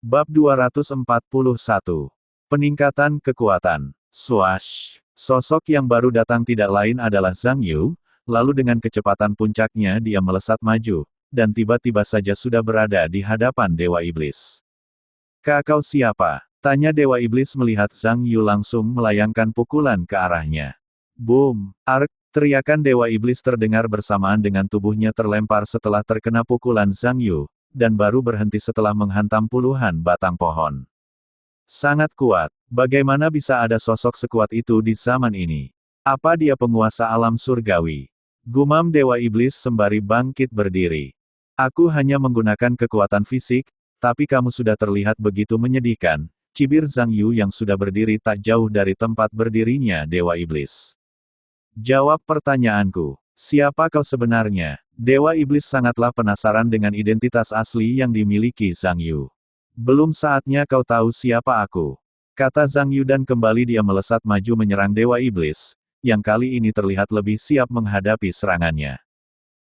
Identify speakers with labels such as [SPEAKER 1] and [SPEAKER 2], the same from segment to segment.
[SPEAKER 1] Bab 241. Peningkatan kekuatan. Swash! Sosok yang baru datang tidak lain adalah Zhang Yu, lalu dengan kecepatan puncaknya dia melesat maju, dan tiba-tiba saja sudah berada di hadapan Dewa Iblis. Kau siapa? Tanya Dewa Iblis melihat Zhang Yu langsung melayangkan pukulan ke arahnya. Boom! Ark! Teriakan Dewa Iblis terdengar bersamaan dengan tubuhnya terlempar setelah terkena pukulan Zhang Yu, dan baru berhenti setelah menghantam puluhan batang pohon. Sangat kuat. Bagaimana bisa ada sosok sekuat itu di zaman ini? Apa dia penguasa alam surgawi? Gumam Dewa Iblis sembari bangkit berdiri. Aku hanya menggunakan kekuatan fisik, tapi kamu sudah terlihat begitu menyedihkan, cibir Zhang Yu yang sudah berdiri tak jauh dari tempat berdirinya Dewa Iblis. Jawab pertanyaanku. Siapa kau sebenarnya? Dewa Iblis sangatlah penasaran dengan identitas asli yang dimiliki Zhang Yu. Belum saatnya kau tahu siapa aku, kata Zhang Yu dan kembali dia melesat maju menyerang Dewa Iblis, yang kali ini terlihat lebih siap menghadapi serangannya.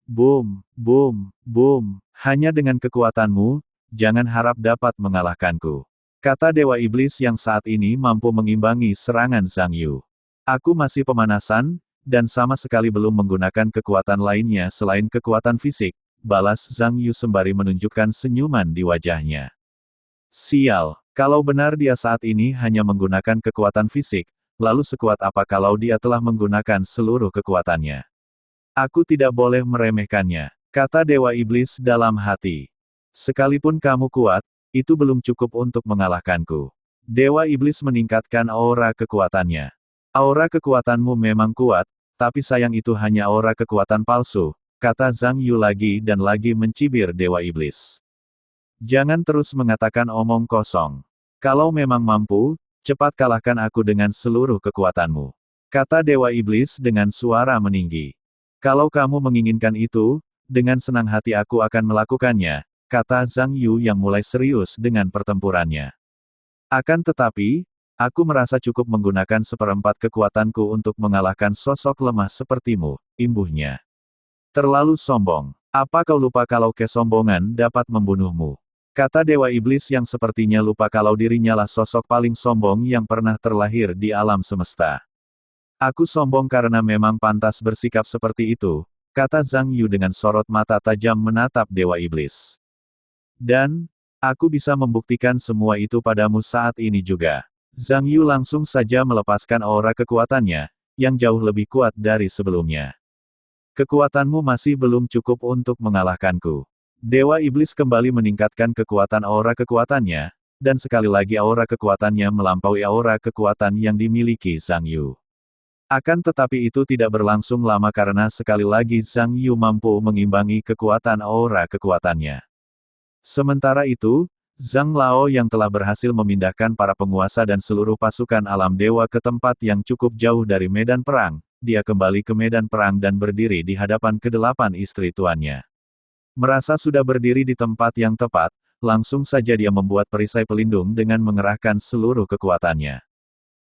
[SPEAKER 1] Boom, boom, boom, hanya dengan kekuatanmu, jangan harap dapat mengalahkanku, kata Dewa Iblis yang saat ini mampu mengimbangi serangan Zhang Yu. Aku masih pemanasan, dan sama sekali belum menggunakan kekuatan lainnya selain kekuatan fisik, balas Zhang Yu sembari menunjukkan senyuman di wajahnya. Sial, kalau benar dia saat ini hanya menggunakan kekuatan fisik, lalu sekuat apa kalau dia telah menggunakan seluruh kekuatannya? Aku tidak boleh meremehkannya, kata Dewa Iblis dalam hati. Sekalipun kamu kuat, itu belum cukup untuk mengalahkanku. Dewa Iblis meningkatkan aura kekuatannya. Aura kekuatanmu memang kuat, tapi sayang itu hanya aura kekuatan palsu, kata Zhang Yu lagi dan lagi mencibir Dewa Iblis. Jangan terus mengatakan omong kosong. Kalau memang mampu, cepat kalahkan aku dengan seluruh kekuatanmu, kata Dewa Iblis dengan suara meninggi. Kalau kamu menginginkan itu, dengan senang hati aku akan melakukannya, kata Zhang Yu yang mulai serius dengan pertempurannya. Akan tetapi, aku merasa cukup menggunakan seperempat kekuatanku untuk mengalahkan sosok lemah sepertimu, imbuhnya. Terlalu sombong. Apa kau lupa kalau kesombongan dapat membunuhmu? Kata Dewa Iblis yang sepertinya lupa kalau dirinya lah sosok paling sombong yang pernah terlahir di alam semesta. Aku sombong karena memang pantas bersikap seperti itu, kata Zhang Yu dengan sorot mata tajam menatap Dewa Iblis. Dan, aku bisa membuktikan semua itu padamu saat ini juga. Zhang Yu langsung saja melepaskan aura kekuatannya, yang jauh lebih kuat dari sebelumnya. Kekuatanmu masih belum cukup untuk mengalahkanku. Dewa Iblis kembali meningkatkan kekuatan aura kekuatannya, dan sekali lagi aura kekuatannya melampaui aura kekuatan yang dimiliki Zhang Yu. Akan tetapi itu tidak berlangsung lama karena sekali lagi Zhang Yu mampu mengimbangi kekuatan aura kekuatannya. Sementara itu, Zhang Lao yang telah berhasil memindahkan para penguasa dan seluruh pasukan alam dewa ke tempat yang cukup jauh dari medan perang, dia kembali ke medan perang dan berdiri di hadapan kedelapan istri tuannya. Merasa sudah berdiri di tempat yang tepat, langsung saja dia membuat perisai pelindung dengan mengerahkan seluruh kekuatannya.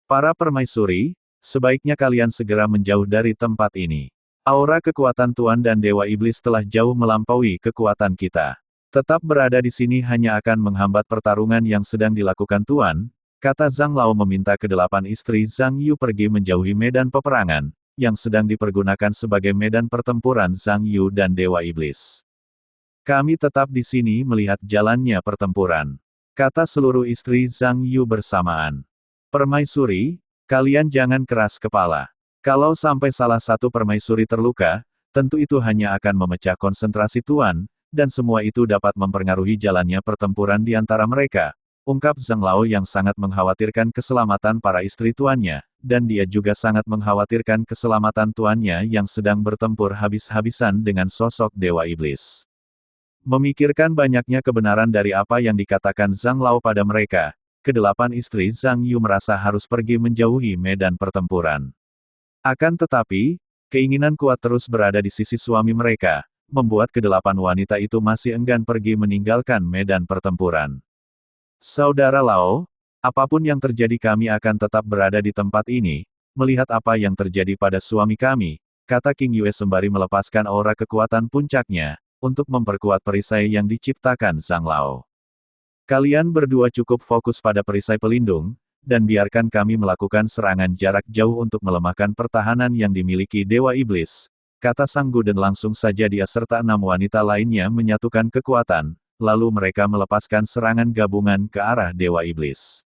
[SPEAKER 1] Para permaisuri, sebaiknya kalian segera menjauh dari tempat ini. Aura kekuatan Tuan dan Dewa Iblis telah jauh melampaui kekuatan kita. Tetap berada di sini hanya akan menghambat pertarungan yang sedang dilakukan Tuan, kata Zhang Lao meminta kedelapan istri Zhang Yu pergi menjauhi medan peperangan, yang sedang dipergunakan sebagai medan pertempuran Zhang Yu dan Dewa Iblis. Kami tetap di sini melihat jalannya pertempuran, kata seluruh istri Zhang Yu bersamaan. Permaisuri, kalian jangan keras kepala. Kalau sampai salah satu permaisuri terluka, tentu itu hanya akan memecah konsentrasi Tuan, dan semua itu dapat mempengaruhi jalannya pertempuran di antara mereka, ungkap Zhang Lao yang sangat mengkhawatirkan keselamatan para istri tuannya, dan dia juga sangat mengkhawatirkan keselamatan tuannya yang sedang bertempur habis-habisan dengan sosok Dewa Iblis. Memikirkan banyaknya kebenaran dari apa yang dikatakan Zhang Lao pada mereka, kedelapan istri Zhang Yu merasa harus pergi menjauhi medan pertempuran. Akan tetapi, keinginan kuat terus berada di sisi suami mereka, membuat kedelapan wanita itu masih enggan pergi meninggalkan medan pertempuran. Saudara Lao, apapun yang terjadi kami akan tetap berada di tempat ini, melihat apa yang terjadi pada suami kami, kata King Yue sembari melepaskan aura kekuatan puncaknya, untuk memperkuat perisai yang diciptakan Zhang Lao. Kalian berdua cukup fokus pada perisai pelindung, dan biarkan kami melakukan serangan jarak jauh untuk melemahkan pertahanan yang dimiliki Dewa Iblis, kata Sang Gu, dan langsung saja dia serta 6 wanita lainnya menyatukan kekuatan, lalu mereka melepaskan serangan gabungan ke arah Dewa Iblis.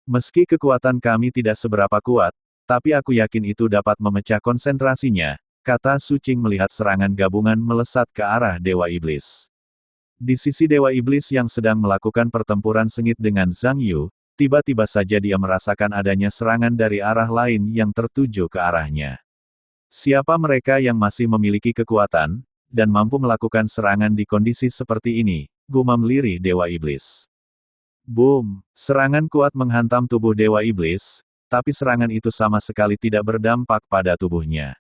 [SPEAKER 1] Meski kekuatan kami tidak seberapa kuat, tapi aku yakin itu dapat memecah konsentrasinya, kata Su Qing melihat serangan gabungan melesat ke arah Dewa Iblis. Di sisi Dewa Iblis yang sedang melakukan pertempuran sengit dengan Zhang Yu, tiba-tiba saja dia merasakan adanya serangan dari arah lain yang tertuju ke arahnya. Siapa mereka yang masih memiliki kekuatan, dan mampu melakukan serangan di kondisi seperti ini, gumam lirih Dewa Iblis. Boom! Serangan kuat menghantam tubuh Dewa Iblis, tapi serangan itu sama sekali tidak berdampak pada tubuhnya.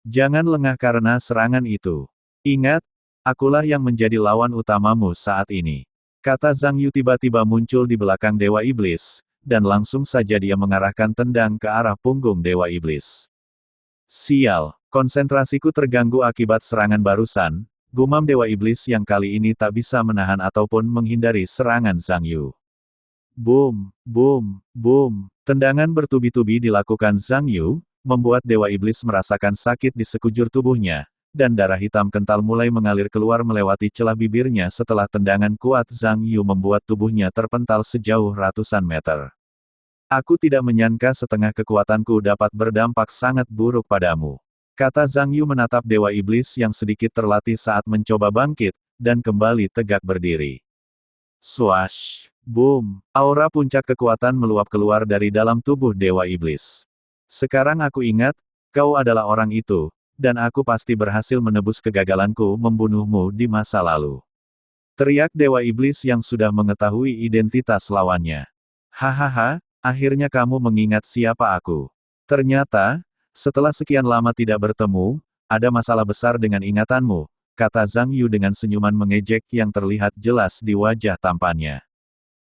[SPEAKER 1] Jangan lengah karena serangan itu. Ingat, akulah yang menjadi lawan utamamu saat ini. Kata Zhang Yu tiba-tiba muncul di belakang Dewa Iblis, dan langsung saja dia mengarahkan tendang ke arah punggung Dewa Iblis. Sial, konsentrasiku terganggu akibat serangan barusan, gumam Dewa Iblis yang kali ini tak bisa menahan ataupun menghindari serangan Zhang Yu. Boom, boom, boom. Tendangan bertubi-tubi dilakukan Zhang Yu, membuat Dewa Iblis merasakan sakit di sekujur tubuhnya, dan darah hitam kental mulai mengalir keluar melewati celah bibirnya setelah tendangan kuat Zhang Yu membuat tubuhnya terpental sejauh ratusan meter. Aku tidak menyangka setengah kekuatanku dapat berdampak sangat buruk padamu. Kata Zhang Yu menatap Dewa Iblis yang sedikit terlatih saat mencoba bangkit, dan kembali tegak berdiri. Swash! Boom! Aura puncak kekuatan meluap keluar dari dalam tubuh Dewa Iblis. Sekarang aku ingat, kau adalah orang itu, dan aku pasti berhasil menebus kegagalanku membunuhmu di masa lalu. Teriak Dewa Iblis yang sudah mengetahui identitas lawannya. Hahaha, akhirnya kamu mengingat siapa aku. Ternyata, setelah sekian lama tidak bertemu, ada masalah besar dengan ingatanmu, kata Zhang Yu dengan senyuman mengejek yang terlihat jelas di wajah tampannya.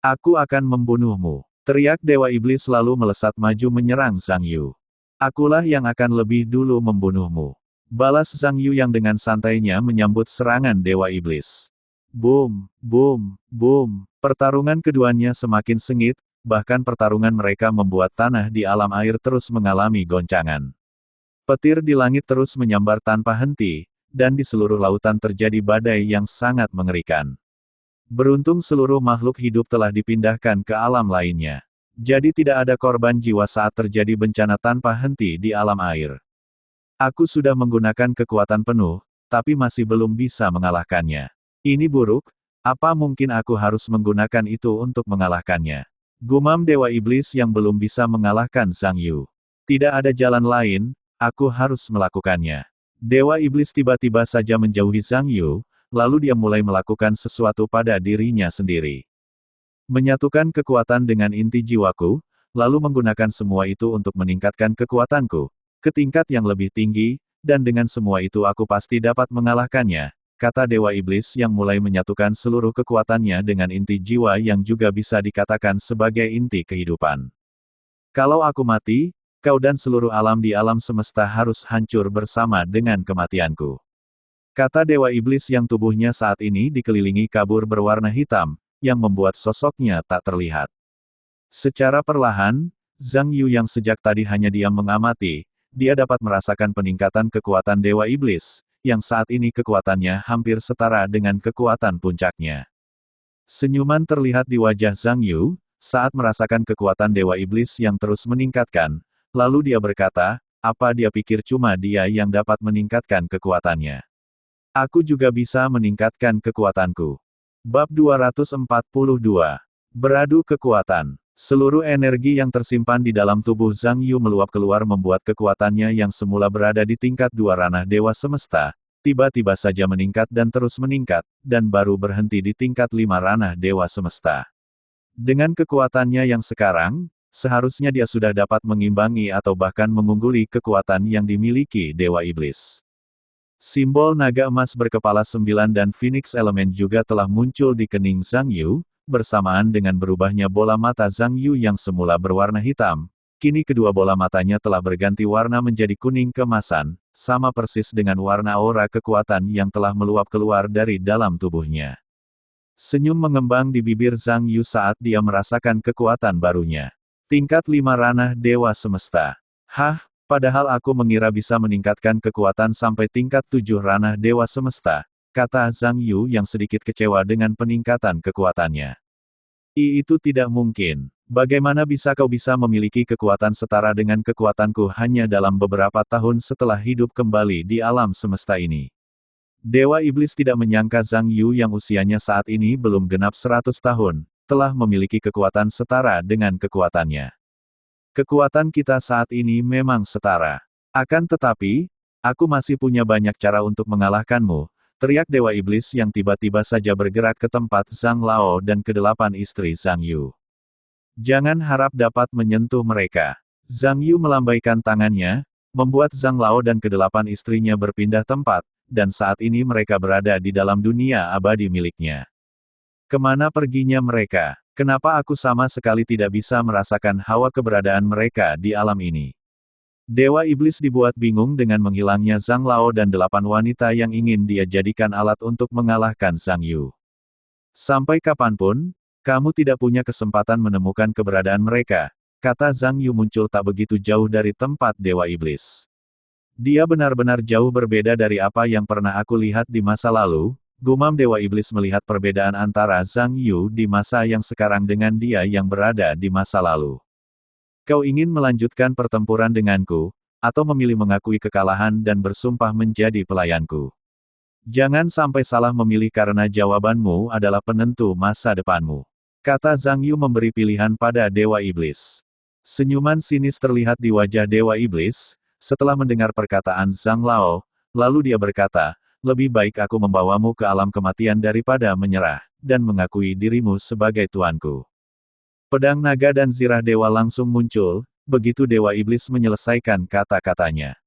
[SPEAKER 1] Aku akan membunuhmu. Teriak Dewa Iblis lalu melesat maju menyerang Zhang Yu. Akulah yang akan lebih dulu membunuhmu. Balas Zhang Yu yang dengan santainya menyambut serangan Dewa Iblis. Boom, boom, boom. Pertarungan keduanya semakin sengit, bahkan pertarungan mereka membuat tanah di alam air terus mengalami goncangan. Petir di langit terus menyambar tanpa henti, dan di seluruh lautan terjadi badai yang sangat mengerikan. Beruntung seluruh makhluk hidup telah dipindahkan ke alam lainnya. Jadi tidak ada korban jiwa saat terjadi bencana tanpa henti di alam air. Aku sudah menggunakan kekuatan penuh, tapi masih belum bisa mengalahkannya. Ini buruk, apa mungkin aku harus menggunakan itu untuk mengalahkannya? Gumam Dewa Iblis yang belum bisa mengalahkan Zhang Yu. Tidak ada jalan lain, aku harus melakukannya. Dewa Iblis tiba-tiba saja menjauhi Zhang Yu, lalu dia mulai melakukan sesuatu pada dirinya sendiri. Menyatukan kekuatan dengan inti jiwaku, lalu menggunakan semua itu untuk meningkatkan kekuatanku ke tingkat yang lebih tinggi, dan dengan semua itu aku pasti dapat mengalahkannya, kata Dewa Iblis yang mulai menyatukan seluruh kekuatannya dengan inti jiwa yang juga bisa dikatakan sebagai inti kehidupan. Kalau aku mati, kau dan seluruh alam di alam semesta harus hancur bersama dengan kematianku. Kata Dewa Iblis yang tubuhnya saat ini dikelilingi kabur berwarna hitam, yang membuat sosoknya tak terlihat. Secara perlahan, Zhang Yu yang sejak tadi hanya diam mengamati, dia dapat merasakan peningkatan kekuatan Dewa Iblis, yang saat ini kekuatannya hampir setara dengan kekuatan puncaknya. Senyuman terlihat di wajah Zhang Yu, saat merasakan kekuatan Dewa Iblis yang terus meningkatkan, lalu dia berkata, apa dia pikir cuma dia yang dapat meningkatkan kekuatannya? Aku juga bisa meningkatkan kekuatanku. Bab 242. Beradu kekuatan. Seluruh energi yang tersimpan di dalam tubuh Zhang Yu meluap keluar membuat kekuatannya yang semula berada di tingkat 2 ranah Dewa Semesta, tiba-tiba saja meningkat dan terus meningkat, dan baru berhenti di tingkat 5 ranah Dewa Semesta. Dengan kekuatannya yang sekarang, seharusnya dia sudah dapat mengimbangi atau bahkan mengungguli kekuatan yang dimiliki Dewa Iblis. Simbol naga emas berkepala 9 dan Phoenix elemen juga telah muncul di kening Zhang Yu, bersamaan dengan berubahnya bola mata Zhang Yu yang semula berwarna hitam. Kini kedua bola matanya telah berganti warna menjadi kuning keemasan, sama persis dengan warna aura kekuatan yang telah meluap keluar dari dalam tubuhnya. Senyum mengembang di bibir Zhang Yu saat dia merasakan kekuatan barunya. Tingkat 5 ranah Dewa Semesta. Hah, padahal aku mengira bisa meningkatkan kekuatan sampai tingkat 7 ranah Dewa Semesta, kata Zhang Yu yang sedikit kecewa dengan peningkatan kekuatannya. Itu tidak mungkin. Bagaimana bisa kau bisa memiliki kekuatan setara dengan kekuatanku hanya dalam beberapa tahun setelah hidup kembali di alam semesta ini? Dewa Iblis tidak menyangka Zhang Yu yang usianya saat ini belum genap 100 tahun, telah memiliki kekuatan setara dengan kekuatannya. Kekuatan kita saat ini memang setara. Akan tetapi, aku masih punya banyak cara untuk mengalahkanmu, teriak Dewa Iblis yang tiba-tiba saja bergerak ke tempat Zhang Lao dan kedelapan istri Zhang Yu. Jangan harap dapat menyentuh mereka. Zhang Yu melambaikan tangannya, membuat Zhang Lao dan kedelapan istrinya berpindah tempat, dan saat ini mereka berada di dalam dunia abadi miliknya. Kemana perginya mereka? Kenapa aku sama sekali tidak bisa merasakan hawa keberadaan mereka di alam ini? Dewa Iblis dibuat bingung dengan menghilangnya Zhang Lao dan 8 wanita yang ingin dia jadikan alat untuk mengalahkan Zhang Yu. Sampai kapanpun, kamu tidak punya kesempatan menemukan keberadaan mereka, kata Zhang Yu muncul tak begitu jauh dari tempat Dewa Iblis. Dia benar-benar jauh berbeda dari apa yang pernah aku lihat di masa lalu, gumam Dewa Iblis melihat perbedaan antara Zhang Yu di masa yang sekarang dengan dia yang berada di masa lalu. Kau ingin melanjutkan pertempuran denganku, atau memilih mengakui kekalahan dan bersumpah menjadi pelayanku? Jangan sampai salah memilih karena jawabanmu adalah penentu masa depanmu. Kata Zhang Yu memberi pilihan pada Dewa Iblis. Senyuman sinis terlihat di wajah Dewa Iblis, setelah mendengar perkataan Zhang Lao, lalu dia berkata, lebih baik aku membawamu ke alam kematian daripada menyerah, dan mengakui dirimu sebagai tuanku. Pedang naga dan zirah dewa langsung muncul, begitu Dewa Iblis menyelesaikan kata-katanya.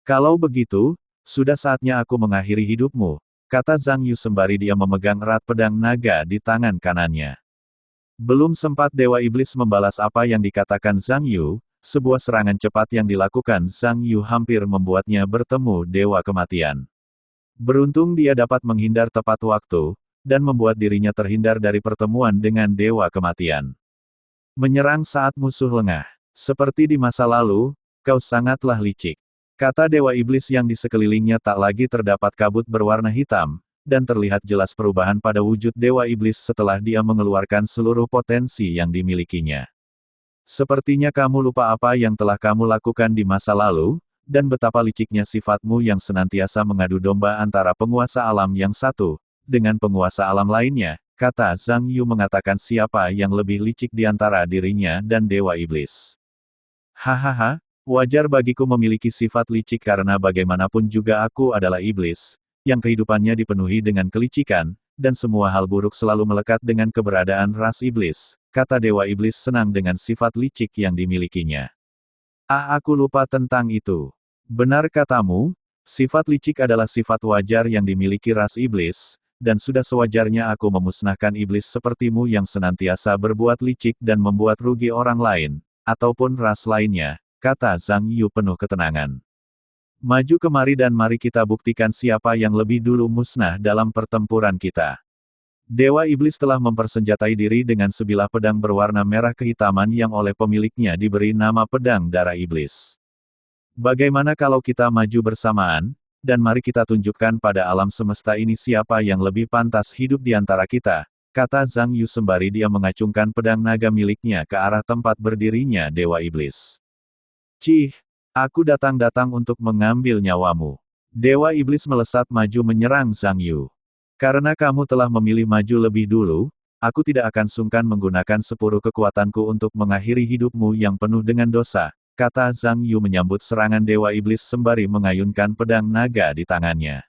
[SPEAKER 1] Kalau begitu, sudah saatnya aku mengakhiri hidupmu, kata Zhang Yu sembari dia memegang erat pedang naga di tangan kanannya. Belum sempat Dewa Iblis membalas apa yang dikatakan Zhang Yu, sebuah serangan cepat yang dilakukan Zhang Yu hampir membuatnya bertemu Dewa Kematian. Beruntung dia dapat menghindar tepat waktu, dan membuat dirinya terhindar dari pertemuan dengan Dewa Kematian. Menyerang saat musuh lengah. Seperti di masa lalu, kau sangatlah licik. Kata Dewa Iblis yang di sekelilingnya tak lagi terdapat kabut berwarna hitam, dan terlihat jelas perubahan pada wujud Dewa Iblis setelah dia mengeluarkan seluruh potensi yang dimilikinya. Sepertinya kamu lupa apa yang telah kamu lakukan di masa lalu, dan betapa liciknya sifatmu yang senantiasa mengadu domba antara penguasa alam yang satu, dengan penguasa alam lainnya, kata Zhang Yu mengatakan siapa yang lebih licik di antara dirinya dan Dewa Iblis. Hahaha, wajar bagiku memiliki sifat licik karena bagaimanapun juga aku adalah iblis, yang kehidupannya dipenuhi dengan kelicikan, dan semua hal buruk selalu melekat dengan keberadaan ras iblis, kata Dewa Iblis senang dengan sifat licik yang dimilikinya. Aku lupa tentang itu. Benar katamu, sifat licik adalah sifat wajar yang dimiliki ras iblis, dan sudah sewajarnya aku memusnahkan iblis sepertimu yang senantiasa berbuat licik dan membuat rugi orang lain, ataupun ras lainnya, kata Zhang Yu penuh ketenangan. Maju kemari dan mari kita buktikan siapa yang lebih dulu musnah dalam pertempuran kita. Dewa Iblis telah mempersenjatai diri dengan sebilah pedang berwarna merah kehitaman yang oleh pemiliknya diberi nama Pedang Darah Iblis. Bagaimana kalau kita maju bersamaan, dan mari kita tunjukkan pada alam semesta ini siapa yang lebih pantas hidup di antara kita, kata Zhang Yu sembari dia mengacungkan pedang naga miliknya ke arah tempat berdirinya Dewa Iblis. Cih! Aku datang untuk mengambil nyawamu. Dewa Iblis melesat maju menyerang Zhang Yu. Karena kamu telah memilih maju lebih dulu, aku tidak akan sungkan menggunakan seluruh kekuatanku untuk mengakhiri hidupmu yang penuh dengan dosa, kata Zhang Yu menyambut serangan Dewa Iblis sembari mengayunkan pedang naga di tangannya.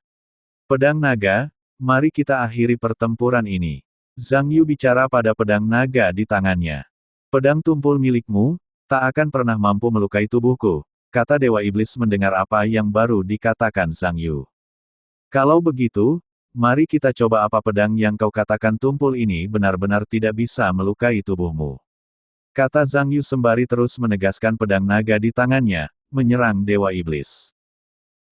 [SPEAKER 1] Pedang naga, mari kita akhiri pertempuran ini. Zhang Yu bicara pada pedang naga di tangannya. Pedang tumpul milikmu, tak akan pernah mampu melukai tubuhku, kata Dewa Iblis mendengar apa yang baru dikatakan Zhang Yu. Kalau begitu, mari kita coba apa pedang yang kau katakan tumpul ini benar-benar tidak bisa melukai tubuhmu. Kata Zhang Yu sembari terus menegaskan pedang naga di tangannya, menyerang Dewa Iblis.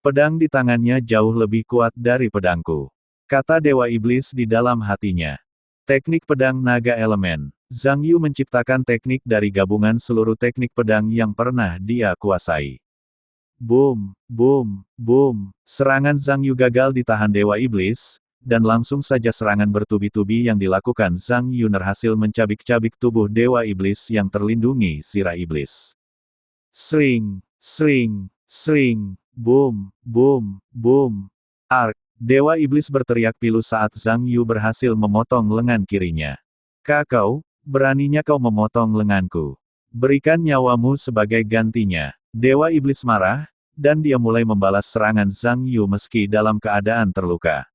[SPEAKER 1] Pedang di tangannya jauh lebih kuat dari pedangku. Kata Dewa Iblis di dalam hatinya. Teknik pedang naga elemen. Zhang Yu menciptakan teknik dari gabungan seluruh teknik pedang yang pernah dia kuasai. Boom, boom, boom. Serangan Zhang Yu gagal ditahan Dewa Iblis, dan langsung saja serangan bertubi-tubi yang dilakukan Zhang Yu berhasil mencabik-cabik tubuh Dewa Iblis yang terlindungi sirah iblis. Sring, sring, sring, boom, boom, boom. Ark. Dewa Iblis berteriak pilu saat Zhang Yu berhasil memotong lengan kirinya. Kakau, beraninya kau memotong lenganku. Berikan nyawamu sebagai gantinya. Dewa Iblis marah, dan dia mulai membalas serangan Zhang Yu meski dalam keadaan terluka.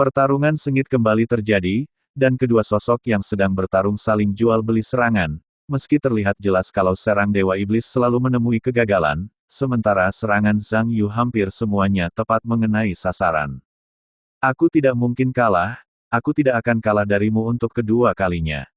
[SPEAKER 1] Pertarungan sengit kembali terjadi, dan kedua sosok yang sedang bertarung saling jual beli serangan. Meski terlihat jelas kalau serang Dewa Iblis selalu menemui kegagalan, sementara serangan Zhang Yu hampir semuanya tepat mengenai sasaran. Aku tidak mungkin kalah, aku tidak akan kalah darimu untuk kedua kalinya.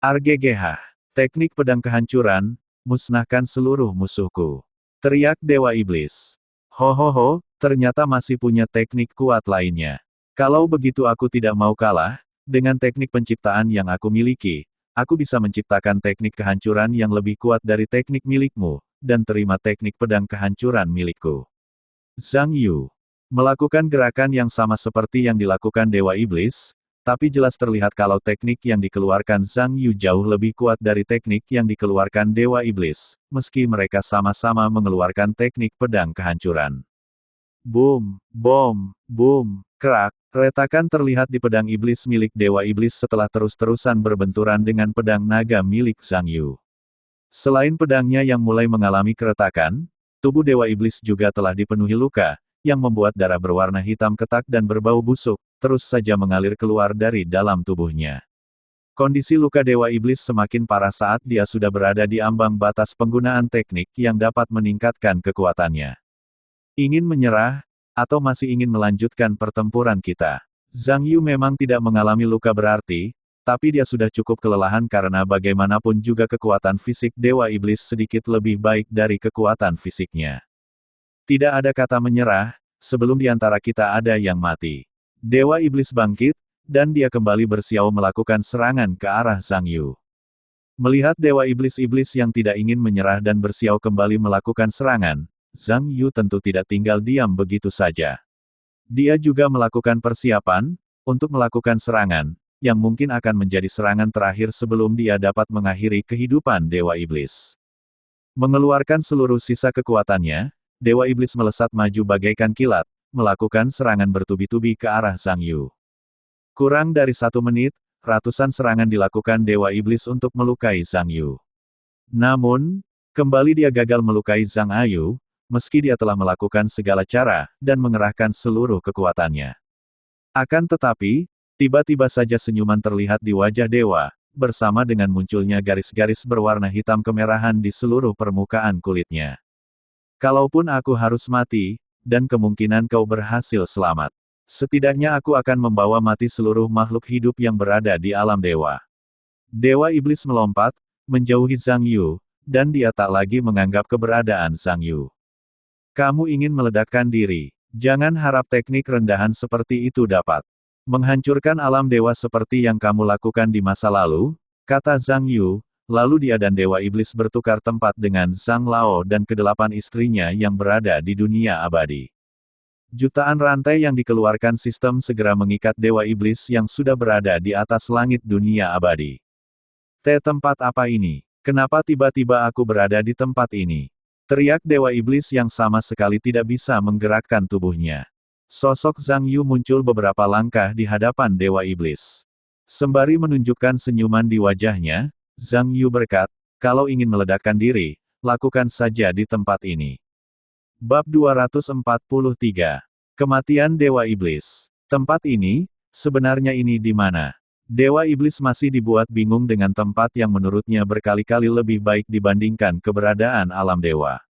[SPEAKER 1] RGGH. Teknik pedang kehancuran, musnahkan seluruh musuhku. Teriak Dewa Iblis. Ho, ternyata masih punya teknik kuat lainnya. Kalau begitu aku tidak mau kalah, dengan teknik penciptaan yang aku miliki, aku bisa menciptakan teknik kehancuran yang lebih kuat dari teknik milikmu, dan terima teknik pedang kehancuran milikku. Zhang Yu melakukan gerakan yang sama seperti yang dilakukan Dewa Iblis, tapi jelas terlihat kalau teknik yang dikeluarkan Zhang Yu jauh lebih kuat dari teknik yang dikeluarkan Dewa Iblis, meski mereka sama-sama mengeluarkan teknik pedang kehancuran. Boom, boom, boom, krak, retakan terlihat di pedang iblis milik Dewa Iblis setelah terus-terusan berbenturan dengan pedang naga milik Zhang Yu. Selain pedangnya yang mulai mengalami keretakan, tubuh Dewa Iblis juga telah dipenuhi luka, yang membuat darah berwarna hitam ketak dan berbau busuk, terus saja mengalir keluar dari dalam tubuhnya. Kondisi luka Dewa Iblis semakin parah saat dia sudah berada di ambang batas penggunaan teknik yang dapat meningkatkan kekuatannya. Ingin menyerah, atau masih ingin melanjutkan pertempuran kita? Zhang Yu memang tidak mengalami luka berarti, tapi dia sudah cukup kelelahan karena bagaimanapun juga kekuatan fisik Dewa Iblis sedikit lebih baik dari kekuatan fisiknya. Tidak ada kata menyerah, sebelum di antara kita ada yang mati. Dewa Iblis bangkit, dan dia kembali bersiau melakukan serangan ke arah Zhang Yu. Melihat Dewa Iblis-iblis yang tidak ingin menyerah dan bersiau kembali melakukan serangan, Zhang Yu tentu tidak tinggal diam begitu saja. Dia juga melakukan persiapan, untuk melakukan serangan, yang mungkin akan menjadi serangan terakhir sebelum dia dapat mengakhiri kehidupan Dewa Iblis. Mengeluarkan seluruh sisa kekuatannya, Dewa Iblis melesat maju bagaikan kilat, melakukan serangan bertubi-tubi ke arah Zhang Yu. Kurang dari 1 menit, ratusan serangan dilakukan Dewa Iblis untuk melukai Zhang Yu. Namun, kembali dia gagal melukai Zhang Yu, meski dia telah melakukan segala cara, dan mengerahkan seluruh kekuatannya. Akan tetapi, tiba-tiba saja senyuman terlihat di wajah Dewa, bersama dengan munculnya garis-garis berwarna hitam kemerahan di seluruh permukaan kulitnya. Kalaupun aku harus mati, dan kemungkinan kau berhasil selamat. Setidaknya aku akan membawa mati seluruh makhluk hidup yang berada di alam dewa. Dewa Iblis melompat, menjauhi Zhang Yu, dan dia tak lagi menganggap keberadaan Zhang Yu. Kamu ingin meledakkan diri. Jangan harap teknik rendahan seperti itu dapat menghancurkan alam dewa seperti yang kamu lakukan di masa lalu, kata Zhang Yu. Lalu dia dan Dewa Iblis bertukar tempat dengan Zhang Lao dan kedelapan istrinya yang berada di dunia abadi. Jutaan rantai yang dikeluarkan sistem segera mengikat Dewa Iblis yang sudah berada di atas langit dunia abadi. Tempat apa ini? Kenapa tiba-tiba aku berada di tempat ini? Teriak Dewa Iblis yang sama sekali tidak bisa menggerakkan tubuhnya. Sosok Zhang Yu muncul beberapa langkah di hadapan Dewa Iblis. Sembari menunjukkan senyuman di wajahnya, Zhang Yu berkata, kalau ingin meledakkan diri, lakukan saja di tempat ini. Bab 243. Kematian Dewa Iblis. Tempat ini, sebenarnya ini di mana? Dewa Iblis masih dibuat bingung dengan tempat yang menurutnya berkali-kali lebih baik dibandingkan keberadaan alam dewa.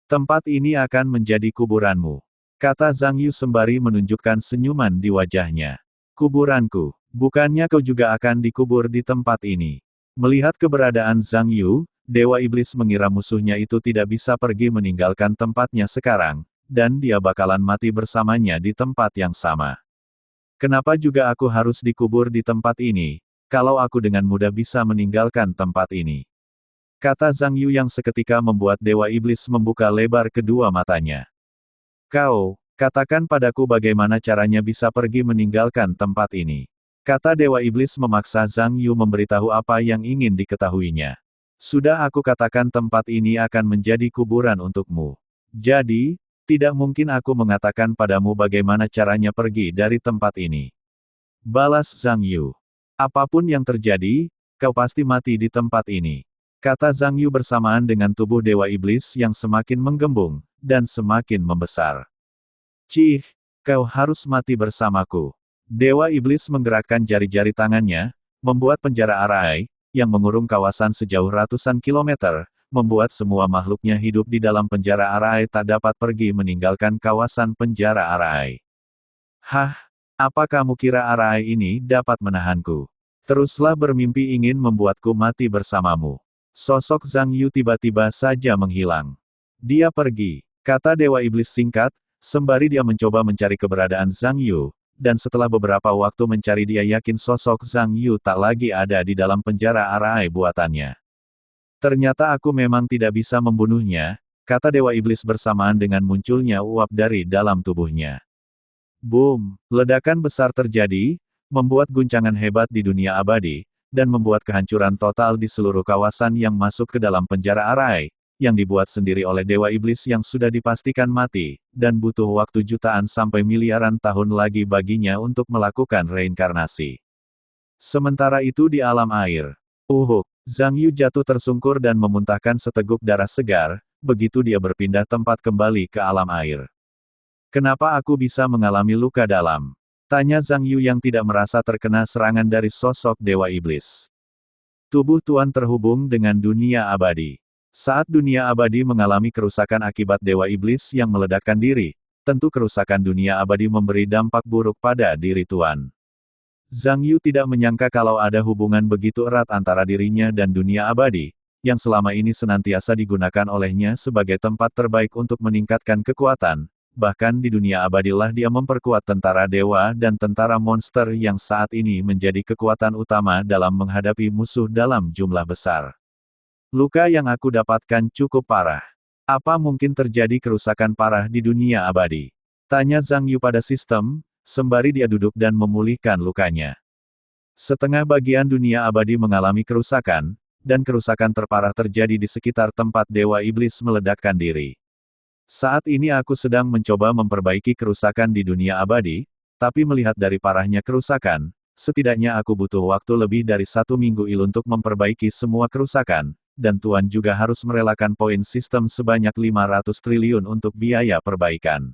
[SPEAKER 1] Tempat ini akan menjadi kuburanmu, kata Zhang Yu sembari menunjukkan senyuman di wajahnya. Kuburanku, bukannya kau juga akan dikubur di tempat ini? Melihat keberadaan Zhang Yu, Dewa Iblis mengira musuhnya itu tidak bisa pergi meninggalkan tempatnya sekarang, dan dia bakalan mati bersamanya di tempat yang sama. Kenapa juga aku harus dikubur di tempat ini, kalau aku dengan mudah bisa meninggalkan tempat ini? Kata Zhang Yu yang seketika membuat Dewa Iblis membuka lebar kedua matanya. Kau, katakan padaku bagaimana caranya bisa pergi meninggalkan tempat ini. Kata Dewa Iblis memaksa Zhang Yu memberitahu apa yang ingin diketahuinya. Sudah aku katakan tempat ini akan menjadi kuburan untukmu. Jadi, tidak mungkin aku mengatakan padamu bagaimana caranya pergi dari tempat ini. Balas Zhang Yu. Apapun yang terjadi, kau pasti mati di tempat ini. Kata Zhang Yu bersamaan dengan tubuh Dewa Iblis yang semakin menggembung, dan semakin membesar. Cih, kau harus mati bersamaku. Dewa Iblis menggerakkan jari-jari tangannya, membuat penjara arai, yang mengurung kawasan sejauh ratusan kilometer, membuat semua makhluknya hidup di dalam penjara arai tak dapat pergi meninggalkan kawasan penjara arai. Hah? Apa kamu kira arai ini dapat menahanku? Teruslah bermimpi ingin membuatku mati bersamamu. Sosok Zhang Yu tiba-tiba saja menghilang. Dia pergi, kata Dewa Iblis singkat, sembari dia mencoba mencari keberadaan Zhang Yu, dan setelah beberapa waktu mencari dia yakin sosok Zhang Yu tak lagi ada di dalam penjara arai buatannya. Ternyata aku memang tidak bisa membunuhnya, kata Dewa Iblis bersamaan dengan munculnya uap dari dalam tubuhnya. Boom! Ledakan besar terjadi, membuat guncangan hebat di dunia abadi, dan membuat kehancuran total di seluruh kawasan yang masuk ke dalam penjara arai, yang dibuat sendiri oleh Dewa Iblis yang sudah dipastikan mati, dan butuh waktu jutaan sampai miliaran tahun lagi baginya untuk melakukan reinkarnasi. Sementara itu di alam air, Zhang Yu jatuh tersungkur dan memuntahkan seteguk darah segar, begitu dia berpindah tempat kembali ke alam air. Kenapa aku bisa mengalami luka dalam? Tanya Zhang Yu yang tidak merasa terkena serangan dari sosok Dewa Iblis. Tubuh Tuan terhubung dengan dunia abadi. Saat dunia abadi mengalami kerusakan akibat Dewa Iblis yang meledakkan diri, tentu kerusakan dunia abadi memberi dampak buruk pada diri Tuan. Zhang Yu tidak menyangka kalau ada hubungan begitu erat antara dirinya dan dunia abadi, yang selama ini senantiasa digunakan olehnya sebagai tempat terbaik untuk meningkatkan kekuatan. Bahkan di dunia abadilah dia memperkuat tentara dewa dan tentara monster yang saat ini menjadi kekuatan utama dalam menghadapi musuh dalam jumlah besar. Luka yang aku dapatkan cukup parah. Apa mungkin terjadi kerusakan parah di dunia abadi? Tanya Zhang Yu pada sistem, sembari dia duduk dan memulihkan lukanya. Setengah bagian dunia abadi mengalami kerusakan, dan kerusakan terparah terjadi di sekitar tempat Dewa Iblis meledakkan diri. Saat ini aku sedang mencoba memperbaiki kerusakan di dunia abadi, tapi melihat dari parahnya kerusakan, setidaknya aku butuh waktu lebih dari 1 minggu untuk memperbaiki semua kerusakan, dan Tuan juga harus merelakan poin sistem sebanyak 500 triliun untuk biaya perbaikan.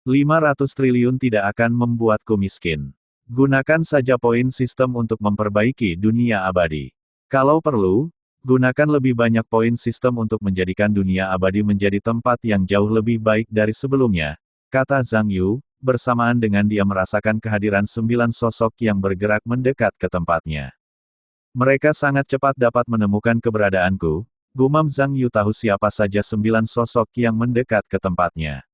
[SPEAKER 1] 500 triliun tidak akan membuatku miskin. Gunakan saja poin sistem untuk memperbaiki dunia abadi. Kalau perlu, gunakan lebih banyak poin sistem untuk menjadikan dunia abadi menjadi tempat yang jauh lebih baik dari sebelumnya, kata Zhang Yu, bersamaan dengan dia merasakan kehadiran 9 sosok yang bergerak mendekat ke tempatnya. Mereka sangat cepat dapat menemukan keberadaanku, gumam Zhang Yu tahu siapa saja 9 sosok yang mendekat ke tempatnya.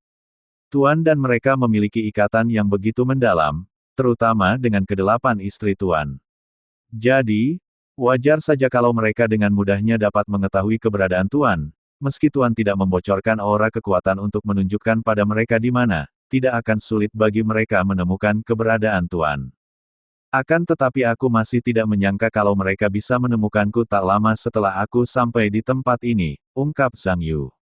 [SPEAKER 1] Tuan dan mereka memiliki ikatan yang begitu mendalam, terutama dengan ke-8 istri Tuan. Jadi, wajar saja kalau mereka dengan mudahnya dapat mengetahui keberadaan Tuan, meski Tuan tidak membocorkan aura kekuatan untuk menunjukkan pada mereka di mana, tidak akan sulit bagi mereka menemukan keberadaan Tuan. Akan tetapi aku masih tidak menyangka kalau mereka bisa menemukanku tak lama setelah aku sampai di tempat ini, ungkap Zhang Yu.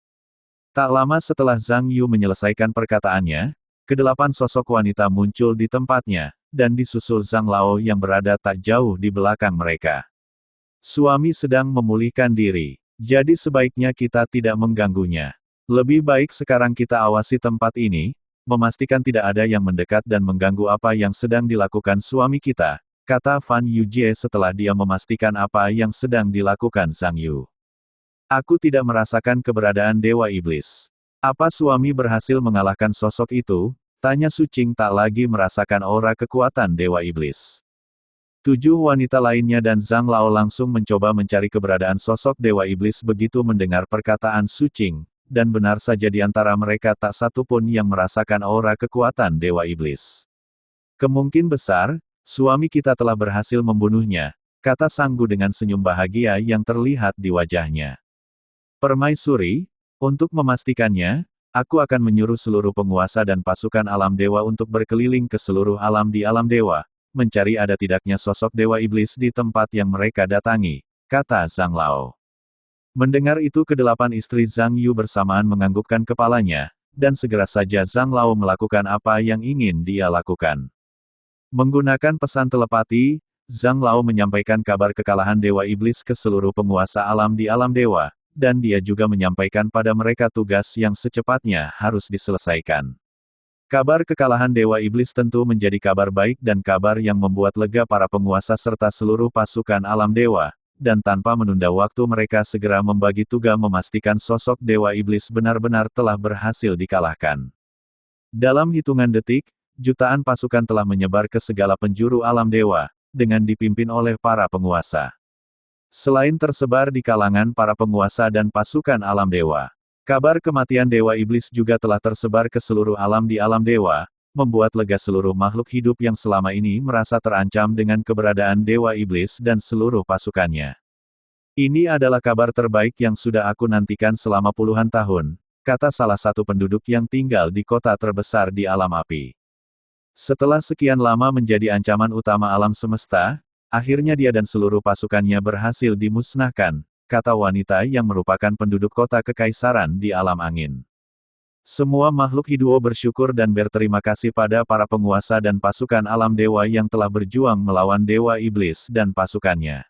[SPEAKER 1] Tak lama setelah Zhang Yu menyelesaikan perkataannya, ke-8 sosok wanita muncul di tempatnya, dan disusul Zhang Lao yang berada tak jauh di belakang mereka. Suami sedang memulihkan diri, jadi sebaiknya kita tidak mengganggunya. Lebih baik sekarang kita awasi tempat ini, memastikan tidak ada yang mendekat dan mengganggu apa yang sedang dilakukan suami kita, kata Fan Yujie setelah dia memastikan apa yang sedang dilakukan Zhang Yu. Aku tidak merasakan keberadaan Dewa Iblis. Apa suami berhasil mengalahkan sosok itu? Tanya Su Qing tak lagi merasakan aura kekuatan Dewa Iblis. 7 wanita lainnya dan Zhang Lao langsung mencoba mencari keberadaan sosok Dewa Iblis begitu mendengar perkataan Su Qing, dan benar saja di antara mereka tak satu pun yang merasakan aura kekuatan Dewa Iblis. Kemungkin besar, suami kita telah berhasil membunuhnya, kata Sanggu dengan senyum bahagia yang terlihat di wajahnya. Permaisuri, untuk memastikannya, aku akan menyuruh seluruh penguasa dan pasukan alam dewa untuk berkeliling ke seluruh alam di alam dewa, mencari ada tidaknya sosok dewa iblis di tempat yang mereka datangi, kata Zhang Lao. Mendengar itu kedelapan istri Zhang Yu bersamaan menganggukkan kepalanya, dan segera saja Zhang Lao melakukan apa yang ingin dia lakukan. Menggunakan pesan telepati, Zhang Lao menyampaikan kabar kekalahan Dewa Iblis ke seluruh penguasa alam di alam dewa, dan dia juga menyampaikan pada mereka tugas yang secepatnya harus diselesaikan. Kabar kekalahan Dewa Iblis tentu menjadi kabar baik dan kabar yang membuat lega para penguasa serta seluruh pasukan alam dewa, dan tanpa menunda waktu mereka segera membagi tugas memastikan sosok Dewa Iblis benar-benar telah berhasil dikalahkan. Dalam hitungan detik, jutaan pasukan telah menyebar ke segala penjuru alam dewa, dengan dipimpin oleh para penguasa. Selain tersebar di kalangan para penguasa dan pasukan alam dewa, kabar kematian Dewa Iblis juga telah tersebar ke seluruh alam di alam dewa, membuat lega seluruh makhluk hidup yang selama ini merasa terancam dengan keberadaan Dewa Iblis dan seluruh pasukannya. Ini adalah kabar terbaik yang sudah aku nantikan selama puluhan tahun, kata salah satu penduduk yang tinggal di kota terbesar di alam api. Setelah sekian lama menjadi ancaman utama alam semesta, akhirnya dia dan seluruh pasukannya berhasil dimusnahkan, kata wanita yang merupakan penduduk kota kekaisaran di alam angin. Semua makhluk hidup bersyukur dan berterima kasih pada para penguasa dan pasukan alam dewa yang telah berjuang melawan Dewa Iblis dan pasukannya.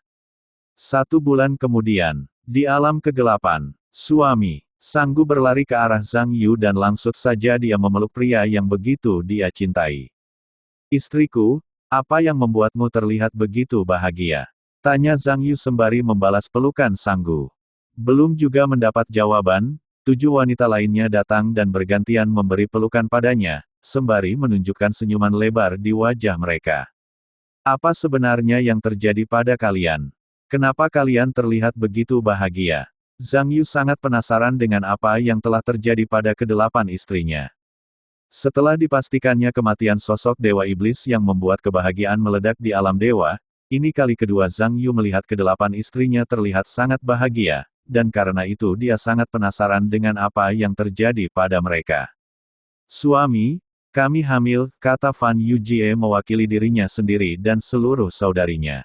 [SPEAKER 1] 1 bulan kemudian, di alam kegelapan, suami, Sanggu berlari ke arah Zhang Yu dan langsung saja dia memeluk pria yang begitu dia cintai. Istriku, apa yang membuatmu terlihat begitu bahagia? Tanya Zhang Yu sembari membalas pelukan Sanggu. Belum juga mendapat jawaban, 7 wanita lainnya datang dan bergantian memberi pelukan padanya, sembari menunjukkan senyuman lebar di wajah mereka. Apa sebenarnya yang terjadi pada kalian? Kenapa kalian terlihat begitu bahagia? Zhang Yu sangat penasaran dengan apa yang telah terjadi pada kedelapan istrinya. Setelah dipastikannya kematian sosok Dewa Iblis yang membuat kebahagiaan meledak di alam dewa, ini kali kedua Zhang Yu melihat kedelapan istrinya terlihat sangat bahagia, dan karena itu dia sangat penasaran dengan apa yang terjadi pada mereka. Suami, kami hamil, kata Fan Yujie mewakili dirinya sendiri dan seluruh saudarinya.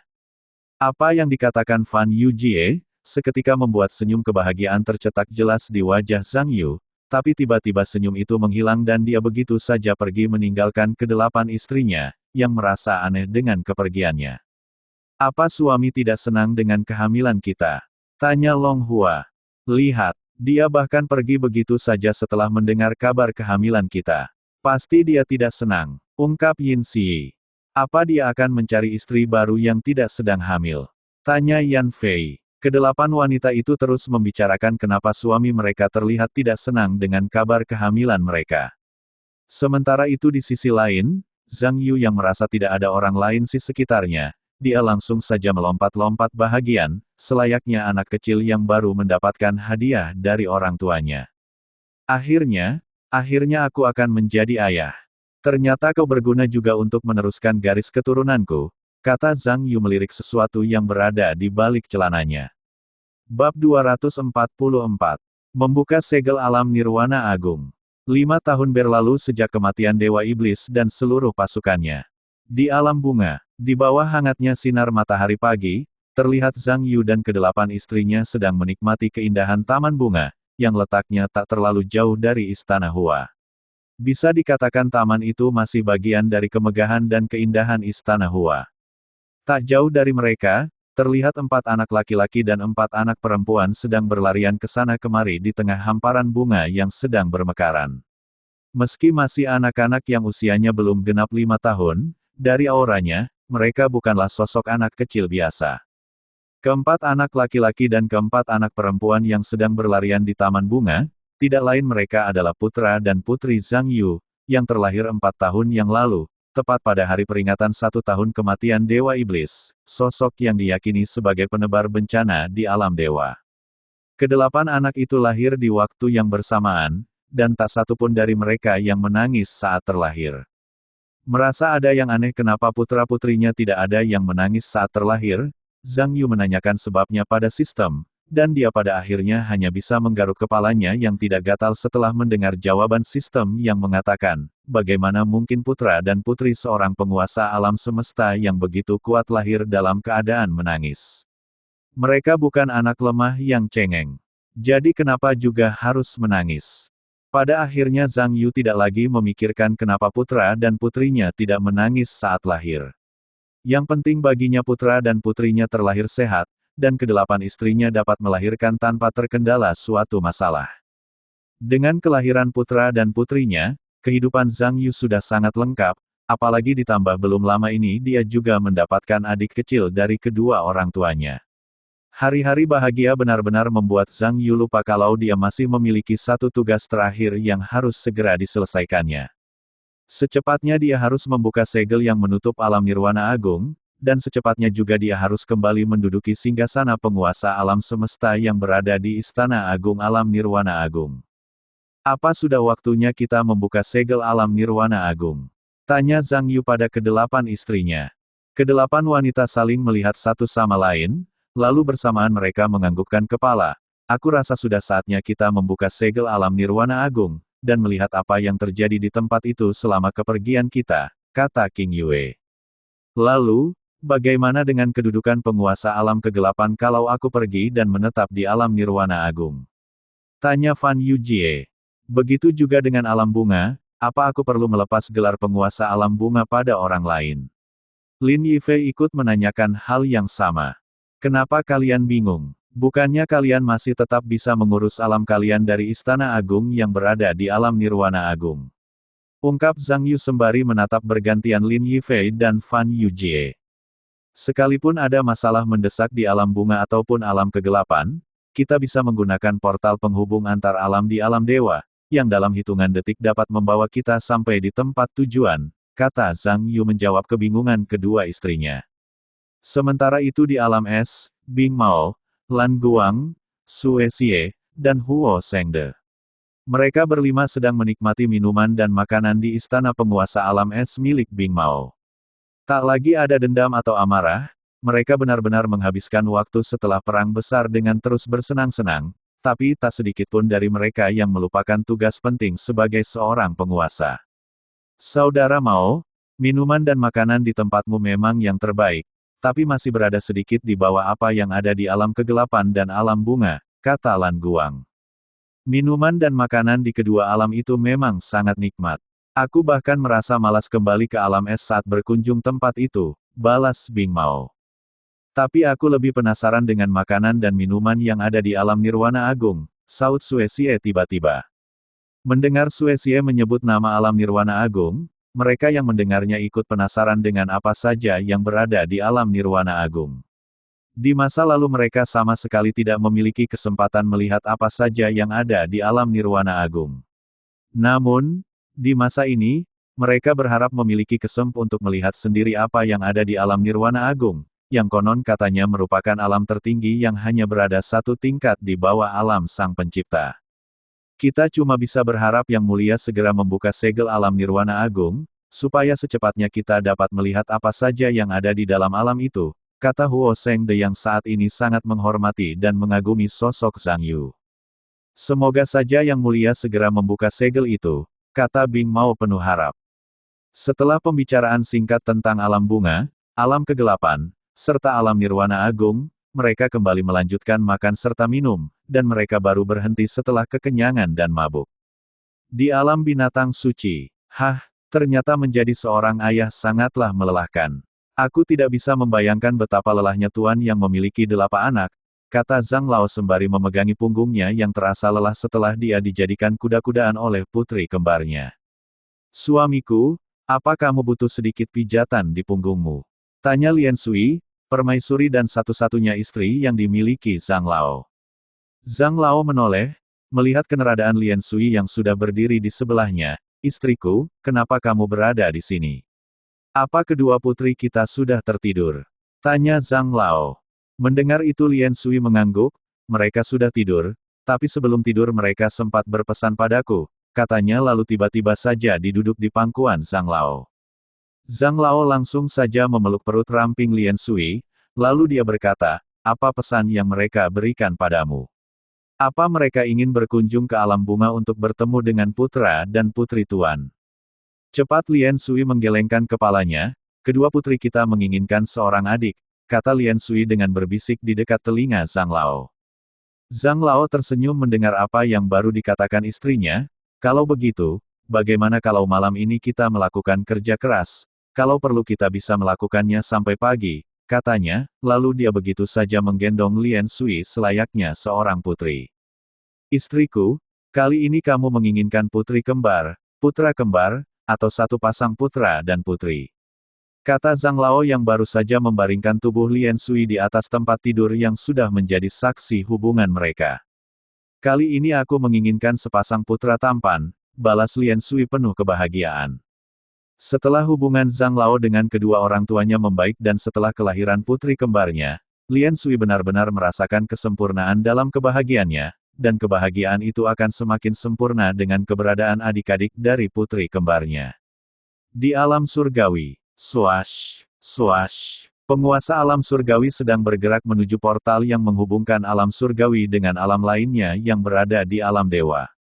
[SPEAKER 1] Apa yang dikatakan Fan Yujie, seketika membuat senyum kebahagiaan tercetak jelas di wajah Zhang Yu, tapi tiba-tiba senyum itu menghilang dan dia begitu saja pergi meninggalkan kedelapan istrinya, yang merasa aneh dengan kepergiannya. Apa suami tidak senang dengan kehamilan kita? Tanya Long Hua. Lihat, dia bahkan pergi begitu saja setelah mendengar kabar kehamilan kita. Pasti dia tidak senang, ungkap Yin Xi. Apa dia akan mencari istri baru yang tidak sedang hamil? Tanya Yan Fei. Kedelapan wanita itu terus membicarakan kenapa suami mereka terlihat tidak senang dengan kabar kehamilan mereka. Sementara itu di sisi lain, Zhang Yu yang merasa tidak ada orang lain di sekitarnya, dia langsung saja melompat-lompat bahagian, selayaknya anak kecil yang baru mendapatkan hadiah dari orang tuanya. Akhirnya aku akan menjadi ayah. Ternyata kau berguna juga untuk meneruskan garis keturunanku, kata Zhang Yu melirik sesuatu yang berada di balik celananya. Bab 244. Membuka segel alam nirwana agung. 5 tahun berlalu sejak kematian Dewa Iblis dan seluruh pasukannya. Di alam bunga, di bawah hangatnya sinar matahari pagi, terlihat Zhang Yu dan kedelapan istrinya sedang menikmati keindahan taman bunga, yang letaknya tak terlalu jauh dari Istana Hua. Bisa dikatakan taman itu masih bagian dari kemegahan dan keindahan Istana Hua. Tak jauh dari mereka, terlihat 4 anak laki-laki dan 4 anak perempuan sedang berlarian ke sana kemari di tengah hamparan bunga yang sedang bermekaran. Meski masih anak-anak yang usianya belum genap 5 tahun, dari auranya, mereka bukanlah sosok anak kecil biasa. Keempat anak laki-laki dan keempat anak perempuan yang sedang berlarian di taman bunga, tidak lain mereka adalah putra dan putri Zhang Yu, yang terlahir 4 tahun yang lalu, tepat pada hari peringatan 1 tahun kematian Dewa Iblis, sosok yang diyakini sebagai penebar bencana di alam dewa. Kedelapan anak itu lahir di waktu yang bersamaan, dan tak satu pun dari mereka yang menangis saat terlahir. Merasa ada yang aneh kenapa putra-putrinya tidak ada yang menangis saat terlahir, Zhang Yu menanyakan sebabnya pada sistem, dan dia pada akhirnya hanya bisa menggaruk kepalanya yang tidak gatal setelah mendengar jawaban sistem yang mengatakan, bagaimana mungkin putra dan putri seorang penguasa alam semesta yang begitu kuat lahir dalam keadaan menangis. Mereka bukan anak lemah yang cengeng. Jadi kenapa juga harus menangis? Pada akhirnya Zhang Yu tidak lagi memikirkan kenapa putra dan putrinya tidak menangis saat lahir. Yang penting baginya putra dan putrinya terlahir sehat, dan kedelapan istrinya dapat melahirkan tanpa terkendala suatu masalah. Dengan kelahiran putra dan putrinya, kehidupan Zhang Yu sudah sangat lengkap, apalagi ditambah belum lama ini dia juga mendapatkan adik kecil dari kedua orang tuanya. Hari-hari bahagia benar-benar membuat Zhang Yu lupa kalau dia masih memiliki satu tugas terakhir yang harus segera diselesaikannya. Secepatnya dia harus membuka segel yang menutup alam nirwana agung, dan secepatnya juga dia harus kembali menduduki singgasana penguasa alam semesta yang berada di Istana Agung Alam Nirwana Agung. Apa sudah waktunya kita membuka segel alam nirwana agung? Tanya Zhang Yu pada kedelapan istrinya. Kedelapan wanita saling melihat satu sama lain, lalu bersamaan mereka menganggukkan kepala. Aku rasa sudah saatnya kita membuka segel alam nirwana agung, dan melihat apa yang terjadi di tempat itu selama kepergian kita, kata King Yue. Lalu, bagaimana dengan kedudukan penguasa alam kegelapan kalau aku pergi dan menetap di alam nirwana agung? Tanya Fan Yujie. Begitu juga dengan alam bunga, apa aku perlu melepas gelar penguasa alam bunga pada orang lain? Lin Yifei ikut menanyakan hal yang sama. Kenapa kalian bingung? Bukannya kalian masih tetap bisa mengurus alam kalian dari Istana Agung yang berada di alam Nirwana Agung? Ungkap Zhang Yu sembari menatap bergantian Lin Yifei dan Fan Yujie. Sekalipun ada masalah mendesak di alam bunga ataupun alam kegelapan, kita bisa menggunakan portal penghubung antar alam di alam dewa, yang dalam hitungan detik dapat membawa kita sampai di tempat tujuan, kata Zhang Yu menjawab kebingungan kedua istrinya. Sementara itu di alam es, Bing Mao, Lan Guang, Sue Xie, dan Huo Shengde. Mereka berlima sedang menikmati minuman dan makanan di istana penguasa alam es milik Bing Mao. Tak lagi ada dendam atau amarah, mereka benar-benar menghabiskan waktu setelah perang besar dengan terus bersenang-senang, tapi tak sedikit pun dari mereka yang melupakan tugas penting sebagai seorang penguasa. Saudara Mao, minuman dan makanan di tempatmu memang yang terbaik, tapi masih berada sedikit di bawah apa yang ada di alam kegelapan dan alam bunga, kata Lan Guang. Minuman dan makanan di kedua alam itu memang sangat nikmat. Aku bahkan merasa malas kembali ke alam es saat berkunjung tempat itu, balas Bing Mao. Tapi aku lebih penasaran dengan makanan dan minuman yang ada di alam nirwana agung, saut Sue Xie tiba-tiba. Mendengar Sue Xie menyebut nama alam nirwana agung, mereka yang mendengarnya ikut penasaran dengan apa saja yang berada di alam nirwana agung. Di masa lalu mereka sama sekali tidak memiliki kesempatan melihat apa saja yang ada di alam nirwana agung. Namun, di masa ini, mereka berharap memiliki kesempatan untuk melihat sendiri apa yang ada di alam nirwana agung, yang konon katanya merupakan alam tertinggi yang hanya berada satu tingkat di bawah alam Sang Pencipta. Kita cuma bisa berharap Yang Mulia segera membuka segel alam nirwana agung, supaya secepatnya kita dapat melihat apa saja yang ada di dalam alam itu, kata Huo Shengde yang saat ini sangat menghormati dan mengagumi sosok Zhang Yu. Semoga saja Yang Mulia segera membuka segel itu, kata Bing Mao penuh harap. Setelah pembicaraan singkat tentang alam bunga, alam kegelapan, serta alam nirwana agung, mereka kembali melanjutkan makan serta minum, dan mereka baru berhenti setelah kekenyangan dan mabuk. Di alam binatang suci, ternyata menjadi seorang ayah sangatlah melelahkan. Aku tidak bisa membayangkan betapa lelahnya tuan yang memiliki 8 anak, kata Zhang Lao sembari memegangi punggungnya yang terasa lelah setelah dia dijadikan kuda-kudaan oleh putri kembarnya. Suamiku, apa kamu butuh sedikit pijatan di punggungmu? Tanya Lian Sui, permaisuri dan satu-satunya istri yang dimiliki Zhang Lao. Zhang Lao menoleh, melihat keneradaan Lian Sui yang sudah berdiri di sebelahnya. Istriku, kenapa kamu berada di sini? Apa kedua putri kita sudah tertidur? Tanya Zhang Lao. Mendengar itu Lian Sui mengangguk, mereka sudah tidur, tapi sebelum tidur mereka sempat berpesan padaku, katanya lalu tiba-tiba saja diduduk di pangkuan Zhang Lao. Zhang Lao langsung saja memeluk perut ramping Lien Sui, lalu dia berkata, apa pesan yang mereka berikan padamu? Apa mereka ingin berkunjung ke alam bunga untuk bertemu dengan putra dan putri tuan? Cepat Lien Sui menggelengkan kepalanya, kedua putri kita menginginkan seorang adik, kata Lien Sui dengan berbisik di dekat telinga Zhang Lao. Zhang Lao tersenyum mendengar apa yang baru dikatakan istrinya, kalau begitu, bagaimana kalau malam ini kita melakukan kerja keras, kalau perlu kita bisa melakukannya sampai pagi, katanya, lalu dia begitu saja menggendong Lien Sui selayaknya seorang putri. Istriku, kali ini kamu menginginkan putri kembar, putra kembar, atau satu pasang putra dan putri. Kata Zhang Lao yang baru saja membaringkan tubuh Lien Sui di atas tempat tidur yang sudah menjadi saksi hubungan mereka. Kali ini aku menginginkan sepasang putra tampan, balas Lien Sui penuh kebahagiaan. Setelah hubungan Zhang Lao dengan kedua orang tuanya membaik dan setelah kelahiran putri kembarnya, Lien Sui benar-benar merasakan kesempurnaan dalam kebahagiaannya, dan kebahagiaan itu akan semakin sempurna dengan keberadaan adik-adik dari putri kembarnya. Di alam surgawi. Swash, swash. Penguasa alam surgawi sedang bergerak menuju portal yang menghubungkan alam surgawi dengan alam lainnya yang berada di alam dewa.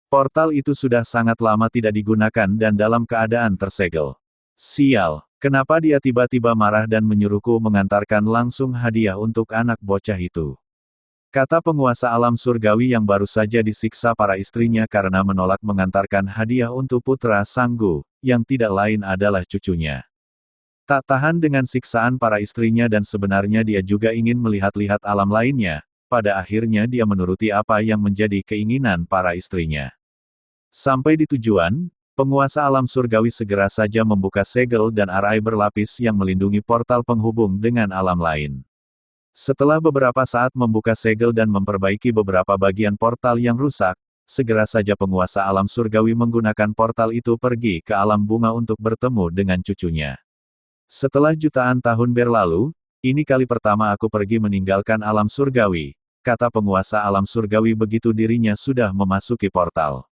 [SPEAKER 1] Portal itu sudah sangat lama tidak digunakan dan dalam keadaan tersegel. Sial, kenapa dia tiba-tiba marah dan menyuruhku mengantarkan langsung hadiah untuk anak bocah itu? Kata penguasa alam surgawi yang baru saja disiksa para istrinya karena menolak mengantarkan hadiah untuk putra Sanggu, yang tidak lain adalah cucunya. Tak tahan dengan siksaan para istrinya dan sebenarnya dia juga ingin melihat-lihat alam lainnya, pada akhirnya dia menuruti apa yang menjadi keinginan para istrinya. Sampai di tujuan, penguasa alam surgawi segera saja membuka segel dan arai berlapis yang melindungi portal penghubung dengan alam lain. Setelah beberapa saat membuka segel dan memperbaiki beberapa bagian portal yang rusak, segera saja penguasa alam surgawi menggunakan portal itu pergi ke alam bunga untuk bertemu dengan cucunya. Setelah jutaan tahun berlalu, ini kali pertama aku pergi meninggalkan alam surgawi, kata penguasa alam surgawi begitu dirinya sudah memasuki portal.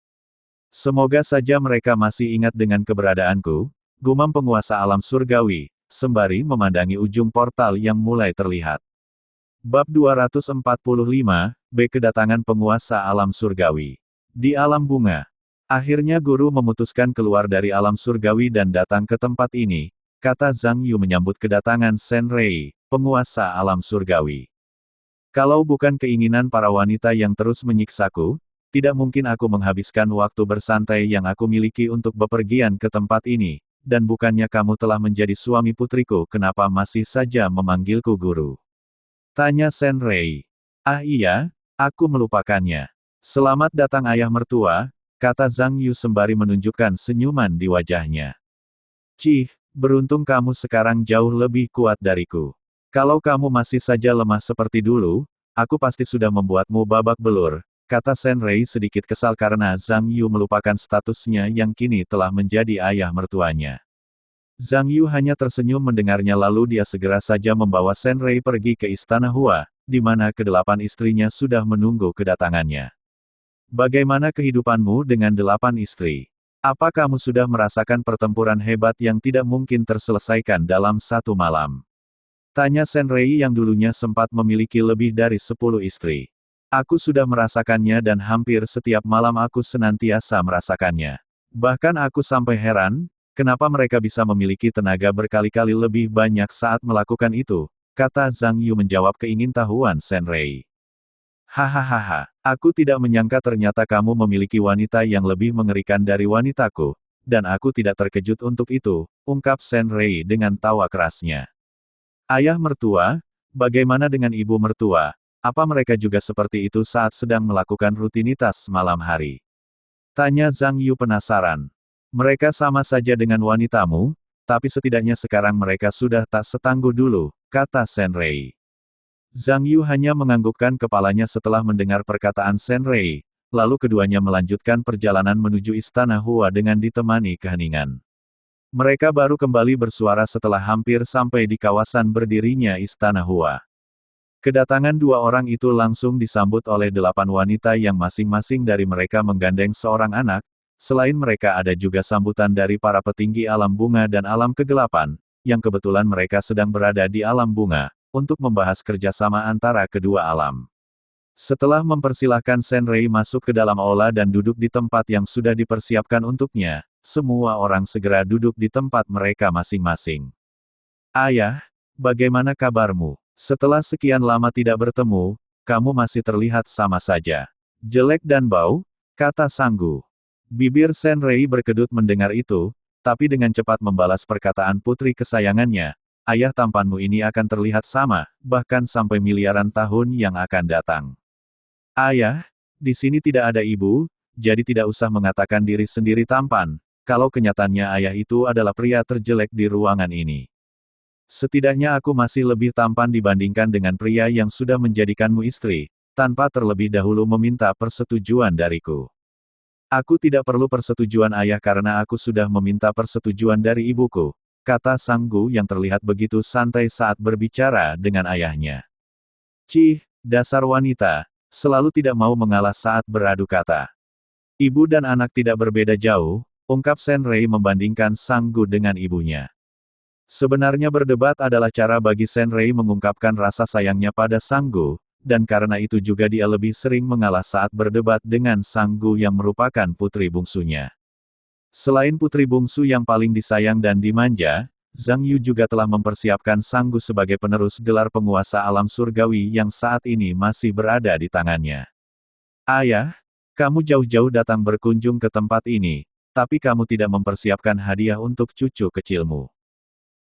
[SPEAKER 1] Semoga saja mereka masih ingat dengan keberadaanku, gumam penguasa alam surgawi, sembari memandangi ujung portal yang mulai terlihat. Bab 245, B. Kedatangan penguasa alam surgawi. Di alam bunga. Akhirnya guru memutuskan keluar dari alam surgawi dan datang ke tempat ini, kata Zhang Yu menyambut kedatangan Shen Rei, penguasa alam surgawi. Kalau bukan keinginan para wanita yang terus menyiksaku, tidak mungkin aku menghabiskan waktu bersantai yang aku miliki untuk bepergian ke tempat ini, dan bukannya kamu telah menjadi suami putriku, kenapa masih saja memanggilku guru? Tanya Shen Rei. Ah iya, aku melupakannya. Selamat datang ayah mertua, kata Zhang Yu sembari menunjukkan senyuman di wajahnya. Cih, beruntung kamu sekarang jauh lebih kuat dariku. Kalau kamu masih saja lemah seperti dulu, aku pasti sudah membuatmu babak belur, kata Shen Rei sedikit kesal karena Zhang Yu melupakan statusnya yang kini telah menjadi ayah mertuanya. Zhang Yu hanya tersenyum mendengarnya lalu dia segera saja membawa Shen Rei pergi ke istana Hua, di mana kedelapan istrinya sudah menunggu kedatangannya. Bagaimana kehidupanmu dengan 8 istri? Apa kamu sudah merasakan pertempuran hebat yang tidak mungkin terselesaikan dalam satu malam? Tanya Shen Rei yang dulunya sempat memiliki lebih dari 10 istri. Aku sudah merasakannya dan hampir setiap malam aku senantiasa merasakannya. Bahkan aku sampai heran, kenapa mereka bisa memiliki tenaga berkali-kali lebih banyak saat melakukan itu, kata Zhang Yu menjawab keingintahuan Shen Rei. Hahaha, aku tidak menyangka ternyata kamu memiliki wanita yang lebih mengerikan dari wanitaku, dan aku tidak terkejut untuk itu, ungkap Shen Rei dengan tawa kerasnya. Ayah mertua, bagaimana dengan ibu mertua? Apa mereka juga seperti itu saat sedang melakukan rutinitas malam hari? Tanya Zhang Yu penasaran. Mereka sama saja dengan wanitamu, tapi setidaknya sekarang mereka sudah tak setangguh dulu, kata Shen Rei. Zhang Yu hanya menganggukkan kepalanya setelah mendengar perkataan Shen Rei, lalu keduanya melanjutkan perjalanan menuju istana Hua dengan ditemani keheningan. Mereka baru kembali bersuara setelah hampir sampai di kawasan berdirinya istana Hua. Kedatangan dua orang itu langsung disambut oleh 8 wanita yang masing-masing dari mereka menggandeng seorang anak, Selain mereka ada juga sambutan dari para petinggi alam bunga dan alam kegelapan, yang kebetulan mereka sedang berada di alam bunga, untuk membahas kerjasama antara kedua alam. Setelah mempersilahkan Senrei masuk ke dalam aula dan duduk di tempat yang sudah dipersiapkan untuknya, semua orang segera duduk di tempat mereka masing-masing. Ayah, bagaimana kabarmu? Setelah sekian lama tidak bertemu, kamu masih terlihat sama saja. Jelek dan bau, kata Sanggu. Bibir Senrei berkedut mendengar itu, tapi dengan cepat membalas perkataan putri kesayangannya, ayah tampanmu ini akan terlihat sama, bahkan sampai miliaran tahun yang akan datang. Ayah, di sini tidak ada ibu, jadi tidak usah mengatakan diri sendiri tampan, kalau kenyataannya ayah itu adalah pria terjelek di ruangan ini. Setidaknya aku masih lebih tampan dibandingkan dengan pria yang sudah menjadikanmu istri, tanpa terlebih dahulu meminta persetujuan dariku. Aku tidak perlu persetujuan ayah karena aku sudah meminta persetujuan dari ibuku, kata Sanggu yang terlihat begitu santai saat berbicara dengan ayahnya. Cih, dasar wanita. Selalu tidak mau mengalah saat beradu kata. Ibu dan anak tidak berbeda jauh, ungkap Senrei membandingkan Sanggu dengan ibunya. Sebenarnya berdebat adalah cara bagi Senrei mengungkapkan rasa sayangnya pada Sanggu, dan karena itu juga dia lebih sering mengalah saat berdebat dengan Sanggu yang merupakan putri bungsunya. Selain putri bungsu yang paling disayang dan dimanja, Zhang Yu juga telah mempersiapkan Sanggu sebagai penerus gelar penguasa alam surgawi yang saat ini masih berada di tangannya. Ayah, kamu jauh-jauh datang berkunjung ke tempat ini, tapi kamu tidak mempersiapkan hadiah untuk cucu kecilmu.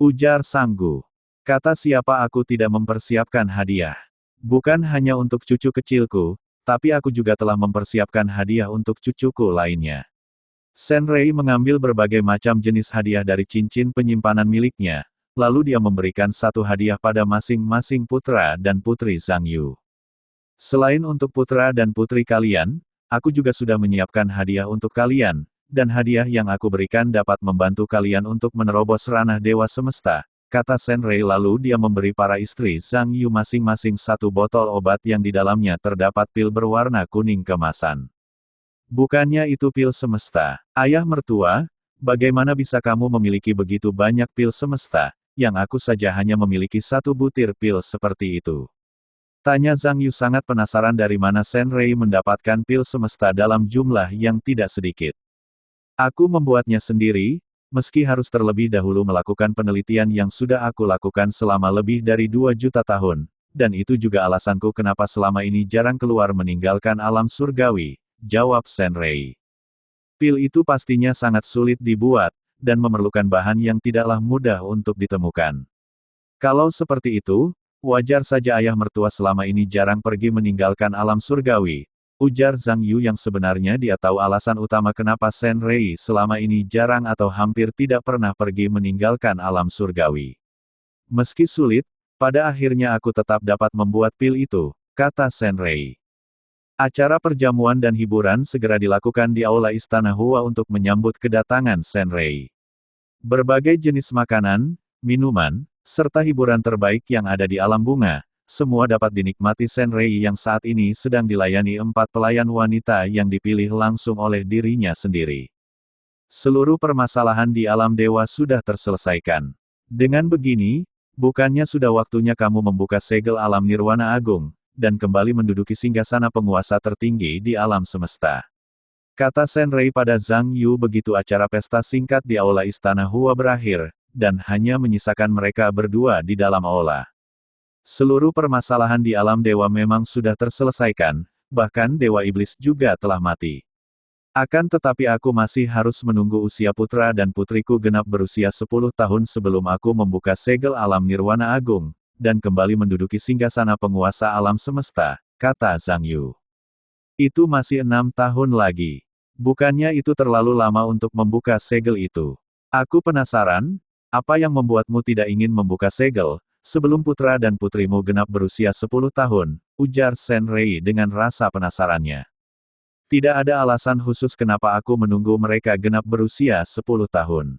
[SPEAKER 1] Ujar Sanggu. Kata siapa aku tidak mempersiapkan hadiah. Bukan hanya untuk cucu kecilku, tapi aku juga telah mempersiapkan hadiah untuk cucuku lainnya. Senrei mengambil berbagai macam jenis hadiah dari cincin penyimpanan miliknya, lalu dia memberikan satu hadiah pada masing-masing putra dan putri Zhang Yu. Selain untuk putra dan putri kalian, aku juga sudah menyiapkan hadiah untuk kalian, dan hadiah yang aku berikan dapat membantu kalian untuk menerobos ranah Dewa Semesta, kata Senrei lalu dia memberi para istri Zhang Yu masing-masing satu botol obat yang di dalamnya terdapat pil berwarna kuning kemasan. Bukannya itu pil semesta. Ayah mertua, bagaimana bisa kamu memiliki begitu banyak pil semesta, yang aku saja hanya memiliki satu butir pil seperti itu? Tanya Zhang Yu sangat penasaran dari mana Senrei mendapatkan pil semesta dalam jumlah yang tidak sedikit. Aku membuatnya sendiri, meski harus terlebih dahulu melakukan penelitian yang sudah aku lakukan selama lebih dari 2 juta tahun, dan itu juga alasanku kenapa selama ini jarang keluar meninggalkan alam surgawi. Jawab Senrei. Pil itu pastinya sangat sulit dibuat, dan memerlukan bahan yang tidaklah mudah untuk ditemukan. Kalau seperti itu, wajar saja ayah mertua selama ini jarang pergi meninggalkan alam surgawi, ujar Zhang Yu yang sebenarnya dia tahu alasan utama kenapa Senrei selama ini jarang atau hampir tidak pernah pergi meninggalkan alam surgawi. Meski sulit, pada akhirnya aku tetap dapat membuat pil itu, kata Senrei. Acara perjamuan dan hiburan segera dilakukan di aula Istana Hua untuk menyambut kedatangan Senrei. Berbagai jenis makanan, minuman, serta hiburan terbaik yang ada di alam bunga, semua dapat dinikmati Senrei yang saat ini sedang dilayani 4 pelayan wanita yang dipilih langsung oleh dirinya sendiri. Seluruh permasalahan di alam dewa sudah terselesaikan. Dengan begini, bukannya sudah waktunya kamu membuka segel alam nirwana agung, dan kembali menduduki singgasana penguasa tertinggi di alam semesta. Kata Senrei pada Zhang Yu begitu acara pesta singkat di aula Istana Hua berakhir, dan hanya menyisakan mereka berdua di dalam aula. Seluruh permasalahan di alam dewa memang sudah terselesaikan, bahkan Dewa Iblis juga telah mati. Akan tetapi aku masih harus menunggu usia putra dan putriku genap berusia 10 tahun sebelum aku membuka segel alam nirwana agung, dan kembali menduduki singgasana penguasa alam semesta, kata Zhang Yu. Itu masih 6 tahun lagi. Bukannya itu terlalu lama untuk membuka segel itu? Aku penasaran, apa yang membuatmu tidak ingin membuka segel, sebelum putra dan putrimu genap berusia 10 tahun, ujar Senrei dengan rasa penasarannya. Tidak ada alasan khusus kenapa aku menunggu mereka genap berusia 10 tahun.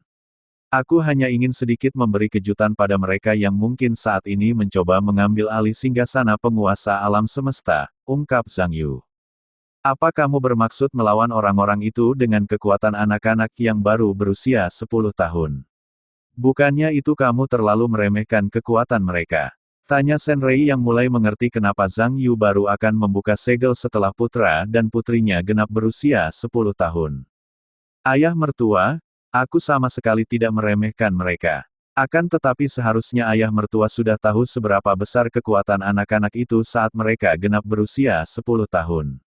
[SPEAKER 1] Aku hanya ingin sedikit memberi kejutan pada mereka yang mungkin saat ini mencoba mengambil alih singgasana penguasa alam semesta, ungkap Zhang Yu. Apa kamu bermaksud melawan orang-orang itu dengan kekuatan anak-anak yang baru berusia 10 tahun? Bukannya itu kamu terlalu meremehkan kekuatan mereka? Tanya Senrei yang mulai mengerti kenapa Zhang Yu baru akan membuka segel setelah putra dan putrinya genap berusia 10 tahun. Ayah mertua, aku sama sekali tidak meremehkan mereka. Akan tetapi seharusnya ayah mertua sudah tahu seberapa besar kekuatan anak-anak itu saat mereka genap berusia 10 tahun.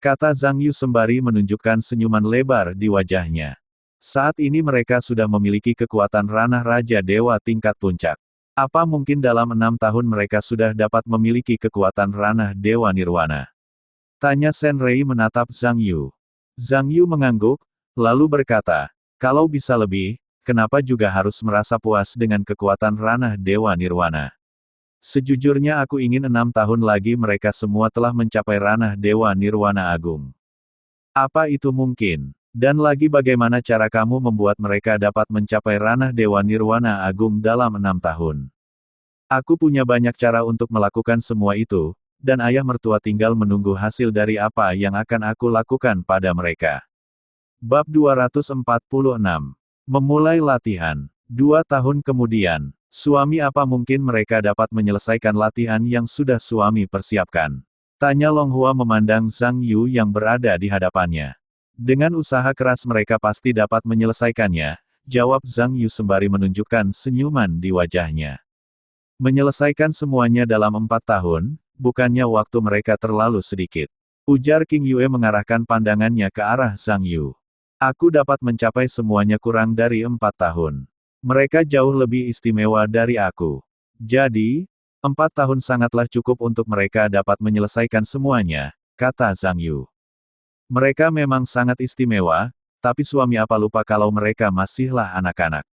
[SPEAKER 1] Kata Zhang Yu sembari menunjukkan senyuman lebar di wajahnya. Saat ini mereka sudah memiliki kekuatan ranah Raja Dewa tingkat puncak. Apa mungkin dalam 6 tahun mereka sudah dapat memiliki kekuatan ranah Dewa Nirwana? Tanya Senrei menatap Zhang Yu. Zhang Yu mengangguk, lalu berkata, kalau bisa lebih, kenapa juga harus merasa puas dengan kekuatan ranah Dewa Nirwana? Sejujurnya aku ingin 6 tahun lagi mereka semua telah mencapai ranah Dewa Nirwana Agung. Apa itu mungkin? Dan lagi bagaimana cara kamu membuat mereka dapat mencapai ranah Dewa Nirwana Agung dalam 6 tahun? Aku punya banyak cara untuk melakukan semua itu, dan ayah mertua tinggal menunggu hasil dari apa yang akan aku lakukan pada mereka. Bab 246. Memulai latihan. 2 tahun kemudian, suami apa mungkin mereka dapat menyelesaikan latihan yang sudah suami persiapkan? Tanya Longhua memandang Zhang Yu yang berada di hadapannya. Dengan usaha keras mereka pasti dapat menyelesaikannya, jawab Zhang Yu sembari menunjukkan senyuman di wajahnya. Menyelesaikan semuanya dalam 4 tahun, bukannya waktu mereka terlalu sedikit. Ujar King Yue mengarahkan pandangannya ke arah Zhang Yu. Aku dapat mencapai semuanya kurang dari 4 tahun. Mereka jauh lebih istimewa dari aku. Jadi, 4 tahun sangatlah cukup untuk mereka dapat menyelesaikan semuanya, kata Zhang Yu. Mereka memang sangat istimewa, tapi suami apa lupa kalau mereka masihlah anak-anak?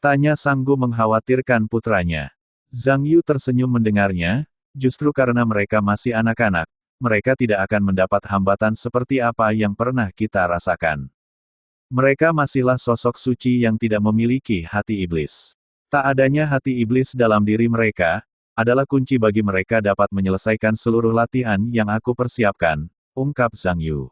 [SPEAKER 1] Tanya Sanggu mengkhawatirkan putranya. Zhang Yu tersenyum mendengarnya, justru karena mereka masih anak-anak, mereka tidak akan mendapat hambatan seperti apa yang pernah kita rasakan. Mereka masihlah sosok suci yang tidak memiliki hati iblis. Tak adanya hati iblis dalam diri mereka, adalah kunci bagi mereka dapat menyelesaikan seluruh latihan yang aku persiapkan, ungkap Zhang Yu.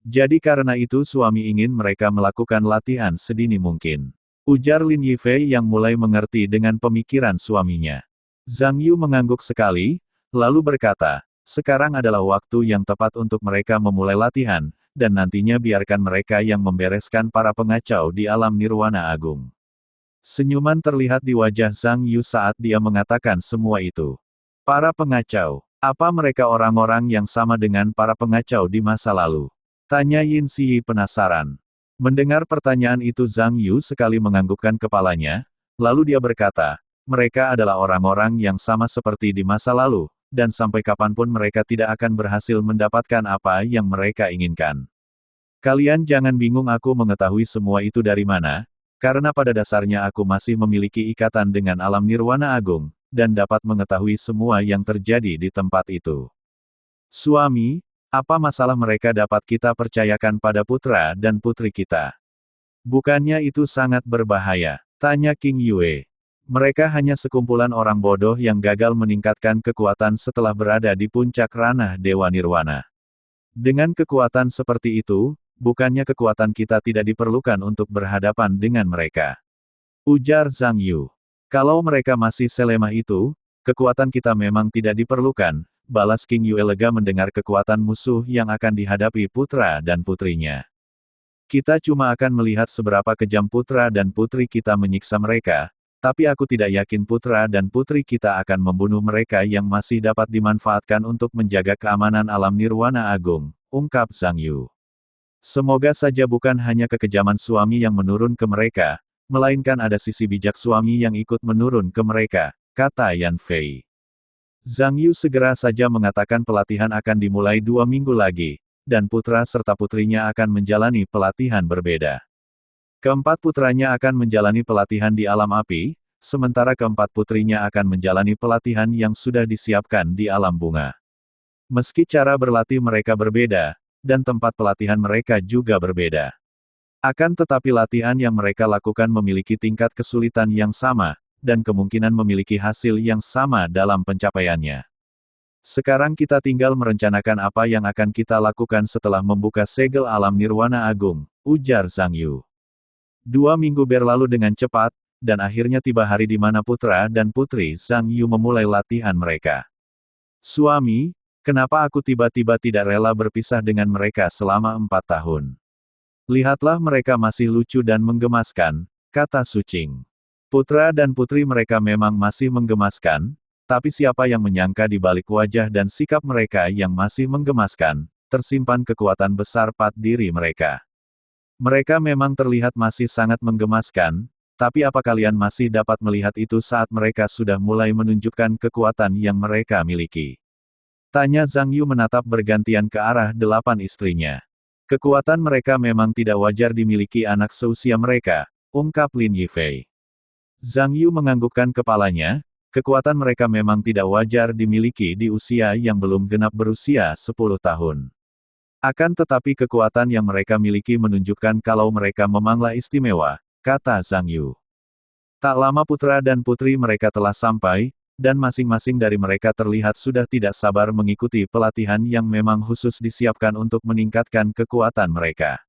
[SPEAKER 1] Jadi karena itu suami ingin mereka melakukan latihan sedini mungkin. Ujar Lin Yifei yang mulai mengerti dengan pemikiran suaminya. Zhang Yu mengangguk sekali, lalu berkata, sekarang adalah waktu yang tepat untuk mereka memulai latihan, dan nantinya biarkan mereka yang membereskan para pengacau di alam Nirwana Agung. Senyuman terlihat di wajah Zhang Yu saat dia mengatakan semua itu. Para pengacau, apa mereka orang-orang yang sama dengan para pengacau di masa lalu? Tanya Yin Xi penasaran. Mendengar pertanyaan itu Zhang Yu sekali menganggukkan kepalanya, lalu dia berkata, mereka adalah orang-orang yang sama seperti di masa lalu, dan sampai kapanpun mereka tidak akan berhasil mendapatkan apa yang mereka inginkan. Kalian jangan bingung aku mengetahui semua itu dari mana, karena pada dasarnya aku masih memiliki ikatan dengan alam Nirwana Agung, dan dapat mengetahui semua yang terjadi di tempat itu. Suami, apa masalah mereka dapat kita percayakan pada putra dan putri kita? Bukannya itu sangat berbahaya? Tanya King Yue. Mereka hanya sekumpulan orang bodoh yang gagal meningkatkan kekuatan setelah berada di puncak ranah Dewa Nirwana. Dengan kekuatan seperti itu, bukannya kekuatan kita tidak diperlukan untuk berhadapan dengan mereka? Ujar Zhang Yu. Kalau mereka masih selemah itu, kekuatan kita memang tidak diperlukan, balas King Yue lega mendengar kekuatan musuh yang akan dihadapi putra dan putrinya. Kita cuma akan melihat seberapa kejam putra dan putri kita menyiksa mereka, tapi aku tidak yakin putra dan putri kita akan membunuh mereka yang masih dapat dimanfaatkan untuk menjaga keamanan alam Nirwana Agung, ungkap Zhang Yu. Semoga saja bukan hanya kekejaman suami yang menurun ke mereka, melainkan ada sisi bijak suami yang ikut menurun ke mereka, kata Yan Fei. Zhang Yu segera saja mengatakan pelatihan akan dimulai 2 minggu lagi, dan putra serta putrinya akan menjalani pelatihan berbeda. Keempat putranya akan menjalani pelatihan di alam api, sementara keempat putrinya akan menjalani pelatihan yang sudah disiapkan di alam bunga. Meski cara berlatih mereka berbeda, dan tempat pelatihan mereka juga berbeda. Akan tetapi latihan yang mereka lakukan memiliki tingkat kesulitan yang sama, dan kemungkinan memiliki hasil yang sama dalam pencapaiannya. Sekarang kita tinggal merencanakan apa yang akan kita lakukan setelah membuka segel alam nirwana agung, ujar Zhang Yu. 2 minggu berlalu dengan cepat, dan akhirnya tiba hari di mana putra dan putri Zhang Yu memulai latihan mereka. Suami, kenapa aku tiba-tiba tidak rela berpisah dengan mereka selama 4 tahun? Lihatlah mereka masih lucu dan menggemaskan, kata Su Qing. Putra dan putri mereka memang masih menggemaskan, tapi siapa yang menyangka di balik wajah dan sikap mereka yang masih menggemaskan, tersimpan kekuatan besar pada diri mereka. Mereka memang terlihat masih sangat menggemaskan, tapi apa kalian masih dapat melihat itu saat mereka sudah mulai menunjukkan kekuatan yang mereka miliki? Tanya Zhang Yu menatap bergantian ke arah 8 istrinya. Kekuatan mereka memang tidak wajar dimiliki anak seusia mereka, ungkap Lin Yifei. Zhang Yu menganggukkan kepalanya. Kekuatan mereka memang tidak wajar dimiliki di usia yang belum genap berusia 10 tahun. Akan tetapi kekuatan yang mereka miliki menunjukkan kalau mereka memanglah istimewa, kata Zhang Yu. Tak lama putra dan putri mereka telah sampai, dan masing-masing dari mereka terlihat sudah tidak sabar mengikuti pelatihan yang memang khusus disiapkan untuk meningkatkan kekuatan mereka.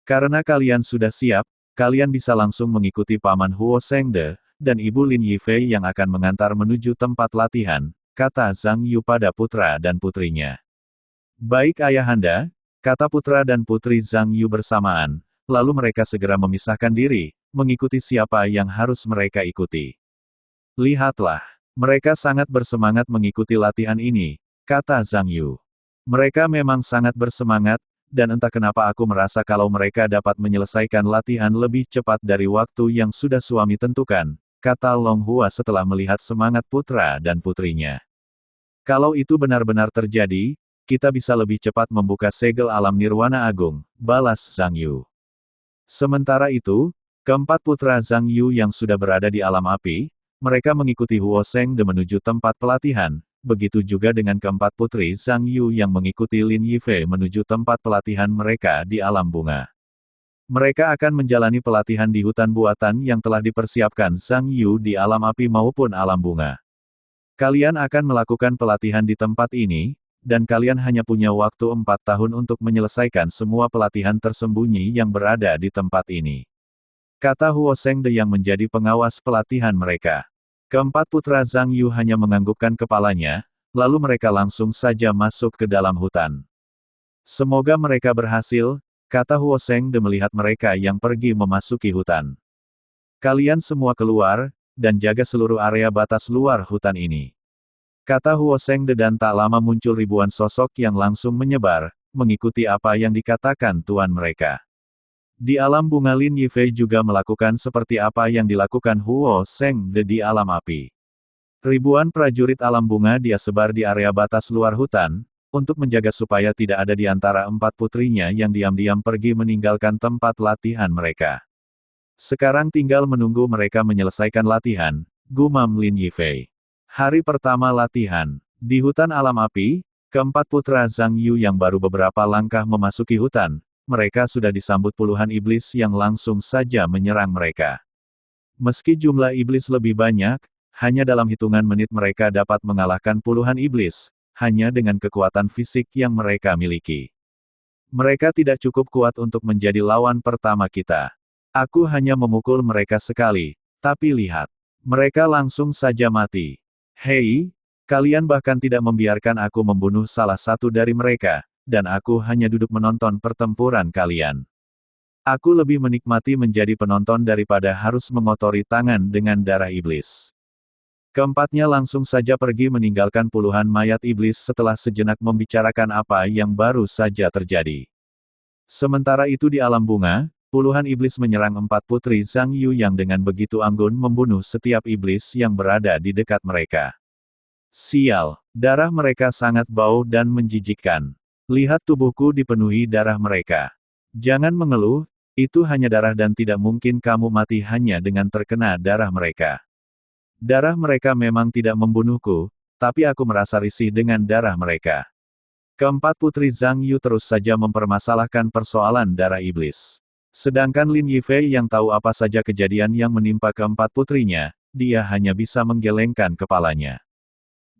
[SPEAKER 1] Karena kalian sudah siap, kalian bisa langsung mengikuti Paman Huo Zhengde dan Ibu Lin Yifei yang akan mengantar menuju tempat latihan, kata Zhang Yu pada putra dan putrinya. Baik ayahanda, kata putra dan putri Zhang Yu bersamaan, lalu mereka segera memisahkan diri, mengikuti siapa yang harus mereka ikuti. Lihatlah, mereka sangat bersemangat mengikuti latihan ini, kata Zhang Yu. Mereka memang sangat bersemangat, dan entah kenapa aku merasa kalau mereka dapat menyelesaikan latihan lebih cepat dari waktu yang sudah suami tentukan, kata Long Hua setelah melihat semangat putra dan putrinya. Kalau itu benar-benar terjadi, kita bisa lebih cepat membuka segel alam nirwana agung, balas Zhang Yu. Sementara itu, keempat putra Zhang Yu yang sudah berada di alam api, mereka mengikuti Huo Zhengde menuju tempat pelatihan, begitu juga dengan keempat putri Zhang Yu yang mengikuti Lin Yifei menuju tempat pelatihan mereka di alam bunga. Mereka akan menjalani pelatihan di hutan buatan yang telah dipersiapkan Zhang Yu di alam api maupun alam bunga. Kalian akan melakukan pelatihan di tempat ini, dan kalian hanya punya waktu 4 tahun untuk menyelesaikan semua pelatihan tersembunyi yang berada di tempat ini. Kata Huo Zhengde yang menjadi pengawas pelatihan mereka. Keempat putra Zhang Yu hanya menganggukkan kepalanya, lalu mereka langsung saja masuk ke dalam hutan. Semoga mereka berhasil, kata Huo Zhengde melihat mereka yang pergi memasuki hutan. Kalian semua keluar, dan jaga seluruh area batas luar hutan ini. Kata Huo Zhengde dan tak lama muncul ribuan sosok yang langsung menyebar, mengikuti apa yang dikatakan tuan mereka. Di alam bunga Lin Yifei juga melakukan seperti apa yang dilakukan Huo Zhengde di alam api. Ribuan prajurit alam bunga dia sebar di area batas luar hutan, untuk menjaga supaya tidak ada di antara 4 putrinya yang diam-diam pergi meninggalkan tempat latihan mereka. Sekarang tinggal menunggu mereka menyelesaikan latihan, gumam Lin Yifei. Hari pertama latihan. Di hutan alam api, keempat putra Zhang Yu yang baru beberapa langkah memasuki hutan, mereka sudah disambut puluhan iblis yang langsung saja menyerang mereka. Meski jumlah iblis lebih banyak, hanya dalam hitungan menit mereka dapat mengalahkan puluhan iblis, hanya dengan kekuatan fisik yang mereka miliki. Mereka tidak cukup kuat untuk menjadi lawan pertama kita. Aku hanya memukul mereka sekali, tapi lihat. Mereka langsung saja mati. Hei, kalian bahkan tidak membiarkan aku membunuh salah satu dari mereka, dan aku hanya duduk menonton pertempuran kalian. Aku lebih menikmati menjadi penonton daripada harus mengotori tangan dengan darah iblis. Keempatnya langsung saja pergi meninggalkan puluhan mayat iblis setelah sejenak membicarakan apa yang baru saja terjadi. Sementara itu di alam bunga, puluhan iblis menyerang 4 putri Zhang Yu yang dengan begitu anggun membunuh setiap iblis yang berada di dekat mereka. Sial, darah mereka sangat bau dan menjijikkan. Lihat tubuhku dipenuhi darah mereka. Jangan mengeluh, itu hanya darah dan tidak mungkin kamu mati hanya dengan terkena darah mereka. Darah mereka memang tidak membunuhku, tapi aku merasa risih dengan darah mereka. Keempat putri Zhang Yu terus saja mempermasalahkan persoalan darah iblis. Sedangkan Lin Yifei yang tahu apa saja kejadian yang menimpa keempat putrinya, dia hanya bisa menggelengkan kepalanya.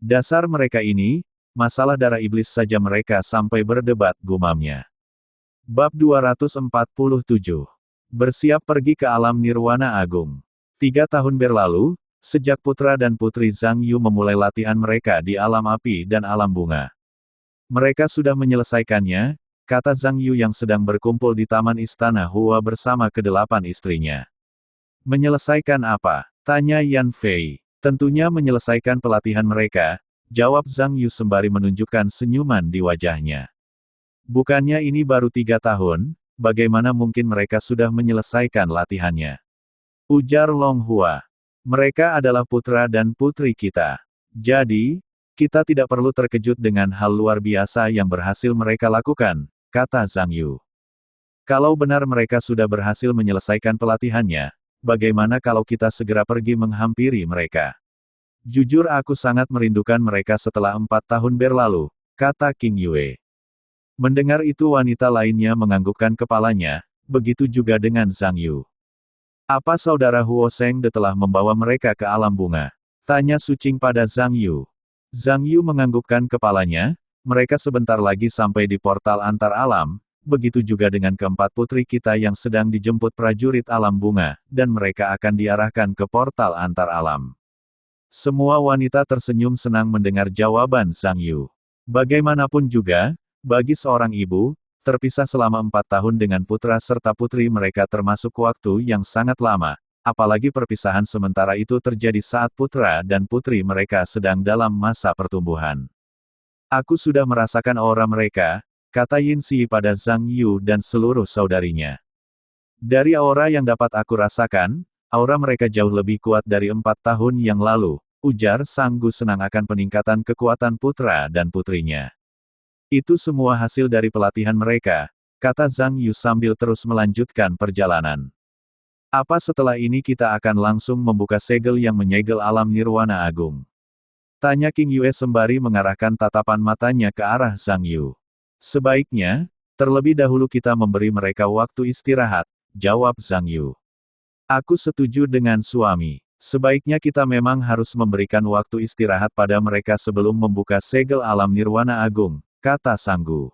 [SPEAKER 1] Dasar mereka ini, masalah darah iblis saja mereka sampai berdebat, gumamnya. Bab 247. Bersiap pergi ke alam nirwana agung. 3 tahun berlalu, sejak putra dan putri Zhang Yu memulai latihan mereka di alam api dan alam bunga. Mereka sudah menyelesaikannya, kata Zhang Yu yang sedang berkumpul di taman istana Hua bersama ke-8 istrinya. Menyelesaikan apa? Tanya Yan Fei. Tentunya menyelesaikan pelatihan mereka, jawab Zhang Yu sembari menunjukkan senyuman di wajahnya. Bukannya ini baru 3 tahun, bagaimana mungkin mereka sudah menyelesaikan latihannya? Ujar Long Hua. Mereka adalah putra dan putri kita. Jadi, kita tidak perlu terkejut dengan hal luar biasa yang berhasil mereka lakukan, kata Zhang Yu. Kalau benar mereka sudah berhasil menyelesaikan pelatihannya, bagaimana kalau kita segera pergi menghampiri mereka? Jujur aku sangat merindukan mereka setelah 4 tahun berlalu, kata King Yue. Mendengar itu wanita lainnya menganggukkan kepalanya, begitu juga dengan Zhang Yu. Apa saudara Huo Shengde telah membawa mereka ke alam bunga? Tanya Sucing pada Zhang Yu. Zhang Yu menganggukkan kepalanya, mereka sebentar lagi sampai di portal antar alam, begitu juga dengan keempat putri kita yang sedang dijemput prajurit alam bunga, dan mereka akan diarahkan ke portal antar alam. Semua wanita tersenyum senang mendengar jawaban Zhang Yu. Bagaimanapun juga, bagi seorang ibu, terpisah selama 4 tahun dengan putra serta putri mereka termasuk waktu yang sangat lama, apalagi perpisahan sementara itu terjadi saat putra dan putri mereka sedang dalam masa pertumbuhan. Aku sudah merasakan aura mereka, kata Yin Xi pada Zhang Yu dan seluruh saudarinya. Dari aura yang dapat aku rasakan, aura mereka jauh lebih kuat dari 4 tahun yang lalu, ujar Sang Gu senang akan peningkatan kekuatan putra dan putrinya. Itu semua hasil dari pelatihan mereka, kata Zhang Yu sambil terus melanjutkan perjalanan. Apa setelah ini kita akan langsung membuka segel yang menyegel alam nirwana agung? Tanya King Yue sembari mengarahkan tatapan matanya ke arah Zhang Yu. Sebaiknya, terlebih dahulu kita memberi mereka waktu istirahat, jawab Zhang Yu. Aku setuju dengan suami. Sebaiknya kita memang harus memberikan waktu istirahat pada mereka sebelum membuka segel alam nirwana agung, kata Sang Gu.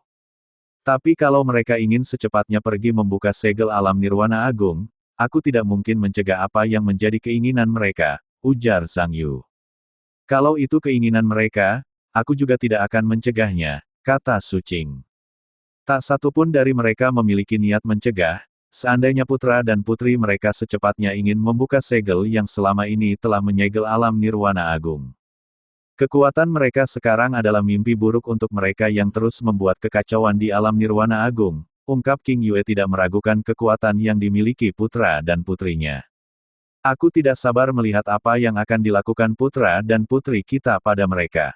[SPEAKER 1] Tapi kalau mereka ingin secepatnya pergi membuka segel alam nirwana agung, aku tidak mungkin mencegah apa yang menjadi keinginan mereka, ujar Zhang Yu. Kalau itu keinginan mereka, aku juga tidak akan mencegahnya, kata Sucing. Tak satu pun dari mereka memiliki niat mencegah, seandainya putra dan putri mereka secepatnya ingin membuka segel yang selama ini telah menyegel alam nirwana agung. Kekuatan mereka sekarang adalah mimpi buruk untuk mereka yang terus membuat kekacauan di alam nirwana agung, ungkap King Yue tidak meragukan kekuatan yang dimiliki putra dan putrinya. Aku tidak sabar melihat apa yang akan dilakukan putra dan putri kita pada mereka.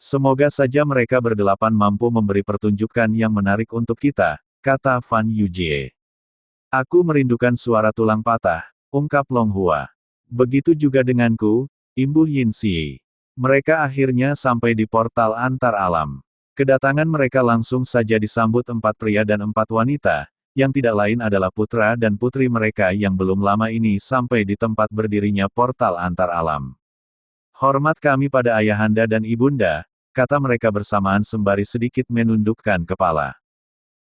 [SPEAKER 1] Semoga saja mereka berdelapan mampu memberi pertunjukan yang menarik untuk kita, kata Fan Yujie. Aku merindukan suara tulang patah, ungkap Long Hua. Begitu juga denganku, imbuh Yin Xi. Mereka akhirnya sampai di portal antar alam. Kedatangan mereka langsung saja disambut 4 pria dan 4 wanita, yang tidak lain adalah putra dan putri mereka yang belum lama ini sampai di tempat berdirinya portal antar alam. Hormat kami pada ayahanda dan ibunda, kata mereka bersamaan sembari sedikit menundukkan kepala.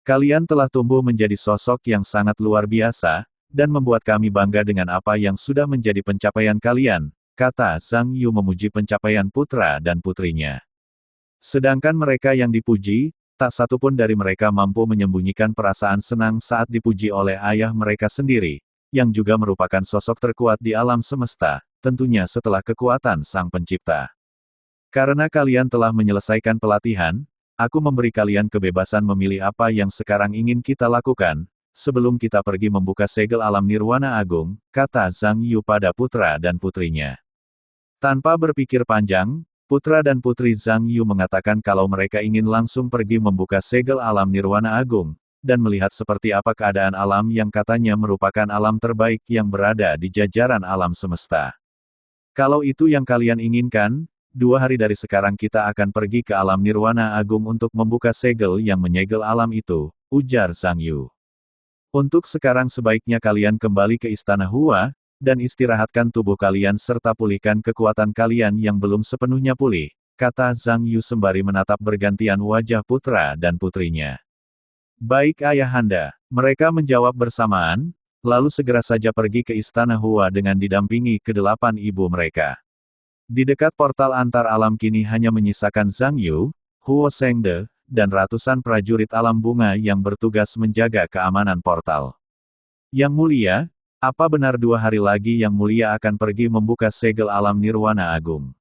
[SPEAKER 1] Kalian telah tumbuh menjadi sosok yang sangat luar biasa, dan membuat kami bangga dengan apa yang sudah menjadi pencapaian kalian, kata Zhang Yu memuji pencapaian putra dan putrinya. Sedangkan mereka yang dipuji, tak satu pun dari mereka mampu menyembunyikan perasaan senang saat dipuji oleh ayah mereka sendiri, yang juga merupakan sosok terkuat di alam semesta, tentunya setelah kekuatan Sang Pencipta. Karena kalian telah menyelesaikan pelatihan, aku memberi kalian kebebasan memilih apa yang sekarang ingin kita lakukan, sebelum kita pergi membuka segel alam nirwana agung, kata Zhang Yu pada putra dan putrinya. Tanpa berpikir panjang, putra dan putri Zhang Yu mengatakan kalau mereka ingin langsung pergi membuka segel alam nirwana agung, dan melihat seperti apa keadaan alam yang katanya merupakan alam terbaik yang berada di jajaran alam semesta. Kalau itu yang kalian inginkan, 2 hari dari sekarang kita akan pergi ke alam nirwana agung untuk membuka segel yang menyegel alam itu, ujar Zhang Yu. Untuk sekarang sebaiknya kalian kembali ke istana Hua, dan istirahatkan tubuh kalian serta pulihkan kekuatan kalian yang belum sepenuhnya pulih, kata Zhang Yu sembari menatap bergantian wajah putra dan putrinya. Baik ayahanda, mereka menjawab bersamaan, lalu segera saja pergi ke istana Hua dengan didampingi kedelapan ibu mereka. Di dekat portal antar alam kini hanya menyisakan Zhang Yu, Huo Zhengde, dan ratusan prajurit alam bunga yang bertugas menjaga keamanan portal. Yang mulia, apa benar 2 hari lagi Yang Mulia akan pergi membuka segel alam Nirwana Agung?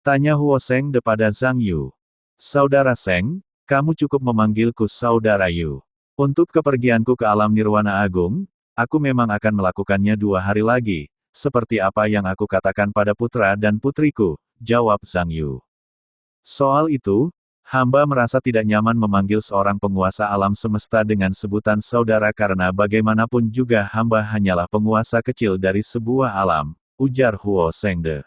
[SPEAKER 1] Tanya Huo Zhengde pada Zhang Yu. Saudara Zheng, kamu cukup memanggilku Saudara Yu. Untuk kepergianku ke alam Nirwana Agung, aku memang akan melakukannya 2 hari lagi, seperti apa yang aku katakan pada putra dan putriku, jawab Zhang Yu. Soal itu, hamba merasa tidak nyaman memanggil seorang penguasa alam semesta dengan sebutan saudara karena bagaimanapun juga hamba hanyalah penguasa kecil dari sebuah alam, ujar Huo Zhengde.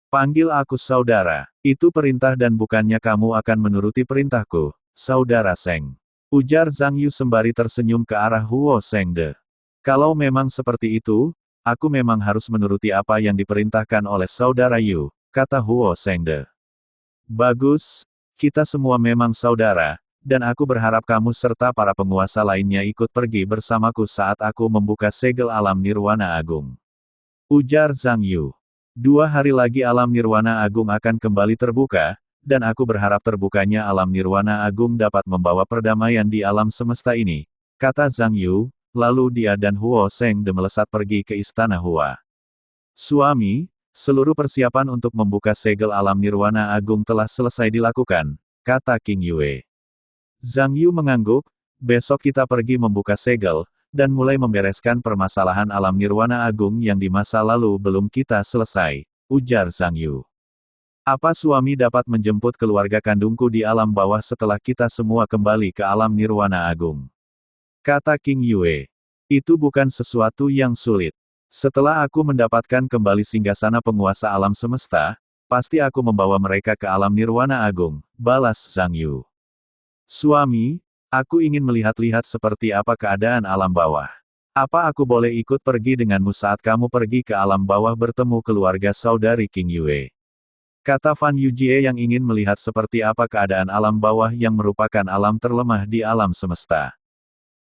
[SPEAKER 1] Panggil aku saudara, itu perintah dan bukannya kamu akan menuruti perintahku, saudara Zheng. Ujar Zhang Yu sembari tersenyum ke arah Huo Zhengde. Kalau memang seperti itu, aku memang harus menuruti apa yang diperintahkan oleh saudara Yu, kata Huo Zhengde. Bagus, kita semua memang saudara, dan aku berharap kamu serta para penguasa lainnya ikut pergi bersamaku saat aku membuka segel alam Nirwana Agung. Ujar Zhang Yu. 2 hari lagi alam Nirwana Agung akan kembali terbuka, dan aku berharap terbukanya alam Nirwana Agung dapat membawa perdamaian di alam semesta ini, kata Zhang Yu, lalu dia dan Huo Zhengde melesat pergi ke istana Hua. Suami, seluruh persiapan untuk membuka segel alam Nirwana Agung telah selesai dilakukan, kata King Yue. Zhang Yu mengangguk, besok kita pergi membuka segel, dan mulai membereskan permasalahan alam Nirwana Agung yang di masa lalu belum kita selesai, ujar Zhang Yu. Apa suami dapat menjemput keluarga kandungku di alam bawah setelah kita semua kembali ke alam Nirwana Agung? Kata King Yue. Itu bukan sesuatu yang sulit. Setelah aku mendapatkan kembali singgasana penguasa alam semesta, pasti aku membawa mereka ke alam Nirwana Agung, balas Zhang Yu. Suami, aku ingin melihat-lihat seperti apa keadaan alam bawah. Apa aku boleh ikut pergi denganmu saat kamu pergi ke alam bawah bertemu keluarga saudari King Yue? Kata Fan Yujie yang ingin melihat seperti apa keadaan alam bawah yang merupakan alam terlemah di alam semesta.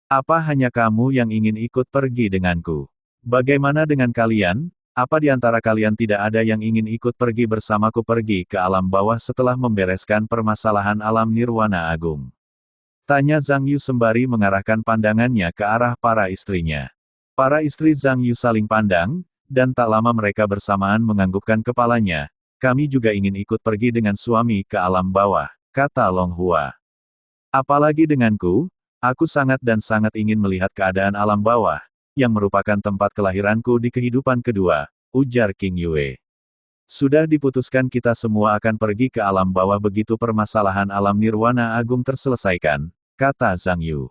[SPEAKER 1] Apa hanya kamu yang ingin ikut pergi denganku? Bagaimana dengan kalian? Apa di antara kalian tidak ada yang ingin ikut pergi bersamaku pergi ke alam bawah setelah membereskan permasalahan alam Nirwana Agung? Tanya Zhang Yu sembari mengarahkan pandangannya ke arah para istrinya. Para istri Zhang Yu saling pandang, dan tak lama mereka bersamaan menganggukkan kepalanya. Kami juga ingin ikut pergi dengan suami ke alam bawah, kata Long Hua. Apalagi denganku, aku sangat ingin melihat keadaan alam bawah, yang merupakan tempat kelahiranku di kehidupan kedua, ujar King Yue. Sudah diputuskan kita semua akan pergi ke alam bawah begitu permasalahan alam Nirwana Agung terselesaikan, kata Zhang Yu.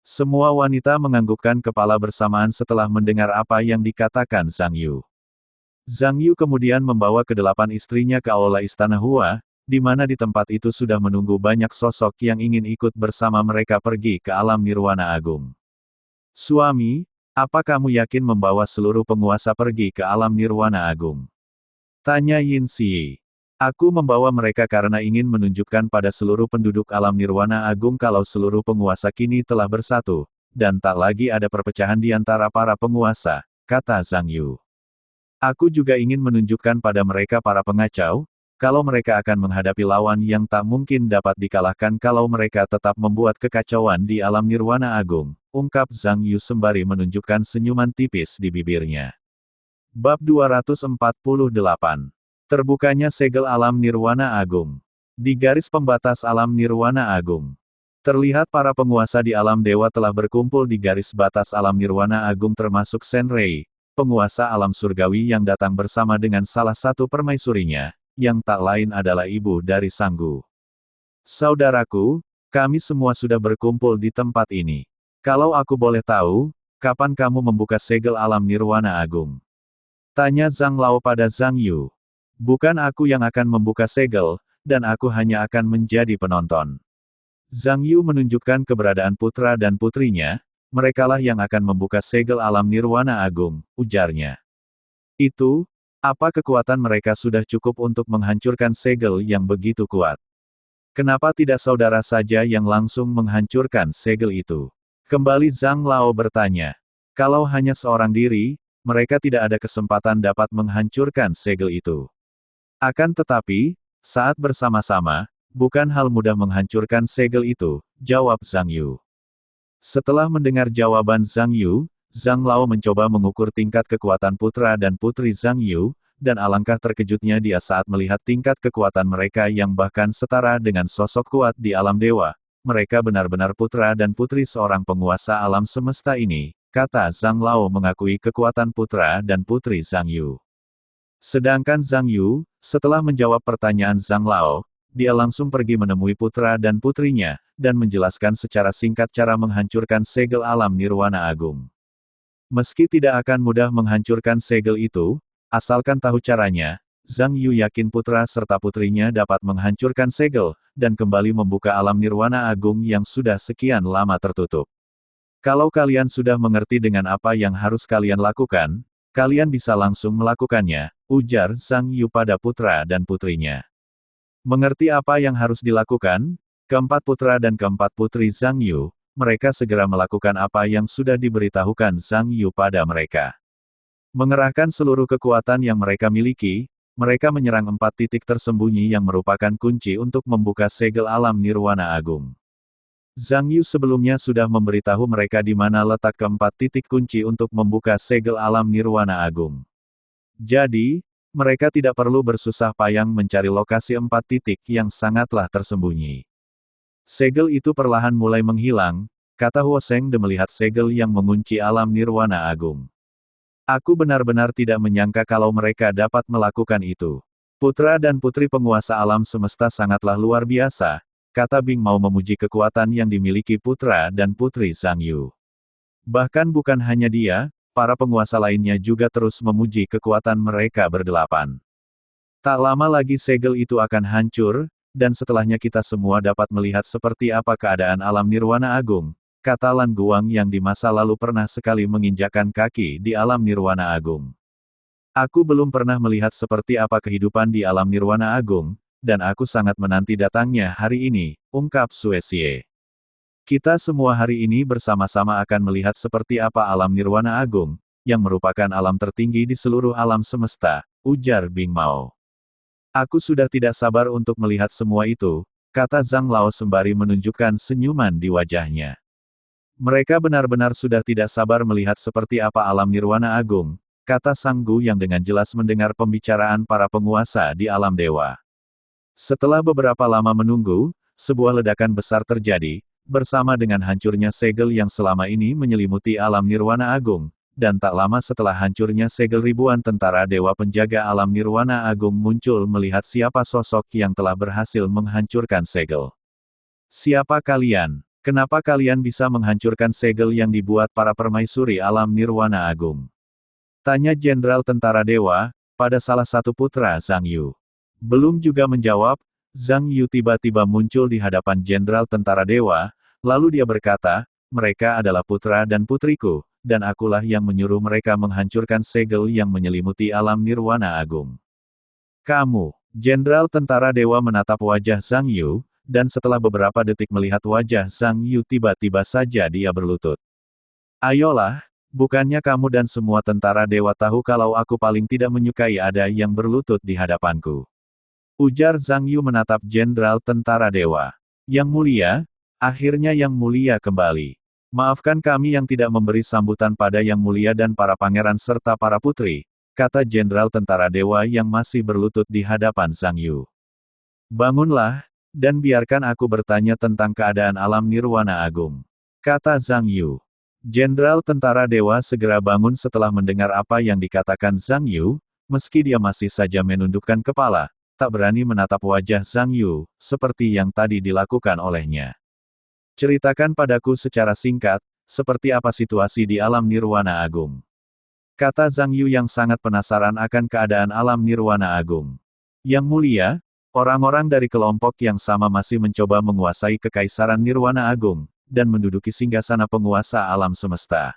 [SPEAKER 1] Semua wanita menganggukkan kepala bersamaan setelah mendengar apa yang dikatakan Zhang Yu. Zhang Yu kemudian membawa kedelapan istrinya ke aula istana Hua, di mana di tempat itu sudah menunggu banyak sosok yang ingin ikut bersama mereka pergi ke alam Nirwana Agung. Suami, apa kamu yakin membawa seluruh penguasa pergi ke alam Nirwana Agung? Tanya Yin Xi. Aku membawa mereka karena ingin menunjukkan pada seluruh penduduk alam Nirwana Agung kalau seluruh penguasa kini telah bersatu, dan tak lagi ada perpecahan di antara para penguasa, kata Zhang Yu. Aku juga ingin menunjukkan pada mereka para pengacau, kalau mereka akan menghadapi lawan yang tak mungkin dapat dikalahkan kalau mereka tetap membuat kekacauan di alam Nirwana Agung, ungkap Zhang Yu sembari menunjukkan senyuman tipis di bibirnya. Bab 248. Terbukanya segel alam Nirwana Agung. Di garis pembatas alam Nirwana Agung, terlihat para penguasa di alam dewa telah berkumpul di garis batas alam Nirwana Agung termasuk Senrei, penguasa alam surgawi yang datang bersama dengan salah satu permaisurinya, yang tak lain adalah ibu dari Sanggu. Saudaraku, kami semua sudah berkumpul di tempat ini. Kalau aku boleh tahu, kapan kamu membuka segel alam Nirwana Agung? Tanya Zhang Lao pada Zhang Yu. Bukan aku yang akan membuka segel, dan aku hanya akan menjadi penonton. Zhang Yu menunjukkan keberadaan putra dan putrinya, merekalah yang akan membuka segel alam Nirwana Agung, ujarnya. Itu, Apa kekuatan mereka sudah cukup untuk menghancurkan segel yang begitu kuat? Kenapa tidak saudara saja yang langsung menghancurkan segel itu? Kembali Zhang Lao bertanya. Kalau hanya seorang diri, mereka tidak ada kesempatan dapat menghancurkan segel itu. Akan tetapi, saat bersama-sama, bukan hal mudah menghancurkan segel itu, jawab Zhang Yu. Setelah mendengar jawaban Zhang Yu, Zhang Lao mencoba mengukur tingkat kekuatan putra dan putri Zhang Yu, dan alangkah terkejutnya dia saat melihat tingkat kekuatan mereka yang bahkan setara dengan sosok kuat di alam dewa. Mereka benar-benar putra dan putri seorang penguasa alam semesta ini, kata Zhang Lao mengakui kekuatan putra dan putri Zhang Yu. Sedangkan Zhang Yu, setelah menjawab pertanyaan Zhang Lao, dia langsung pergi menemui putra dan putrinya, dan menjelaskan secara singkat cara menghancurkan segel alam nirwana agung. Meski tidak akan mudah menghancurkan segel itu, asalkan tahu caranya, Zhang Yu yakin putra serta putrinya dapat menghancurkan segel, dan kembali membuka alam nirwana agung yang sudah sekian lama tertutup. Kalau kalian sudah mengerti dengan apa yang harus kalian lakukan, kalian bisa langsung melakukannya, ujar Zhang Yu pada putra dan putrinya. Mengerti apa yang harus dilakukan, keempat putra dan keempat putri Zhang Yu, mereka segera melakukan apa yang sudah diberitahukan Zhang Yu pada mereka. Mengerahkan seluruh kekuatan yang mereka miliki, mereka menyerang 4 titik tersembunyi yang merupakan kunci untuk membuka segel alam nirwana agung. Zhang Yu sebelumnya sudah memberitahu mereka di mana letak keempat titik kunci untuk membuka segel alam nirwana agung. Jadi, mereka tidak perlu bersusah payah mencari lokasi 4 titik yang sangatlah tersembunyi. Segel itu perlahan mulai menghilang, kata Huo Shengde melihat segel yang mengunci alam nirwana agung. Aku benar-benar tidak menyangka kalau mereka dapat melakukan itu. Putra dan putri penguasa alam semesta sangatlah luar biasa, kata Bing Mao memuji kekuatan yang dimiliki putra dan putri Zhang Yu. Bahkan bukan hanya dia, para penguasa lainnya juga terus memuji kekuatan mereka berdelapan. Tak lama lagi segel itu akan hancur, dan setelahnya kita semua dapat melihat seperti apa keadaan alam nirwana agung, kata Lan Guang yang di masa lalu pernah sekali menginjakkan kaki di alam nirwana agung. Aku belum pernah melihat seperti apa kehidupan di alam nirwana agung, dan aku sangat menanti datangnya hari ini, ungkap Xue Xie. Kita semua hari ini bersama-sama akan melihat seperti apa alam nirwana agung, yang merupakan alam tertinggi di seluruh alam semesta, ujar Bing Mao. Aku sudah tidak sabar untuk melihat semua itu, kata Zhang Lao sembari menunjukkan senyuman di wajahnya. Mereka benar-benar sudah tidak sabar melihat seperti apa alam nirwana agung, kata Sang Gu yang dengan jelas mendengar pembicaraan para penguasa di alam dewa. Setelah beberapa lama menunggu, sebuah ledakan besar terjadi, bersama dengan hancurnya segel yang selama ini menyelimuti alam nirwana agung, dan tak lama setelah hancurnya segel ribuan tentara dewa penjaga alam nirwana agung muncul melihat siapa sosok yang telah berhasil menghancurkan segel. Siapa kalian? Kenapa kalian bisa menghancurkan segel yang dibuat para permaisuri alam nirwana agung? Tanya Jenderal Tentara Dewa, pada salah satu putra Zhang Yu. Belum juga menjawab, Zhang Yu tiba-tiba muncul di hadapan Jenderal Tentara Dewa, lalu dia berkata, mereka adalah putra dan putriku, dan akulah yang menyuruh mereka menghancurkan segel yang menyelimuti alam nirwana agung. Kamu, Jenderal Tentara Dewa menatap wajah Zhang Yu, dan setelah beberapa detik melihat wajah Zhang Yu tiba-tiba saja dia berlutut. Ayolah, bukannya kamu dan semua tentara dewa tahu kalau aku paling tidak menyukai ada yang berlutut di hadapanku. Ujar Zhang Yu menatap Jenderal Tentara Dewa. Yang mulia, akhirnya Yang Mulia kembali. Maafkan kami yang tidak memberi sambutan pada Yang Mulia dan para pangeran serta para putri, kata Jenderal Tentara Dewa yang masih berlutut di hadapan Zhang Yu. Bangunlah, dan biarkan aku bertanya tentang keadaan alam nirwana agung, kata Zhang Yu. Jenderal Tentara Dewa segera bangun setelah mendengar apa yang dikatakan Zhang Yu, meski dia masih saja menundukkan kepala, tak berani menatap wajah Zhang Yu, seperti yang tadi dilakukan olehnya. Ceritakan padaku secara singkat, seperti apa situasi di alam nirwana agung. Kata Zhang Yu yang sangat penasaran akan keadaan alam nirwana agung. Yang mulia, orang-orang dari kelompok yang sama masih mencoba menguasai kekaisaran nirwana agung, dan menduduki singgasana penguasa alam semesta.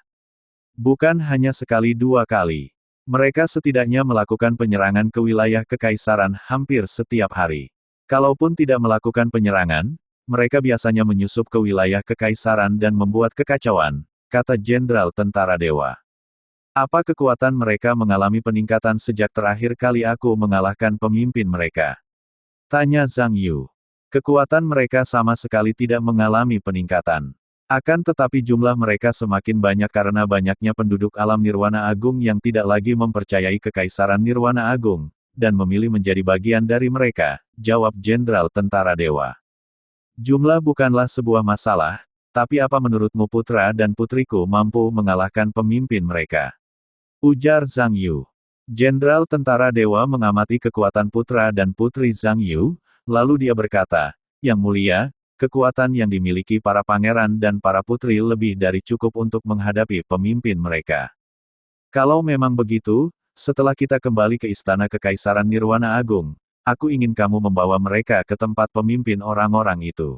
[SPEAKER 1] Bukan hanya sekali dua kali. Mereka setidaknya melakukan penyerangan ke wilayah kekaisaran hampir setiap hari. Kalaupun tidak melakukan penyerangan, mereka biasanya menyusup ke wilayah kekaisaran dan membuat kekacauan, kata Jenderal Tentara Dewa. Apa kekuatan mereka mengalami peningkatan sejak terakhir kali aku mengalahkan pemimpin mereka? Tanya Zhang Yu. Kekuatan mereka sama sekali tidak mengalami peningkatan. Akan tetapi jumlah mereka semakin banyak karena banyaknya penduduk alam Nirwana Agung yang tidak lagi mempercayai kekaisaran Nirwana Agung, dan memilih menjadi bagian dari mereka, jawab Jenderal Tentara Dewa. Jumlah bukanlah sebuah masalah, tapi apa menurutmu putra dan putriku mampu mengalahkan pemimpin mereka? Ujar Zhang Yu. Jenderal Tentara Dewa mengamati kekuatan putra dan putri Zhang Yu, lalu dia berkata, Yang Mulia, kekuatan yang dimiliki para pangeran dan para putri lebih dari cukup untuk menghadapi pemimpin mereka. Kalau memang begitu, setelah kita kembali ke Istana Kekaisaran Nirwana Agung, aku ingin kamu membawa mereka ke tempat pemimpin orang-orang itu.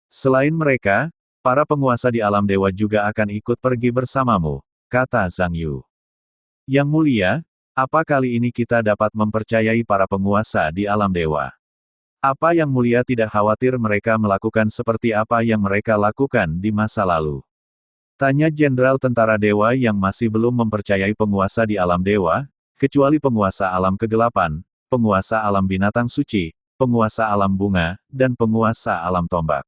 [SPEAKER 1] Selain mereka, para penguasa di alam dewa juga akan ikut pergi bersamamu, kata Zhang Yu. Yang Mulia, apa kali ini kita dapat mempercayai para penguasa di alam dewa? Apa Yang Mulia tidak khawatir mereka melakukan seperti apa yang mereka lakukan di masa lalu? Tanya Jenderal Tentara Dewa yang masih belum mempercayai penguasa di alam dewa, kecuali penguasa alam kegelapan, penguasa alam binatang suci, penguasa alam bunga, dan penguasa alam tombak.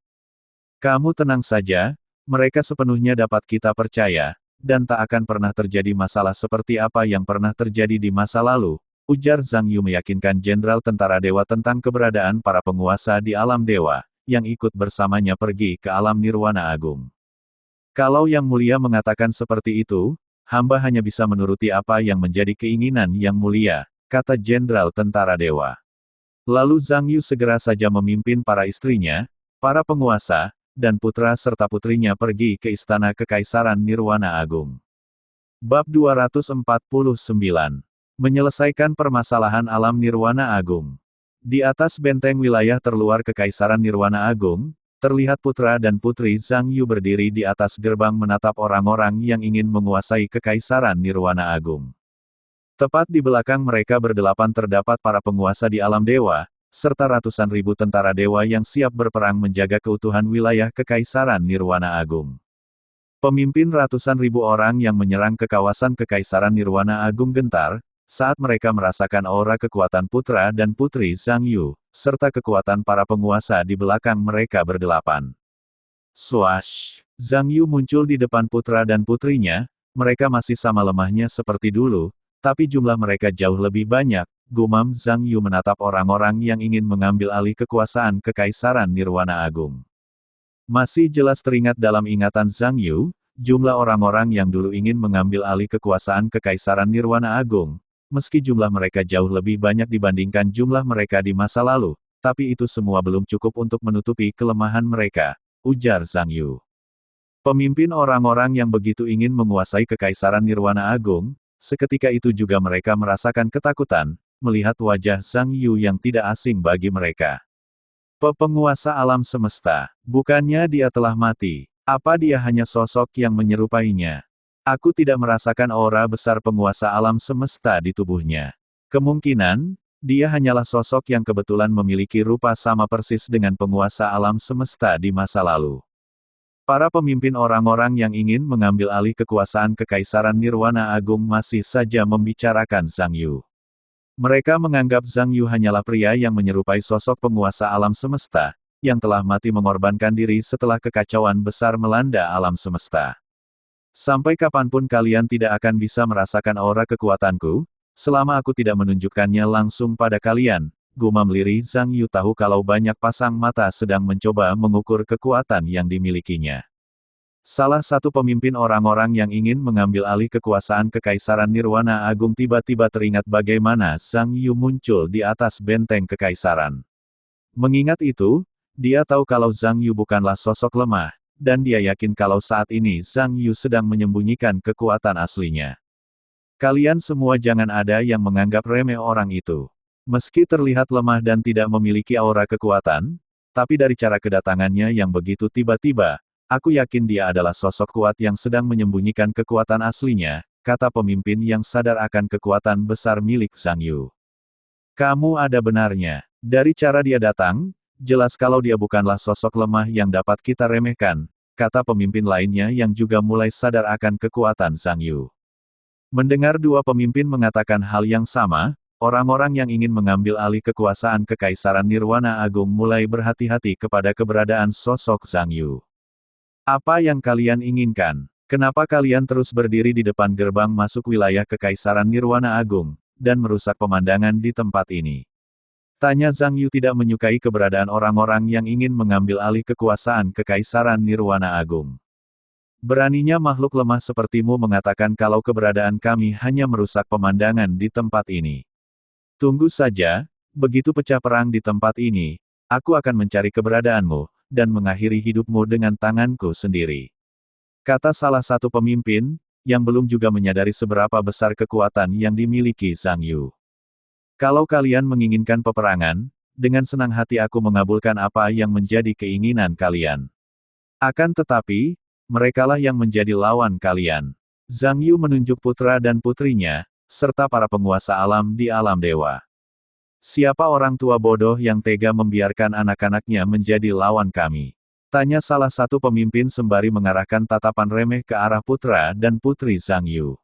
[SPEAKER 1] Kamu tenang saja, mereka sepenuhnya dapat kita percaya, dan tak akan pernah terjadi masalah seperti apa yang pernah terjadi di masa lalu, ujar Zhang Yu meyakinkan Jenderal Tentara Dewa tentang keberadaan para penguasa di alam dewa, yang ikut bersamanya pergi ke alam Nirwana Agung. Kalau Yang Mulia mengatakan seperti itu, hamba hanya bisa menuruti apa yang menjadi keinginan Yang Mulia, kata Jenderal Tentara Dewa. Lalu Zhang Yu segera saja memimpin para istrinya, para penguasa, dan putra serta putrinya pergi ke Istana Kekaisaran Nirwana Agung. Bab 249. Menyelesaikan permasalahan alam Nirwana Agung. Di atas benteng wilayah terluar Kekaisaran Nirwana Agung, terlihat putra dan putri Zhang Yu berdiri di atas gerbang menatap orang-orang yang ingin menguasai Kekaisaran Nirwana Agung. Tepat di belakang mereka berdelapan terdapat para penguasa di alam dewa, serta ratusan ribu tentara dewa yang siap berperang menjaga keutuhan wilayah Kekaisaran Nirwana Agung. Pemimpin ratusan ribu orang yang menyerang ke kawasan Kekaisaran Nirwana Agung gentar, saat mereka merasakan aura kekuatan putra dan putri Zhang Yu, serta kekuatan para penguasa di belakang mereka berdelapan. Swash! Zhang Yu muncul di depan putra dan putrinya, mereka masih sama lemahnya seperti dulu, tapi jumlah mereka jauh lebih banyak, gumam Zhang Yu menatap orang-orang yang ingin mengambil alih kekuasaan Kekaisaran Nirwana Agung. Masih jelas teringat dalam ingatan Zhang Yu, jumlah orang-orang yang dulu ingin mengambil alih kekuasaan Kekaisaran Nirwana Agung, meski jumlah mereka jauh lebih banyak dibandingkan jumlah mereka di masa lalu, tapi itu semua belum cukup untuk menutupi kelemahan mereka, ujar Zhang Yu. Pemimpin orang-orang yang begitu ingin menguasai Kekaisaran Nirwana Agung, seketika itu juga mereka merasakan ketakutan, melihat wajah Zhang Yu yang tidak asing bagi mereka. Penguasa alam semesta, bukannya dia telah mati, apa dia hanya sosok yang menyerupainya? Aku tidak merasakan aura besar penguasa alam semesta di tubuhnya. Kemungkinan, dia hanyalah sosok yang kebetulan memiliki rupa sama persis dengan penguasa alam semesta di masa lalu. Para pemimpin orang-orang yang ingin mengambil alih kekuasaan Kekaisaran Nirwana Agung masih saja membicarakan Zhang Yu. Mereka menganggap Zhang Yu hanyalah pria yang menyerupai sosok penguasa alam semesta, yang telah mati mengorbankan diri setelah kekacauan besar melanda alam semesta. Sampai kapanpun kalian tidak akan bisa merasakan aura kekuatanku, selama aku tidak menunjukkannya langsung pada kalian, gumam lirih Zhang Yu tahu kalau banyak pasang mata sedang mencoba mengukur kekuatan yang dimilikinya. Salah satu pemimpin orang-orang yang ingin mengambil alih kekuasaan Kekaisaran Nirwana Agung tiba-tiba teringat bagaimana Zhang Yu muncul di atas benteng Kekaisaran. Mengingat itu, dia tahu kalau Zhang Yu bukanlah sosok lemah, dan dia yakin kalau saat ini Zhang Yu sedang menyembunyikan kekuatan aslinya. Kalian semua jangan ada yang menganggap remeh orang itu. Meski terlihat lemah dan tidak memiliki aura kekuatan, tapi dari cara kedatangannya yang begitu tiba-tiba, aku yakin dia adalah sosok kuat yang sedang menyembunyikan kekuatan aslinya, kata pemimpin yang sadar akan kekuatan besar milik Zhang Yu. Kamu ada benarnya. Dari cara dia datang, jelas kalau dia bukanlah sosok lemah yang dapat kita remehkan, kata pemimpin lainnya yang juga mulai sadar akan kekuatan Zhang Yu. Mendengar dua pemimpin mengatakan hal yang sama, orang-orang yang ingin mengambil alih kekuasaan Kekaisaran Nirwana Agung mulai berhati-hati kepada keberadaan sosok Zhang Yu. Apa yang kalian inginkan? Kenapa kalian terus berdiri di depan gerbang masuk wilayah Kekaisaran Nirwana Agung, dan merusak pemandangan di tempat ini? Tanya Zhang Yu tidak menyukai keberadaan orang-orang yang ingin mengambil alih kekuasaan Kekaisaran Nirwana Agung. Beraninya makhluk lemah sepertimu mengatakan kalau keberadaan kami hanya merusak pemandangan di tempat ini. Tunggu saja, begitu pecah perang di tempat ini, aku akan mencari keberadaanmu, dan mengakhiri hidupmu dengan tanganku sendiri. Kata salah satu pemimpin, yang belum juga menyadari seberapa besar kekuatan yang dimiliki Zhang Yu. Kalau kalian menginginkan peperangan, dengan senang hati aku mengabulkan apa yang menjadi keinginan kalian. Akan tetapi, merekalah yang menjadi lawan kalian. Zhang Yu menunjuk putra dan putrinya, serta para penguasa alam di alam dewa. Siapa orang tua bodoh yang tega membiarkan anak-anaknya menjadi lawan kami? Tanya salah satu pemimpin sembari mengarahkan tatapan remeh ke arah putra dan putri Zhang Yu.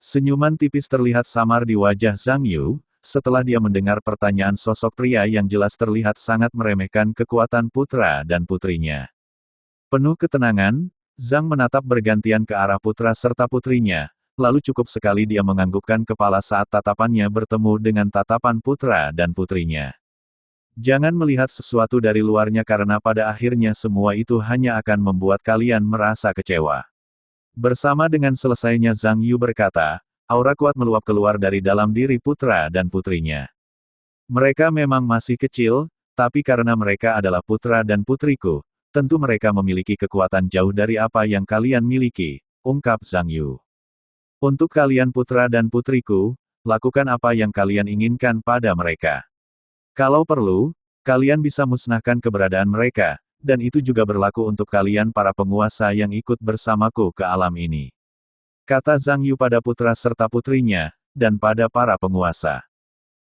[SPEAKER 1] Senyuman tipis terlihat samar di wajah Zhang Yu, setelah dia mendengar pertanyaan sosok pria yang jelas terlihat sangat meremehkan kekuatan putra dan putrinya. Penuh ketenangan, Zhang menatap bergantian ke arah putra serta putrinya, lalu cukup sekali dia menganggukkan kepala saat tatapannya bertemu dengan tatapan putra dan putrinya. Jangan melihat sesuatu dari luarnya karena pada akhirnya semua itu hanya akan membuat kalian merasa kecewa. Bersama dengan selesainya Zhang Yu berkata, aura kuat meluap keluar dari dalam diri putra dan putrinya. Mereka memang masih kecil, tapi karena mereka adalah putra dan putriku, tentu mereka memiliki kekuatan jauh dari apa yang kalian miliki, ungkap Zhang Yu. Untuk kalian putra dan putriku, lakukan apa yang kalian inginkan pada mereka. Kalau perlu, kalian bisa musnahkan keberadaan mereka, dan itu juga berlaku untuk kalian para penguasa yang ikut bersamaku ke alam ini. Kata Zhang Yu pada putra serta putrinya, dan pada para penguasa.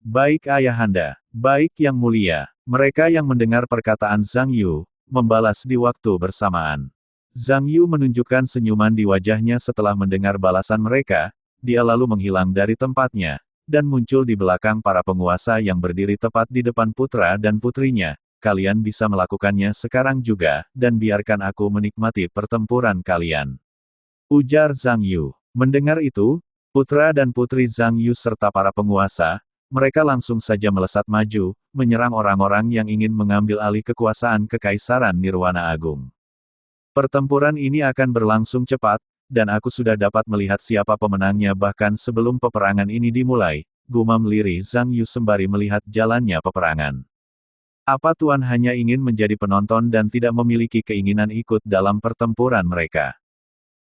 [SPEAKER 1] Baik ayahanda, baik yang mulia, mereka yang mendengar perkataan Zhang Yu, membalas di waktu bersamaan. Zhang Yu menunjukkan senyuman di wajahnya setelah mendengar balasan mereka, dia lalu menghilang dari tempatnya, dan muncul di belakang para penguasa yang berdiri tepat di depan putra dan putrinya. Kalian bisa melakukannya sekarang juga, dan biarkan aku menikmati pertempuran kalian. Ujar Zhang Yu. Mendengar itu, putra dan putri Zhang Yu serta para penguasa, mereka langsung saja melesat maju, menyerang orang-orang yang ingin mengambil alih kekuasaan Kekaisaran Nirwana Agung. Pertempuran ini akan berlangsung cepat, dan aku sudah dapat melihat siapa pemenangnya bahkan sebelum peperangan ini dimulai, gumam lirih Zhang Yu sembari melihat jalannya peperangan. Apa Tuan hanya ingin menjadi penonton dan tidak memiliki keinginan ikut dalam pertempuran mereka?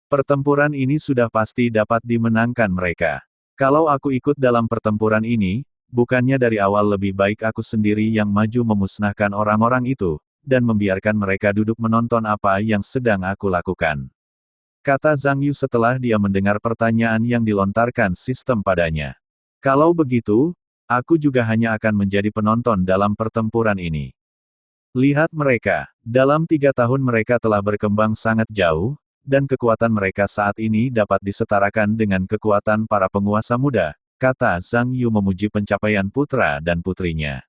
[SPEAKER 1] Pertempuran ini sudah pasti dapat dimenangkan mereka. Kalau aku ikut dalam pertempuran ini, bukannya dari awal lebih baik aku sendiri yang maju memusnahkan orang-orang itu, dan membiarkan mereka duduk menonton apa yang sedang aku lakukan. Kata Zhang Yu setelah dia mendengar pertanyaan yang dilontarkan sistem padanya. Kalau begitu, aku juga hanya akan menjadi penonton dalam pertempuran ini. Lihat mereka, dalam 3 tahun mereka telah berkembang sangat jauh, dan kekuatan mereka saat ini dapat disetarakan dengan kekuatan para penguasa muda, kata Zhang Yu memuji pencapaian putra dan putrinya.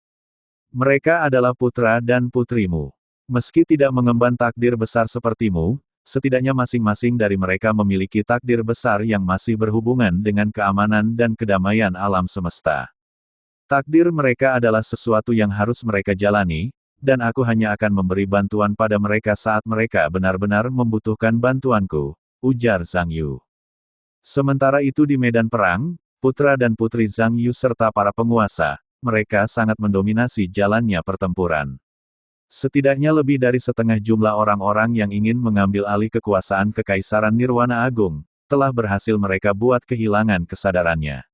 [SPEAKER 1] Mereka adalah putra dan putrimu. Meski tidak mengemban takdir besar sepertimu, setidaknya masing-masing dari mereka memiliki takdir besar yang masih berhubungan dengan keamanan dan kedamaian alam semesta. Takdir mereka adalah sesuatu yang harus mereka jalani, dan aku hanya akan memberi bantuan pada mereka saat mereka benar-benar membutuhkan bantuanku, ujar Zhang Yu. Sementara itu di medan perang, putra dan putri Zhang Yu serta para penguasa, mereka sangat mendominasi jalannya pertempuran. Setidaknya lebih dari setengah jumlah orang-orang yang ingin mengambil alih kekuasaan Kekaisaran Nirwana Agung, telah berhasil mereka buat kehilangan kesadarannya.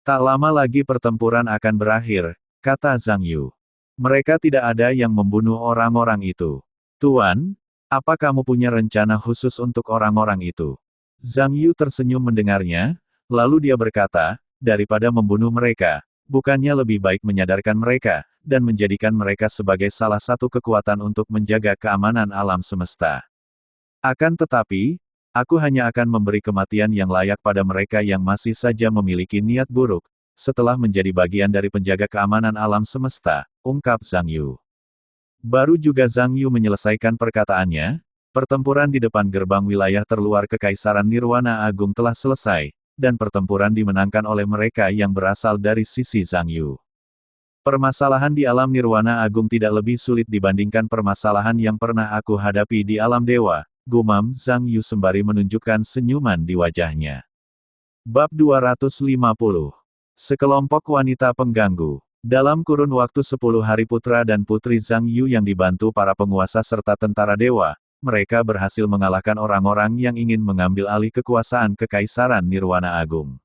[SPEAKER 1] Tak lama lagi pertempuran akan berakhir, kata Zhang Yu. Mereka tidak ada yang membunuh orang-orang itu. Tuan, apa kamu punya rencana khusus untuk orang-orang itu? Zhang Yu tersenyum mendengarnya, lalu dia berkata, daripada membunuh mereka, bukannya lebih baik menyadarkan mereka, dan menjadikan mereka sebagai salah satu kekuatan untuk menjaga keamanan alam semesta. Akan tetapi, aku hanya akan memberi kematian yang layak pada mereka yang masih saja memiliki niat buruk, setelah menjadi bagian dari penjaga keamanan alam semesta, ungkap Zhang Yu. Baru juga Zhang Yu menyelesaikan perkataannya, pertempuran di depan gerbang wilayah terluar Kekaisaran Nirwana Agung telah selesai, dan pertempuran dimenangkan oleh mereka yang berasal dari sisi Zhang Yu. Permasalahan di alam Nirwana Agung tidak lebih sulit dibandingkan permasalahan yang pernah aku hadapi di alam dewa, gumam Zhang Yu sembari menunjukkan senyuman di wajahnya. Bab 250. Sekelompok wanita pengganggu. Dalam kurun waktu 10 hari putra dan putri Zhang Yu yang dibantu para penguasa serta tentara dewa, mereka berhasil mengalahkan orang-orang yang ingin mengambil alih kekuasaan Kekaisaran Nirwana Agung.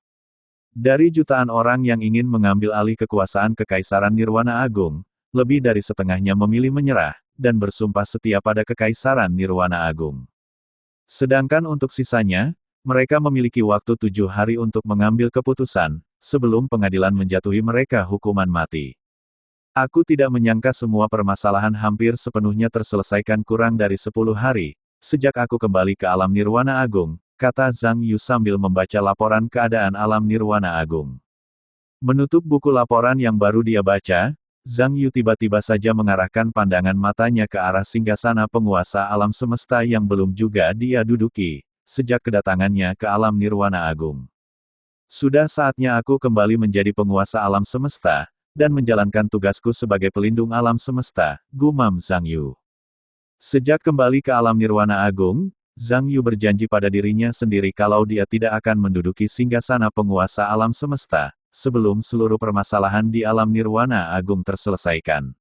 [SPEAKER 1] Dari jutaan orang yang ingin mengambil alih kekuasaan Kekaisaran Nirwana Agung, lebih dari setengahnya memilih menyerah, dan bersumpah setia pada Kekaisaran Nirwana Agung. Sedangkan untuk sisanya, mereka memiliki waktu 7 hari untuk mengambil keputusan, sebelum pengadilan menjatuhi mereka hukuman mati. Aku tidak menyangka semua permasalahan hampir sepenuhnya terselesaikan kurang dari 10 hari, sejak aku kembali ke alam Nirwana Agung, kata Zhang Yu sambil membaca laporan keadaan alam Nirwana Agung. Menutup buku laporan yang baru dia baca, Zhang Yu tiba-tiba saja mengarahkan pandangan matanya ke arah singgasana penguasa alam semesta yang belum juga dia duduki, sejak kedatangannya ke alam Nirwana Agung. Sudah saatnya aku kembali menjadi penguasa alam semesta, dan menjalankan tugasku sebagai pelindung alam semesta, gumam Zhang Yu. Sejak kembali ke alam Nirwana Agung, Zhang Yu berjanji pada dirinya sendiri kalau dia tidak akan menduduki singgasana penguasa alam semesta, sebelum seluruh permasalahan di alam Nirwana Agung terselesaikan.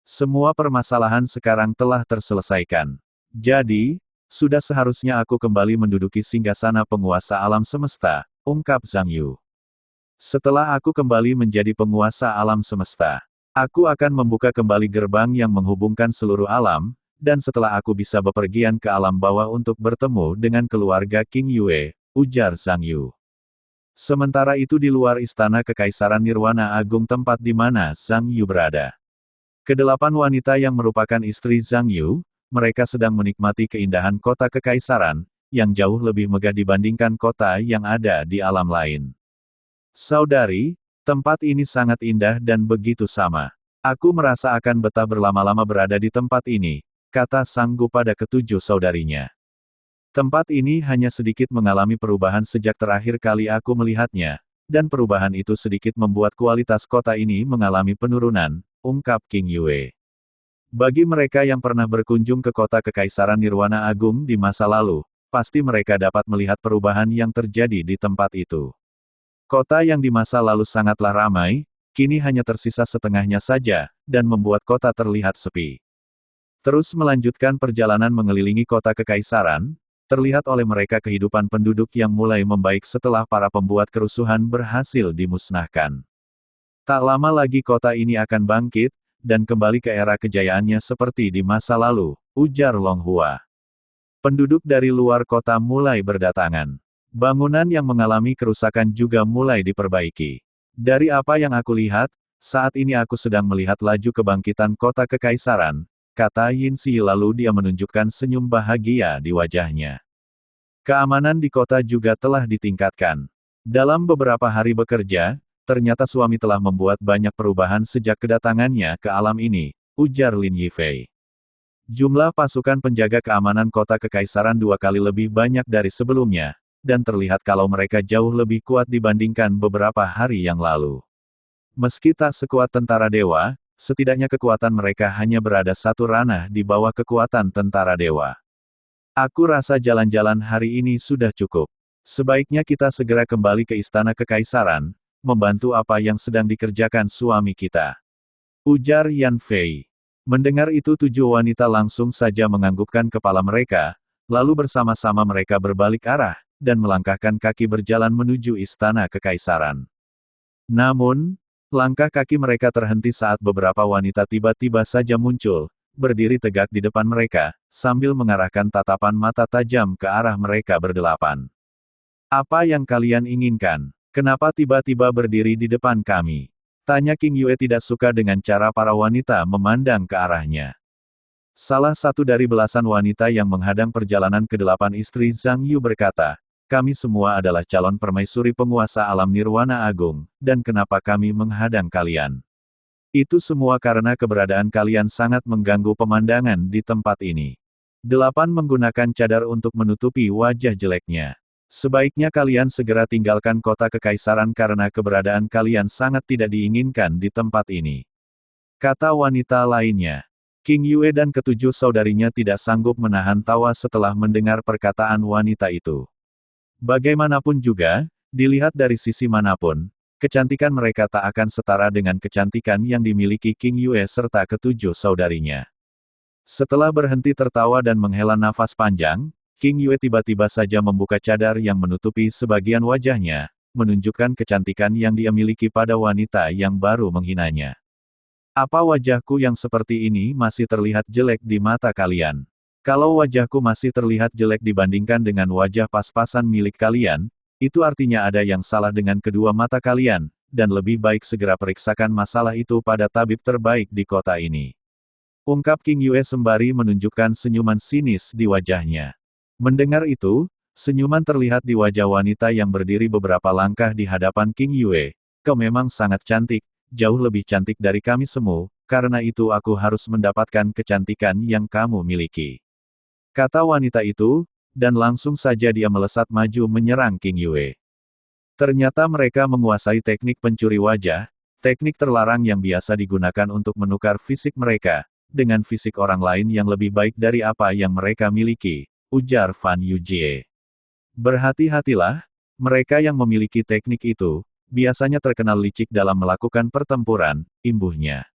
[SPEAKER 1] Semua permasalahan sekarang telah terselesaikan. Jadi, sudah seharusnya aku kembali menduduki singgasana penguasa alam semesta, ungkap Zhang Yu. Setelah aku kembali menjadi penguasa alam semesta, aku akan membuka kembali gerbang yang menghubungkan seluruh alam, dan setelah aku bisa bepergian ke alam bawah untuk bertemu dengan keluarga King Yue, ujar Zhang Yu. Sementara itu di luar istana Kekaisaran Nirwana Agung tempat di mana Zhang Yu berada. Kedelapan wanita yang merupakan istri Zhang Yu, mereka sedang menikmati keindahan kota Kekaisaran, yang jauh lebih megah dibandingkan kota yang ada di alam lain. Saudari, tempat ini sangat indah dan begitu sama. Aku merasa akan betah berlama-lama berada di tempat ini, kata Sanggu pada ketujuh saudarinya. Tempat ini hanya sedikit mengalami perubahan sejak terakhir kali aku melihatnya, dan perubahan itu sedikit membuat kualitas kota ini mengalami penurunan, ungkap King Yue. Bagi mereka yang pernah berkunjung ke kota Kekaisaran Nirwana Agung di masa lalu, pasti mereka dapat melihat perubahan yang terjadi di tempat itu. Kota yang di masa lalu sangatlah ramai, kini hanya tersisa setengahnya saja, dan membuat kota terlihat sepi. Terus melanjutkan perjalanan mengelilingi kota Kekaisaran, terlihat oleh mereka kehidupan penduduk yang mulai membaik setelah para pembuat kerusuhan berhasil dimusnahkan. Tak lama lagi kota ini akan bangkit, dan kembali ke era kejayaannya seperti di masa lalu, ujar Long Hua. Penduduk dari luar kota mulai berdatangan. Bangunan yang mengalami kerusakan juga mulai diperbaiki. Dari apa yang aku lihat, saat ini aku sedang melihat laju kebangkitan kota Kekaisaran, kata Yin Xi lalu dia menunjukkan senyum bahagia di wajahnya. Keamanan di kota juga telah ditingkatkan. Dalam beberapa hari bekerja, ternyata suami telah membuat banyak perubahan sejak kedatangannya ke alam ini, ujar Lin Yifei. Jumlah pasukan penjaga keamanan kota Kekaisaran 2 kali lebih banyak dari sebelumnya, dan terlihat kalau mereka jauh lebih kuat dibandingkan beberapa hari yang lalu. Meski tak sekuat tentara dewa, setidaknya kekuatan mereka hanya berada satu ranah di bawah kekuatan tentara dewa. Aku rasa jalan-jalan hari ini sudah cukup. Sebaiknya kita segera kembali ke istana Kekaisaran, membantu apa yang sedang dikerjakan suami kita, ujar Yan Fei. Mendengar itu 7 wanita langsung saja menganggukkan kepala mereka, lalu bersama-sama mereka berbalik arah, dan melangkahkan kaki berjalan menuju istana Kekaisaran. Namun, langkah kaki mereka terhenti saat beberapa wanita tiba-tiba saja muncul, berdiri tegak di depan mereka, sambil mengarahkan tatapan mata tajam ke arah mereka berdelapan. Apa yang kalian inginkan? Kenapa tiba-tiba berdiri di depan kami? Tanya King Yue tidak suka dengan cara para wanita memandang ke arahnya. Salah satu dari belasan wanita yang menghadang perjalanan ke-8 istri Zhang Yu berkata, kami semua adalah calon permaisuri penguasa alam nirwana agung, dan kenapa kami menghadang kalian? Itu semua karena keberadaan kalian sangat mengganggu pemandangan di tempat ini. 8 menggunakan cadar untuk menutupi wajah jeleknya. Sebaiknya kalian segera tinggalkan kota kekaisaran karena keberadaan kalian sangat tidak diinginkan di tempat ini. Kata wanita lainnya. King Yue dan ketujuh saudarinya tidak sanggup menahan tawa setelah mendengar perkataan wanita itu. Bagaimanapun juga, dilihat dari sisi manapun, kecantikan mereka tak akan setara dengan kecantikan yang dimiliki King Yue serta ketujuh saudarinya. Setelah berhenti tertawa dan menghela nafas panjang, King Yue tiba-tiba saja membuka cadar yang menutupi sebagian wajahnya, menunjukkan kecantikan yang dia miliki pada wanita yang baru menghinanya. Apa wajahku yang seperti ini masih terlihat jelek di mata kalian? Kalau wajahku masih terlihat jelek dibandingkan dengan wajah pas-pasan milik kalian, itu artinya ada yang salah dengan kedua mata kalian, dan lebih baik segera periksakan masalah itu pada tabib terbaik di kota ini. Ungkap King Yue sembari menunjukkan senyuman sinis di wajahnya. Mendengar itu, senyuman terlihat di wajah wanita yang berdiri beberapa langkah di hadapan King Yue. Kau memang sangat cantik. Jauh lebih cantik dari kami semua, karena itu aku harus mendapatkan kecantikan yang kamu miliki. Kata wanita itu, dan langsung saja dia melesat maju menyerang King Yue. Ternyata mereka menguasai teknik pencuri wajah, teknik terlarang yang biasa digunakan untuk menukar fisik mereka, dengan fisik orang lain yang lebih baik dari apa yang mereka miliki, ujar Fan Yujie. Berhati-hatilah, mereka yang memiliki teknik itu, biasanya terkenal licik dalam melakukan pertempuran, imbuhnya.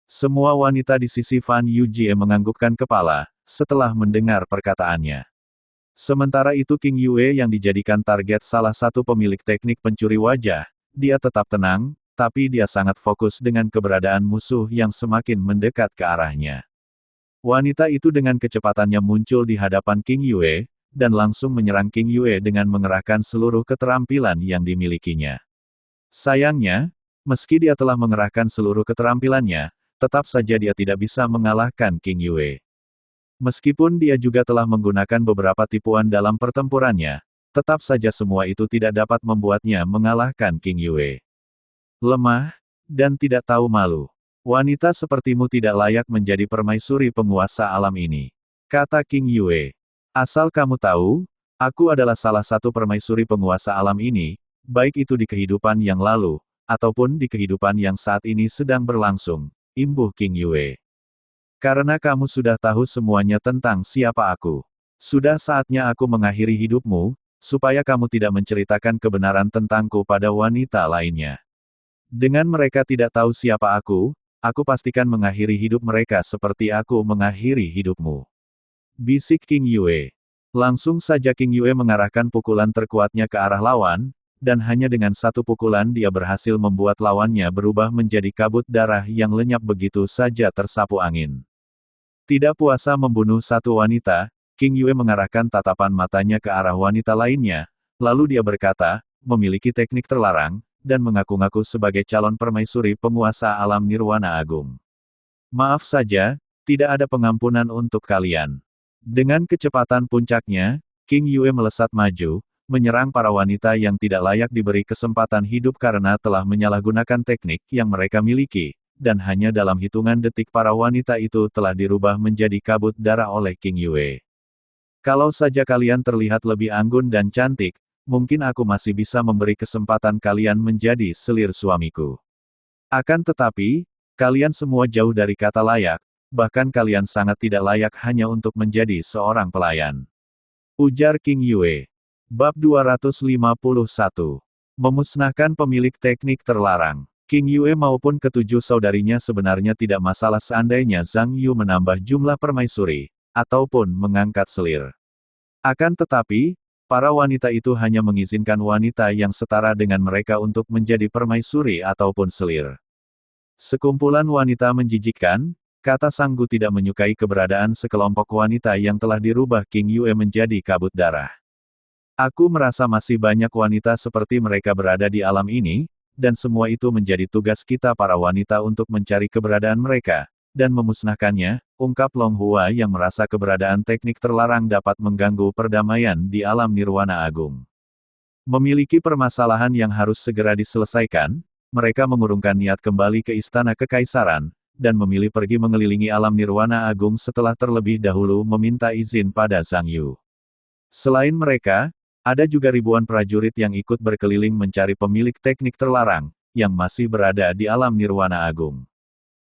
[SPEAKER 1] Semua wanita di sisi Fan Yujie menganggukkan kepala, setelah mendengar perkataannya. Sementara itu King Yue yang dijadikan target salah satu pemilik teknik pencuri wajah, dia tetap tenang, tapi dia sangat fokus dengan keberadaan musuh yang semakin mendekat ke arahnya. Wanita itu dengan kecepatannya muncul di hadapan King Yue, dan langsung menyerang King Yue dengan mengerahkan seluruh keterampilan yang dimilikinya. Sayangnya, meski dia telah mengerahkan seluruh keterampilannya, tetap saja dia tidak bisa mengalahkan King Yue. Meskipun dia juga telah menggunakan beberapa tipuan dalam pertempurannya, tetap saja semua itu tidak dapat membuatnya mengalahkan King Yue. Lemah, dan tidak tahu malu. Wanita sepertimu tidak layak menjadi permaisuri penguasa alam ini. Kata King Yue. Asal kamu tahu, aku adalah salah satu permaisuri penguasa alam ini, baik itu di kehidupan yang lalu, ataupun di kehidupan yang saat ini sedang berlangsung, imbuh King Yue. Karena kamu sudah tahu semuanya tentang siapa aku. Sudah saatnya aku mengakhiri hidupmu, supaya kamu tidak menceritakan kebenaran tentangku pada wanita lainnya. Dengan mereka tidak tahu siapa aku pastikan mengakhiri hidup mereka seperti aku mengakhiri hidupmu. Bisik King Yue. Langsung saja King Yue mengarahkan pukulan terkuatnya ke arah lawan, dan hanya dengan satu pukulan dia berhasil membuat lawannya berubah menjadi kabut darah yang lenyap begitu saja tersapu angin. Tidak puasa membunuh satu wanita, King Yue mengarahkan tatapan matanya ke arah wanita lainnya, lalu dia berkata, memiliki teknik terlarang, dan mengaku-ngaku sebagai calon permaisuri penguasa alam nirwana agung. Maaf saja, tidak ada pengampunan untuk kalian. Dengan kecepatan puncaknya, King Yue melesat maju, menyerang para wanita yang tidak layak diberi kesempatan hidup karena telah menyalahgunakan teknik yang mereka miliki, dan hanya dalam hitungan detik para wanita itu telah dirubah menjadi kabut darah oleh King Yue. Kalau saja kalian terlihat lebih anggun dan cantik, mungkin aku masih bisa memberi kesempatan kalian menjadi selir suamiku. Akan tetapi, kalian semua jauh dari kata layak, bahkan kalian sangat tidak layak hanya untuk menjadi seorang pelayan. Ujar King Yue. Bab 251. Memusnahkan pemilik teknik terlarang. King Yue maupun ketujuh saudarinya sebenarnya tidak masalah seandainya Zhang Yu menambah jumlah permaisuri, ataupun mengangkat selir. Akan tetapi, para wanita itu hanya mengizinkan wanita yang setara dengan mereka untuk menjadi permaisuri ataupun selir. Sekumpulan wanita menjijikkan, kata Sanggu tidak menyukai keberadaan sekelompok wanita yang telah dirubah King Yue menjadi kabut darah. Aku merasa masih banyak wanita seperti mereka berada di alam ini, dan semua itu menjadi tugas kita para wanita untuk mencari keberadaan mereka, dan memusnahkannya, ungkap Long Hua yang merasa keberadaan teknik terlarang dapat mengganggu perdamaian di alam nirwana agung. Memiliki permasalahan yang harus segera diselesaikan, mereka mengurungkan niat kembali ke istana kekaisaran, dan memilih pergi mengelilingi alam nirwana agung setelah terlebih dahulu meminta izin pada Zhang Yu. Selain mereka, ada juga ribuan prajurit yang ikut berkeliling mencari pemilik teknik terlarang, yang masih berada di alam nirwana agung.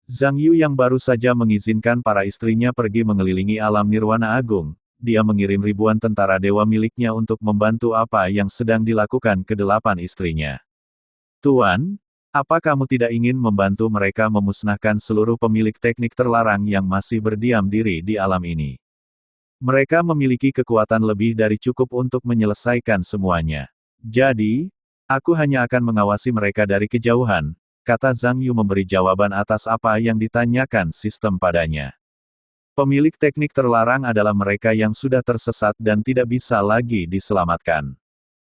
[SPEAKER 1] Zhang Yu yang baru saja mengizinkan para istrinya pergi mengelilingi alam nirwana agung, dia mengirim ribuan tentara dewa miliknya untuk membantu apa yang sedang dilakukan ke-8 istrinya. Tuan, apa kamu tidak ingin membantu mereka memusnahkan seluruh pemilik teknik terlarang yang masih berdiam diri di alam ini? Mereka memiliki kekuatan lebih dari cukup untuk menyelesaikan semuanya. Jadi, aku hanya akan mengawasi mereka dari kejauhan, kata Zhang Yu memberi jawaban atas apa yang ditanyakan sistem padanya. Pemilik teknik terlarang adalah mereka yang sudah tersesat dan tidak bisa lagi diselamatkan.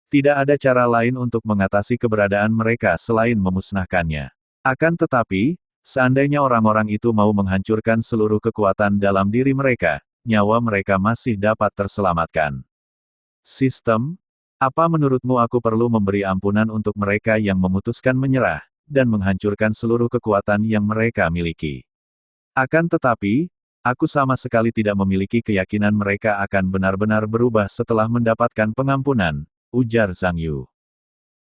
[SPEAKER 1] Tidak ada cara lain untuk mengatasi keberadaan mereka selain memusnahkannya. Akan tetapi, seandainya orang-orang itu mau menghancurkan seluruh kekuatan dalam diri mereka, nyawa mereka masih dapat terselamatkan. Sistem, apa menurutmu aku perlu memberi ampunan untuk mereka yang memutuskan menyerah, dan menghancurkan seluruh kekuatan yang mereka miliki? Akan tetapi, aku sama sekali tidak memiliki keyakinan mereka akan benar-benar berubah setelah mendapatkan pengampunan, ujar Zhang Yu.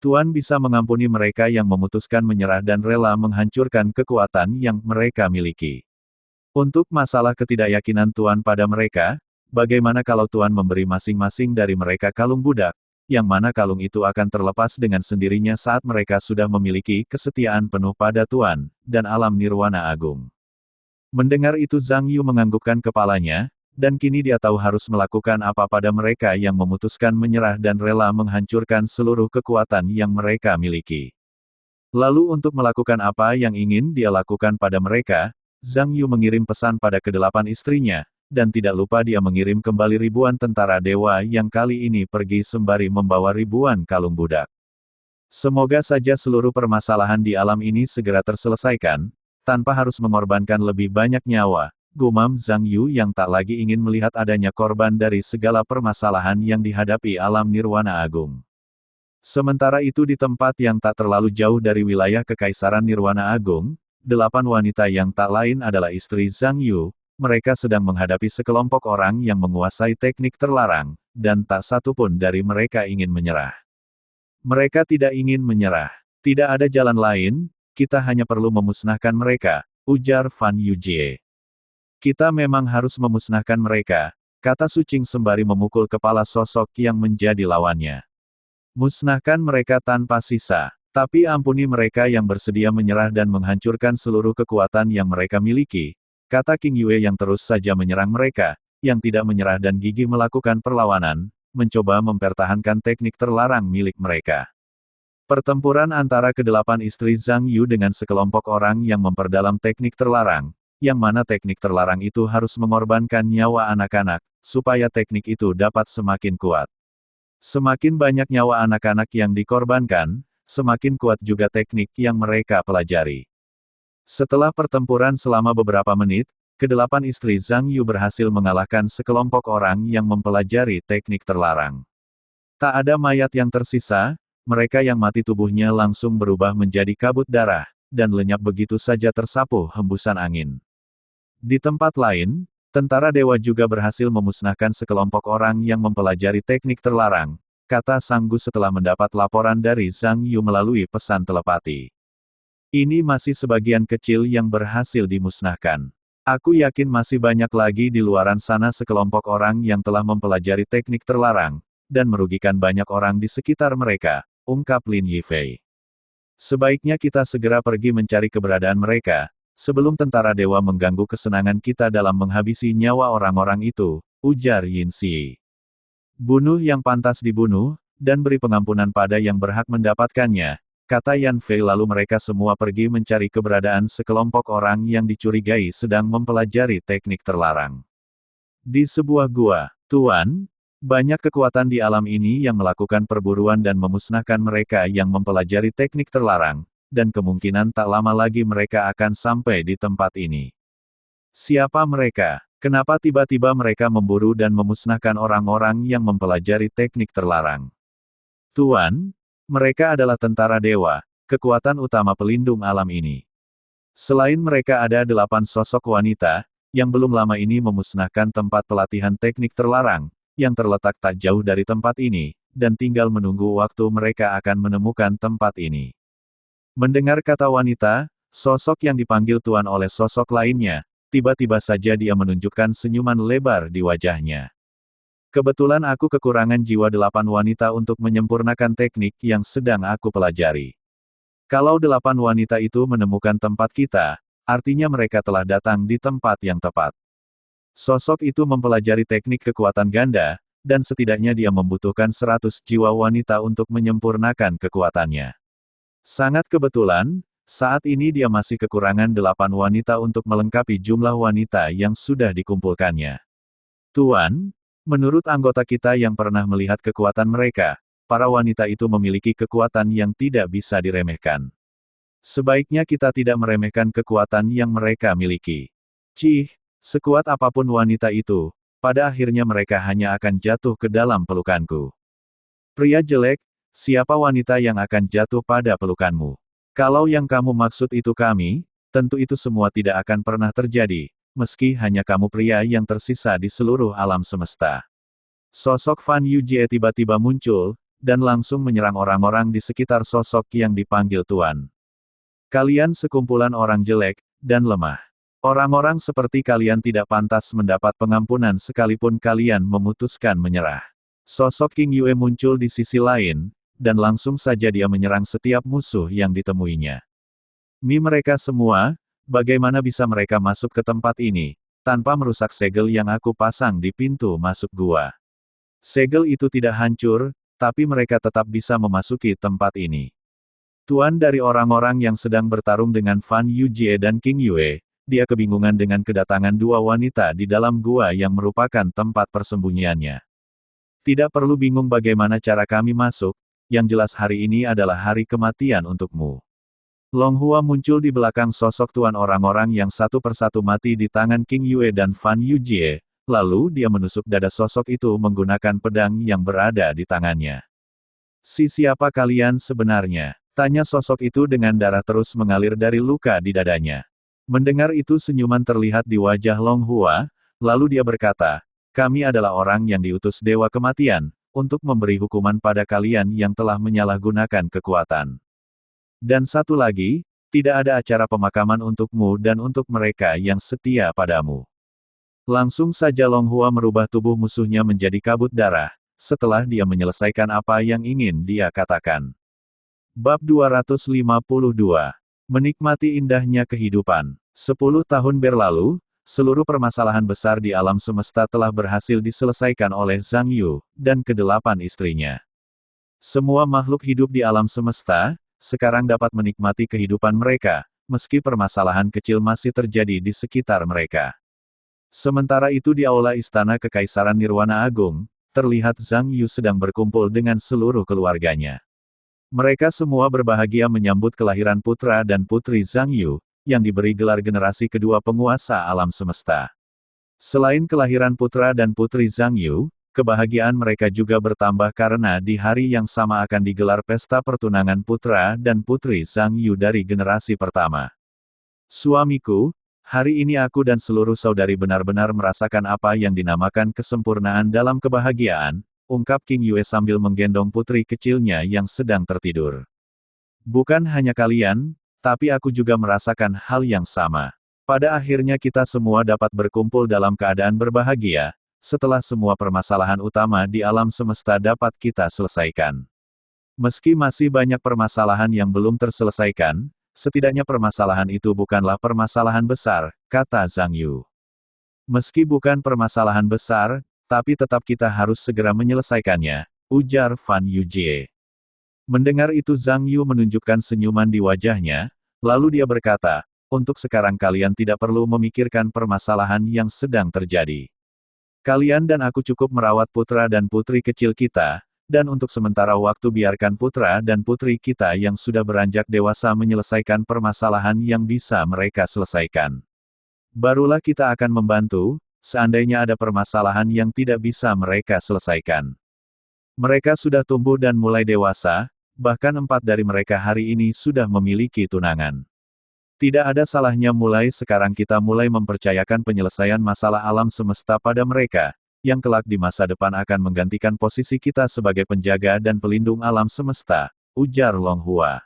[SPEAKER 1] Tuan bisa mengampuni mereka yang memutuskan menyerah dan rela menghancurkan kekuatan yang mereka miliki. Untuk masalah ketidakyakinan Tuan pada mereka, bagaimana kalau Tuan memberi masing-masing dari mereka kalung budak, yang mana kalung itu akan terlepas dengan sendirinya saat mereka sudah memiliki kesetiaan penuh pada Tuan, dan alam nirwana agung. Mendengar itu Zhang Yu menganggukkan kepalanya, dan kini dia tahu harus melakukan apa pada mereka yang memutuskan menyerah dan rela menghancurkan seluruh kekuatan yang mereka miliki. Lalu untuk melakukan apa yang ingin dia lakukan pada mereka, Zhang Yu mengirim pesan pada ke-8 istrinya, dan tidak lupa dia mengirim kembali ribuan tentara dewa yang kali ini pergi sembari membawa ribuan kalung budak. Semoga saja seluruh permasalahan di alam ini segera terselesaikan, tanpa harus mengorbankan lebih banyak nyawa, gumam Zhang Yu yang tak lagi ingin melihat adanya korban dari segala permasalahan yang dihadapi alam nirwana agung. Sementara itu di tempat yang tak terlalu jauh dari wilayah kekaisaran nirwana agung, 8 wanita yang tak lain adalah istri Zhang Yu, mereka sedang menghadapi sekelompok orang yang menguasai teknik terlarang, dan tak satu pun dari mereka ingin menyerah. Mereka tidak ingin menyerah. Tidak ada jalan lain, kita hanya perlu memusnahkan mereka, ujar Fan Yujie. Kita memang harus memusnahkan mereka, kata Su Qing sembari memukul kepala sosok yang menjadi lawannya. Musnahkan mereka tanpa sisa. Tapi ampuni mereka yang bersedia menyerah dan menghancurkan seluruh kekuatan yang mereka miliki, kata King Yue yang terus saja menyerang mereka, yang tidak menyerah dan gigih melakukan perlawanan, mencoba mempertahankan teknik terlarang milik mereka. Pertempuran antara ke-8 istri Zhang Yu dengan sekelompok orang yang memperdalam teknik terlarang, yang mana teknik terlarang itu harus mengorbankan nyawa anak-anak, supaya teknik itu dapat semakin kuat. Semakin banyak nyawa anak-anak yang dikorbankan, semakin kuat juga teknik yang mereka pelajari. Setelah pertempuran selama beberapa menit, ke-8 istri Zhang Yu berhasil mengalahkan sekelompok orang yang mempelajari teknik terlarang. Tak ada mayat yang tersisa, mereka yang mati tubuhnya langsung berubah menjadi kabut darah, dan lenyap begitu saja tersapu hembusan angin. Di tempat lain, tentara dewa juga berhasil memusnahkan sekelompok orang yang mempelajari teknik terlarang, kata Sanggu setelah mendapat laporan dari Zhang Yu melalui pesan telepati. Ini masih sebagian kecil yang berhasil dimusnahkan. Aku yakin masih banyak lagi di luaran sana sekelompok orang yang telah mempelajari teknik terlarang, dan merugikan banyak orang di sekitar mereka, ungkap Lin Yifei. Sebaiknya kita segera pergi mencari keberadaan mereka, sebelum tentara dewa mengganggu kesenangan kita dalam menghabisi nyawa orang-orang itu, ujar Yin Xi. Bunuh yang pantas dibunuh, dan beri pengampunan pada yang berhak mendapatkannya, kata Yan Fei lalu mereka semua pergi mencari keberadaan sekelompok orang yang dicurigai sedang mempelajari teknik terlarang. Di sebuah gua, Tuan, Banyak kekuatan di alam ini yang melakukan perburuan dan memusnahkan mereka yang mempelajari teknik terlarang, dan kemungkinan tak lama lagi mereka akan sampai di tempat ini. Siapa mereka? Kenapa tiba-tiba mereka memburu dan memusnahkan orang-orang yang mempelajari teknik terlarang? Tuan, mereka adalah tentara dewa, kekuatan utama pelindung alam ini. Selain mereka ada 8 sosok wanita, yang belum lama ini memusnahkan tempat pelatihan teknik terlarang, yang terletak tak jauh dari tempat ini, dan tinggal menunggu waktu mereka akan menemukan tempat ini. Mendengar kata wanita, sosok yang dipanggil Tuan oleh sosok lainnya, tiba-tiba saja dia menunjukkan senyuman lebar di wajahnya. Kebetulan aku kekurangan jiwa 8 wanita untuk menyempurnakan teknik yang sedang aku pelajari. Kalau 8 wanita itu menemukan tempat kita, artinya mereka telah datang di tempat yang tepat. Sosok itu mempelajari teknik kekuatan ganda, dan setidaknya dia membutuhkan 100 jiwa wanita untuk menyempurnakan kekuatannya. Sangat kebetulan, saat ini dia masih kekurangan 8 wanita untuk melengkapi jumlah wanita yang sudah dikumpulkannya. Tuan, menurut anggota kita yang pernah melihat kekuatan mereka, para wanita itu memiliki kekuatan yang tidak bisa diremehkan. Sebaiknya kita tidak meremehkan kekuatan yang mereka miliki. Cih, sekuat apapun wanita itu, pada akhirnya mereka hanya akan jatuh ke dalam pelukanku. Pria jelek, siapa wanita yang akan jatuh pada pelukanmu? Kalau yang kamu maksud itu kami, tentu itu semua tidak akan pernah terjadi, meski hanya kamu pria yang tersisa di seluruh alam semesta. Sosok Fan Yujie tiba-tiba muncul, dan langsung menyerang orang-orang di sekitar sosok yang dipanggil Tuan. Kalian sekumpulan orang jelek, dan lemah. Orang-orang seperti kalian tidak pantas mendapat pengampunan sekalipun kalian memutuskan menyerah. Sosok King Yue muncul di sisi lain, dan langsung saja dia menyerang setiap musuh yang ditemuinya. Mereka semua, bagaimana bisa mereka masuk ke tempat ini, tanpa merusak segel yang aku pasang di pintu masuk gua? Segel itu tidak hancur, tapi mereka tetap bisa memasuki tempat ini. Tuan dari orang-orang yang sedang bertarung dengan Fan Yujie dan King Yue, dia kebingungan dengan kedatangan 2 wanita di dalam gua yang merupakan tempat persembunyiannya. Tidak perlu bingung bagaimana cara kami masuk, yang jelas hari ini adalah hari kematian untukmu. Long Hua muncul di belakang sosok Tuan orang-orang yang satu persatu mati di tangan King Yue dan Fan Yujie, lalu dia menusuk dada sosok itu menggunakan pedang yang berada di tangannya. Siapa kalian sebenarnya? Tanya sosok itu dengan darah terus mengalir dari luka di dadanya. Mendengar itu senyuman terlihat di wajah Long Hua, lalu dia berkata, kami adalah orang yang diutus Dewa Kematian, untuk memberi hukuman pada kalian yang telah menyalahgunakan kekuatan. Dan satu lagi, tidak ada acara pemakaman untukmu dan untuk mereka yang setia padamu. Langsung saja Long Hua merubah tubuh musuhnya menjadi kabut darah, setelah dia menyelesaikan apa yang ingin dia katakan. Bab 252. Menikmati indahnya kehidupan. 10 tahun berlalu, seluruh permasalahan besar di alam semesta telah berhasil diselesaikan oleh Zhang Yu, dan ke-8 istrinya. Semua makhluk hidup di alam semesta, sekarang dapat menikmati kehidupan mereka, meski permasalahan kecil masih terjadi di sekitar mereka. Sementara itu di aula Istana Kekaisaran Nirwana Agung, terlihat Zhang Yu sedang berkumpul dengan seluruh keluarganya. Mereka semua berbahagia menyambut kelahiran putra dan putri Zhang Yu, yang diberi gelar generasi kedua penguasa alam semesta. Selain kelahiran putra dan putri Zhang Yu, kebahagiaan mereka juga bertambah karena di hari yang sama akan digelar pesta pertunangan putra dan putri Zhang Yu dari generasi pertama. Suamiku, hari ini aku dan seluruh saudari benar-benar merasakan apa yang dinamakan kesempurnaan dalam kebahagiaan, ungkap King Yue sambil menggendong putri kecilnya yang sedang tertidur. Bukan hanya kalian, tapi aku juga merasakan hal yang sama. Pada akhirnya kita semua dapat berkumpul dalam keadaan berbahagia, setelah semua permasalahan utama di alam semesta dapat kita selesaikan. Meski masih banyak permasalahan yang belum terselesaikan, setidaknya permasalahan itu bukanlah permasalahan besar, kata Zhang Yu. Meski bukan permasalahan besar, tapi tetap kita harus segera menyelesaikannya, ujar Fan Yujie. Mendengar itu Zhang Yu menunjukkan senyuman di wajahnya, lalu dia berkata, untuk sekarang kalian tidak perlu memikirkan permasalahan yang sedang terjadi. Kalian dan aku cukup merawat putra dan putri kecil kita, dan untuk sementara waktu biarkan putra dan putri kita yang sudah beranjak dewasa menyelesaikan permasalahan yang bisa mereka selesaikan. Barulah kita akan membantu, seandainya ada permasalahan yang tidak bisa mereka selesaikan. Mereka sudah tumbuh dan mulai dewasa, bahkan 4 dari mereka hari ini sudah memiliki tunangan. Tidak ada salahnya mulai sekarang kita mulai mempercayakan penyelesaian masalah alam semesta pada mereka, yang kelak di masa depan akan menggantikan posisi kita sebagai penjaga dan pelindung alam semesta, ujar Long Hua.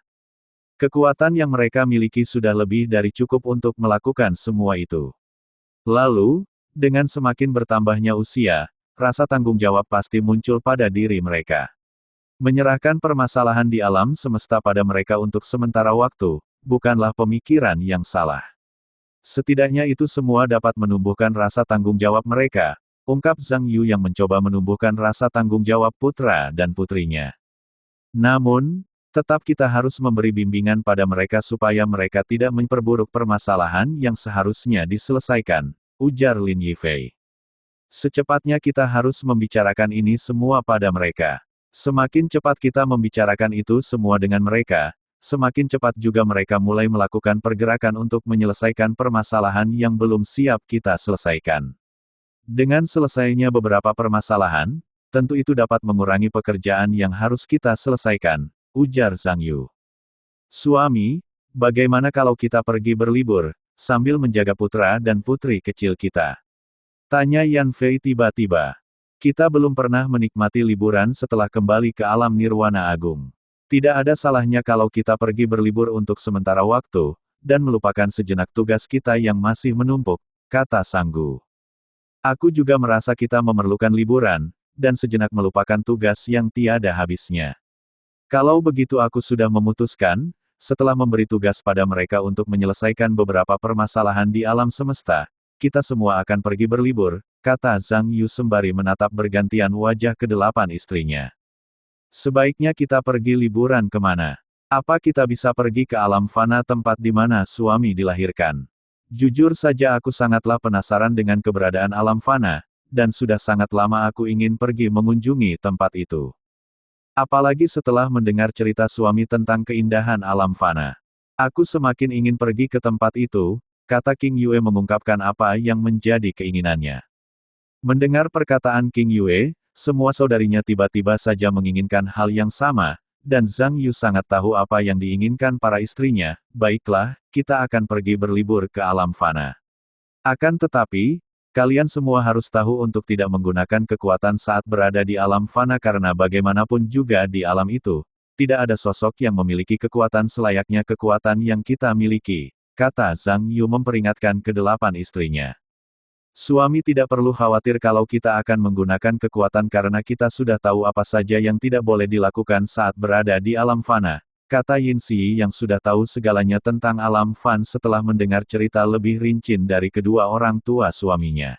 [SPEAKER 1] Kekuatan yang mereka miliki sudah lebih dari cukup untuk melakukan semua itu. Lalu, dengan semakin bertambahnya usia, rasa tanggung jawab pasti muncul pada diri mereka. Menyerahkan permasalahan di alam semesta pada mereka untuk sementara waktu, bukanlah pemikiran yang salah. Setidaknya itu semua dapat menumbuhkan rasa tanggung jawab mereka, ungkap Zhang Yu yang mencoba menumbuhkan rasa tanggung jawab putra dan putrinya. Namun, tetap kita harus memberi bimbingan pada mereka supaya mereka tidak memperburuk permasalahan yang seharusnya diselesaikan, ujar Lin Yifei. Secepatnya kita harus membicarakan ini semua pada mereka. Semakin cepat kita membicarakan itu semua dengan mereka, semakin cepat juga mereka mulai melakukan pergerakan untuk menyelesaikan permasalahan yang belum siap kita selesaikan. Dengan selesainya beberapa permasalahan, tentu itu dapat mengurangi pekerjaan yang harus kita selesaikan, ujar Zhang Yu. Suami, bagaimana kalau kita pergi berlibur, sambil menjaga putra dan putri kecil kita? Tanya Yan Fei tiba-tiba. Kita belum pernah menikmati liburan setelah kembali ke alam nirwana agung. Tidak ada salahnya kalau kita pergi berlibur untuk sementara waktu, dan melupakan sejenak tugas kita yang masih menumpuk, kata Sanggu. Aku juga merasa kita memerlukan liburan, dan sejenak melupakan tugas yang tiada habisnya. Kalau begitu aku sudah memutuskan, setelah memberi tugas pada mereka untuk menyelesaikan beberapa permasalahan di alam semesta, kita semua akan pergi berlibur, kata Zhang Yu sembari menatap bergantian wajah ke-8 istrinya. Sebaiknya kita pergi liburan kemana? Apa kita bisa pergi ke alam fana tempat di mana suami dilahirkan? Jujur saja aku sangatlah penasaran dengan keberadaan alam fana, dan sudah sangat lama aku ingin pergi mengunjungi tempat itu. Apalagi setelah mendengar cerita suami tentang keindahan alam fana. Aku semakin ingin pergi ke tempat itu, kata King Yue mengungkapkan apa yang menjadi keinginannya. Mendengar perkataan King Yue, semua saudarinya tiba-tiba saja menginginkan hal yang sama, dan Zhang Yu sangat tahu apa yang diinginkan para istrinya. Baiklah, kita akan pergi berlibur ke alam fana. Akan tetapi, kalian semua harus tahu untuk tidak menggunakan kekuatan saat berada di alam fana karena bagaimanapun juga di alam itu, tidak ada sosok yang memiliki kekuatan selayaknya kekuatan yang kita miliki, kata Zhang Yu memperingatkan ke-8 istrinya. Suami tidak perlu khawatir kalau kita akan menggunakan kekuatan karena kita sudah tahu apa saja yang tidak boleh dilakukan saat berada di alam fana, kata Yin Xi yang sudah tahu segalanya tentang alam fan setelah mendengar cerita lebih rinci dari kedua orang tua suaminya.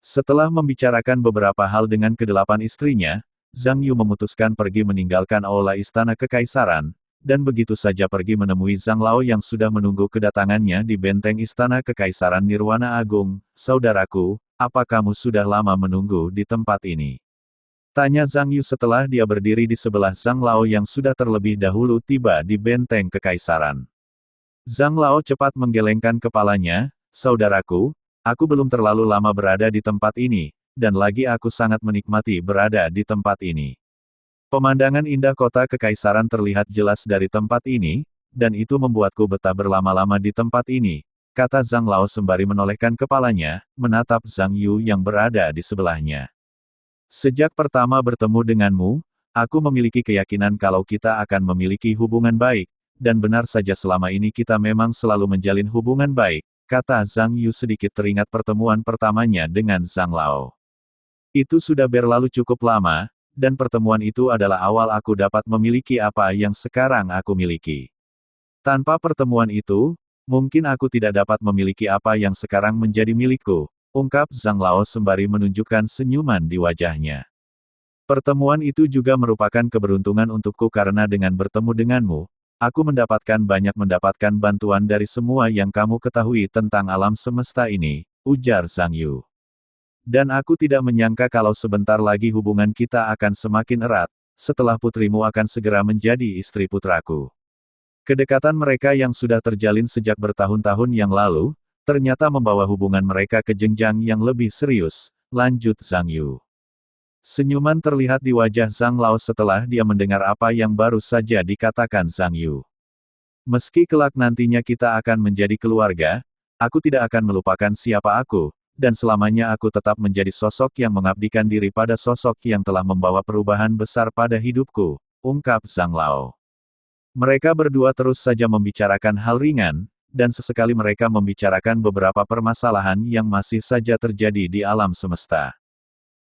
[SPEAKER 1] Setelah membicarakan beberapa hal dengan ke-8 istrinya, Zhang Yu memutuskan pergi meninggalkan aula istana kekaisaran, dan begitu saja pergi menemui Zhang Lao yang sudah menunggu kedatangannya di benteng istana kekaisaran Nirwana Agung. Saudaraku, apa kamu sudah lama menunggu di tempat ini? Tanya Zhang Yu setelah dia berdiri di sebelah Zhang Lao yang sudah terlebih dahulu tiba di benteng kekaisaran. Zhang Lao cepat menggelengkan kepalanya, saudaraku, aku belum terlalu lama berada di tempat ini, dan lagi aku sangat menikmati berada di tempat ini. Pemandangan indah kota kekaisaran terlihat jelas dari tempat ini, dan itu membuatku betah berlama-lama di tempat ini, kata Zhang Lao sembari menolehkan kepalanya, menatap Zhang Yu yang berada di sebelahnya. Sejak pertama bertemu denganmu, aku memiliki keyakinan kalau kita akan memiliki hubungan baik, dan benar saja selama ini kita memang selalu menjalin hubungan baik, kata Zhang Yu sedikit teringat pertemuan pertamanya dengan Zhang Lao. Itu sudah berlalu cukup lama, dan pertemuan itu adalah awal aku dapat memiliki apa yang sekarang aku miliki. Tanpa pertemuan itu, mungkin aku tidak dapat memiliki apa yang sekarang menjadi milikku, ungkap Zhang Lao sembari menunjukkan senyuman di wajahnya. Pertemuan itu juga merupakan keberuntungan untukku karena dengan bertemu denganmu, aku mendapatkan bantuan dari semua yang kamu ketahui tentang alam semesta ini, ujar Zhang Yu. Dan aku tidak menyangka kalau sebentar lagi hubungan kita akan semakin erat, setelah putrimu akan segera menjadi istri putraku. Kedekatan mereka yang sudah terjalin sejak bertahun-tahun yang lalu, ternyata membawa hubungan mereka ke jenjang yang lebih serius, lanjut Zhang Yu. Senyuman terlihat di wajah Zhang Lao setelah dia mendengar apa yang baru saja dikatakan Zhang Yu. Meski kelak nantinya kita akan menjadi keluarga, aku tidak akan melupakan siapa aku, dan selamanya aku tetap menjadi sosok yang mengabdikan diri pada sosok yang telah membawa perubahan besar pada hidupku, ungkap Zhang Lao. Mereka berdua terus saja membicarakan hal ringan, dan sesekali mereka membicarakan beberapa permasalahan yang masih saja terjadi di alam semesta.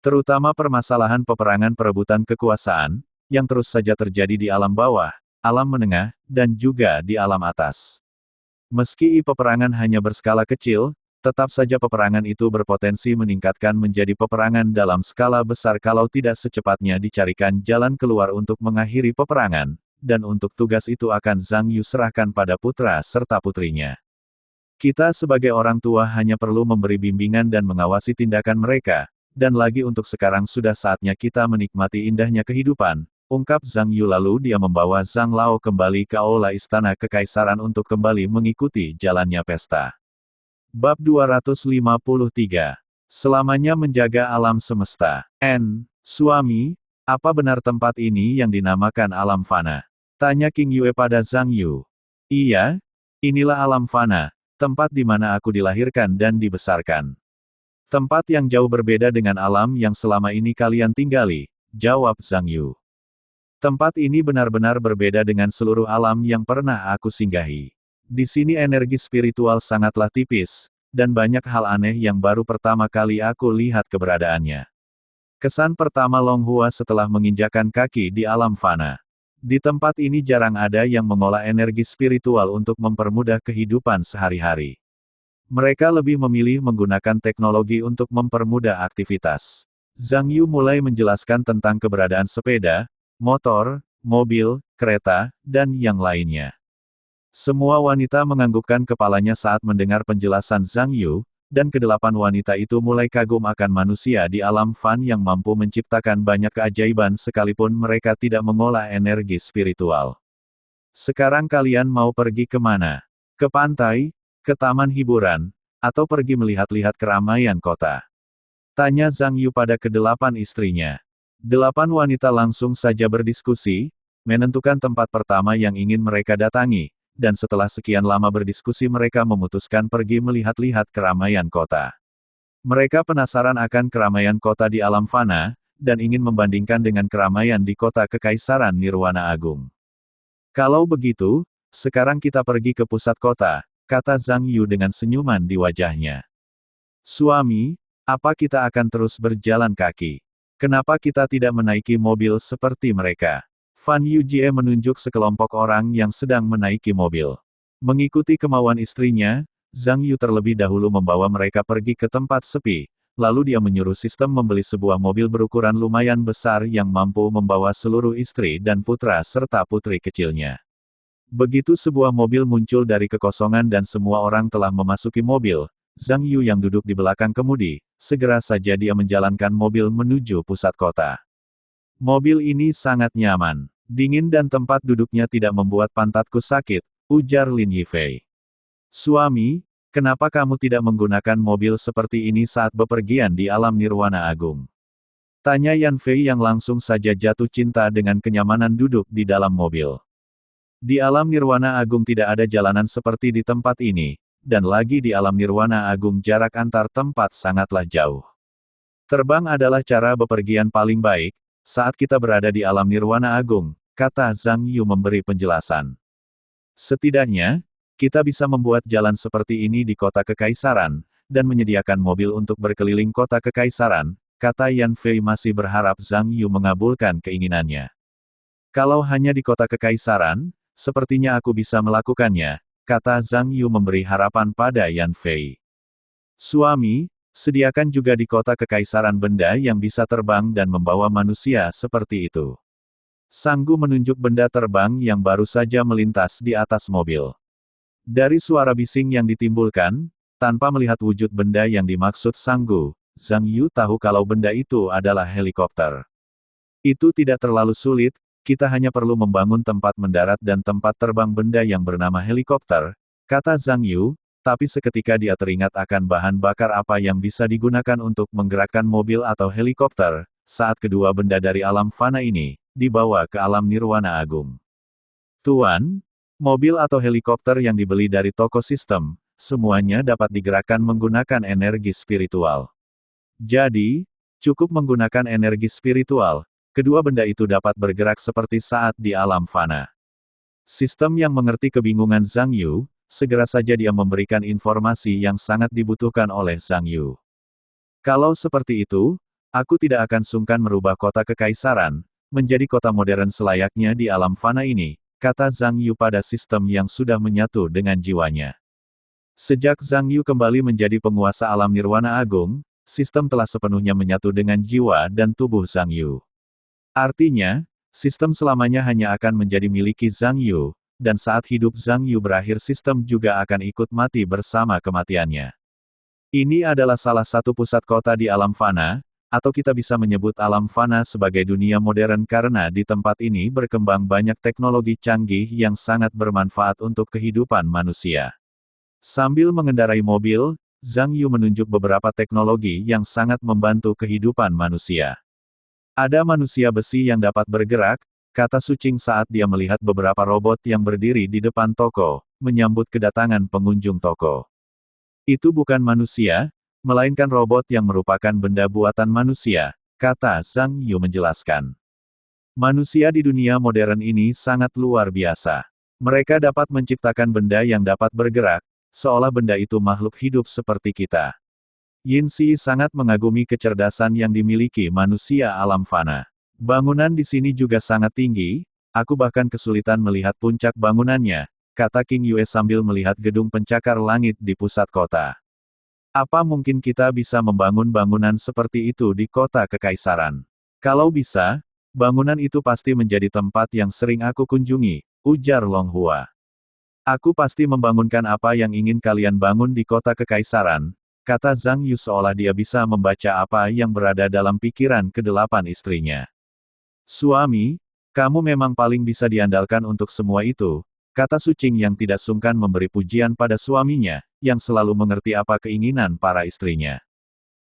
[SPEAKER 1] Terutama permasalahan peperangan perebutan kekuasaan, yang terus saja terjadi di alam bawah, alam menengah, dan juga di alam atas. Meski peperangan hanya berskala kecil, tetap saja peperangan itu berpotensi meningkatkan menjadi peperangan dalam skala besar kalau tidak secepatnya dicarikan jalan keluar untuk mengakhiri peperangan, dan untuk tugas itu akan Zhang Yu serahkan pada putra serta putrinya. Kita sebagai orang tua hanya perlu memberi bimbingan dan mengawasi tindakan mereka, dan lagi untuk sekarang sudah saatnya kita menikmati indahnya kehidupan, ungkap Zhang Yu lalu dia membawa Zhang Lao kembali ke aula istana kekaisaran untuk kembali mengikuti jalannya pesta. Bab 253. Selamanya menjaga alam semesta. Suami, apa benar tempat ini yang dinamakan alam fana? Tanya King Yue pada Zhang Yu. Iya, inilah alam fana, tempat di mana aku dilahirkan dan dibesarkan. Tempat yang jauh berbeda dengan alam yang selama ini kalian tinggali, jawab Zhang Yu. Tempat ini benar-benar berbeda dengan seluruh alam yang pernah aku singgahi. Di sini energi spiritual sangatlah tipis, dan banyak hal aneh yang baru pertama kali aku lihat keberadaannya. Kesan pertama Long Hua setelah menginjakan kaki di alam fana. Di tempat ini jarang ada yang mengolah energi spiritual untuk mempermudah kehidupan sehari-hari. Mereka lebih memilih menggunakan teknologi untuk mempermudah aktivitas. Zhang Yu mulai menjelaskan tentang keberadaan sepeda, motor, mobil, kereta, dan yang lainnya. Semua wanita menganggukkan kepalanya saat mendengar penjelasan Zhang Yu, dan kedelapan wanita itu mulai kagum akan manusia di alam fan yang mampu menciptakan banyak keajaiban sekalipun mereka tidak mengolah energi spiritual. Sekarang kalian mau pergi kemana? Ke pantai? Ke taman hiburan, atau pergi melihat-lihat keramaian kota? Tanya Zhang Yu pada kedelapan istrinya. Delapan wanita langsung saja berdiskusi, menentukan tempat pertama yang ingin mereka datangi, dan setelah sekian lama berdiskusi mereka memutuskan pergi melihat-lihat keramaian kota. Mereka penasaran akan keramaian kota di alam fana, dan ingin membandingkan dengan keramaian di kota Kekaisaran Nirwana Agung. Kalau begitu, sekarang kita pergi ke pusat kota, kata Zhang Yu dengan senyuman di wajahnya. Suami, apa kita akan terus berjalan kaki? Kenapa kita tidak menaiki mobil seperti mereka? Fan Yujie menunjuk sekelompok orang yang sedang menaiki mobil. Mengikuti kemauan istrinya, Zhang Yu terlebih dahulu membawa mereka pergi ke tempat sepi, lalu dia menyuruh sistem membeli sebuah mobil berukuran lumayan besar yang mampu membawa seluruh istri dan putra serta putri kecilnya. Begitu sebuah mobil muncul dari kekosongan dan semua orang telah memasuki mobil, Zhang Yu yang duduk di belakang kemudi, segera saja dia menjalankan mobil menuju pusat kota. Mobil ini sangat nyaman, dingin dan tempat duduknya tidak membuat pantatku sakit, ujar Lin Yifei. Suami, kenapa kamu tidak menggunakan mobil seperti ini saat bepergian di alam Nirwana Agung? Tanya Yan Fei yang langsung saja jatuh cinta dengan kenyamanan duduk di dalam mobil. Di alam Nirwana Agung tidak ada jalanan seperti di tempat ini, dan lagi di alam Nirwana Agung jarak antar tempat sangatlah jauh. Terbang adalah cara bepergian paling baik, saat kita berada di alam Nirwana Agung, kata Zhang Yu memberi penjelasan. Setidaknya, kita bisa membuat jalan seperti ini di kota Kekaisaran, dan menyediakan mobil untuk berkeliling kota Kekaisaran, kata Yan Fei masih berharap Zhang Yu mengabulkan keinginannya. Kalau hanya di kota Kekaisaran, sepertinya aku bisa melakukannya, kata Zhang Yu memberi harapan pada Yan Fei. Suami, sediakan juga di kota Kekaisaran benda yang bisa terbang dan membawa manusia seperti itu. Sang Gu menunjuk benda terbang yang baru saja melintas di atas mobil. Dari suara bising yang ditimbulkan, tanpa melihat wujud benda yang dimaksud Sang Gu, Zhang Yu tahu kalau benda itu adalah helikopter. Itu tidak terlalu sulit, kita hanya perlu membangun tempat mendarat dan tempat terbang benda yang bernama helikopter, kata Zhang Yu, tapi seketika dia teringat akan bahan bakar apa yang bisa digunakan untuk menggerakkan mobil atau helikopter, saat kedua benda dari alam fana ini dibawa ke alam nirwana agung. Tuan, mobil atau helikopter yang dibeli dari toko sistem, semuanya dapat digerakkan menggunakan energi spiritual. Jadi, cukup menggunakan energi spiritual, kedua benda itu dapat bergerak seperti saat di alam fana. Sistem yang mengerti kebingungan Zhang Yu, segera saja dia memberikan informasi yang sangat dibutuhkan oleh Zhang Yu. Kalau seperti itu, aku tidak akan sungkan merubah kota kekaisaran, menjadi kota modern selayaknya di alam fana ini, kata Zhang Yu pada sistem yang sudah menyatu dengan jiwanya. Sejak Zhang Yu kembali menjadi penguasa alam nirwana agung, sistem telah sepenuhnya menyatu dengan jiwa dan tubuh Zhang Yu. Artinya, sistem selamanya hanya akan menjadi miliki Zhang Yu, dan saat hidup Zhang Yu berakhir sistem juga akan ikut mati bersama kematiannya. Ini adalah salah satu pusat kota di alam fana, atau kita bisa menyebut alam fana sebagai dunia modern karena di tempat ini berkembang banyak teknologi canggih yang sangat bermanfaat untuk kehidupan manusia. Sambil mengendarai mobil, Zhang Yu menunjuk beberapa teknologi yang sangat membantu kehidupan manusia. Ada manusia besi yang dapat bergerak, kata Sucing saat dia melihat beberapa robot yang berdiri di depan toko, menyambut kedatangan pengunjung toko. Itu bukan manusia, melainkan robot yang merupakan benda buatan manusia, kata Zhang Yu menjelaskan. Manusia di dunia modern ini sangat luar biasa. Mereka dapat menciptakan benda yang dapat bergerak, seolah benda itu makhluk hidup seperti kita. Yin Xi sangat mengagumi kecerdasan yang dimiliki manusia alam fana. Bangunan di sini juga sangat tinggi, aku bahkan kesulitan melihat puncak bangunannya, kata King Yue sambil melihat gedung pencakar langit di pusat kota. Apa mungkin kita bisa membangun bangunan seperti itu di kota kekaisaran? Kalau bisa, bangunan itu pasti menjadi tempat yang sering aku kunjungi, ujar Long Hua. Aku pasti membangunkan apa yang ingin kalian bangun di kota kekaisaran, kata Zhang Yu seolah dia bisa membaca apa yang berada dalam pikiran kedelapan istrinya. Suami, kamu memang paling bisa diandalkan untuk semua itu, kata Sucing yang tidak sungkan memberi pujian pada suaminya, yang selalu mengerti apa keinginan para istrinya.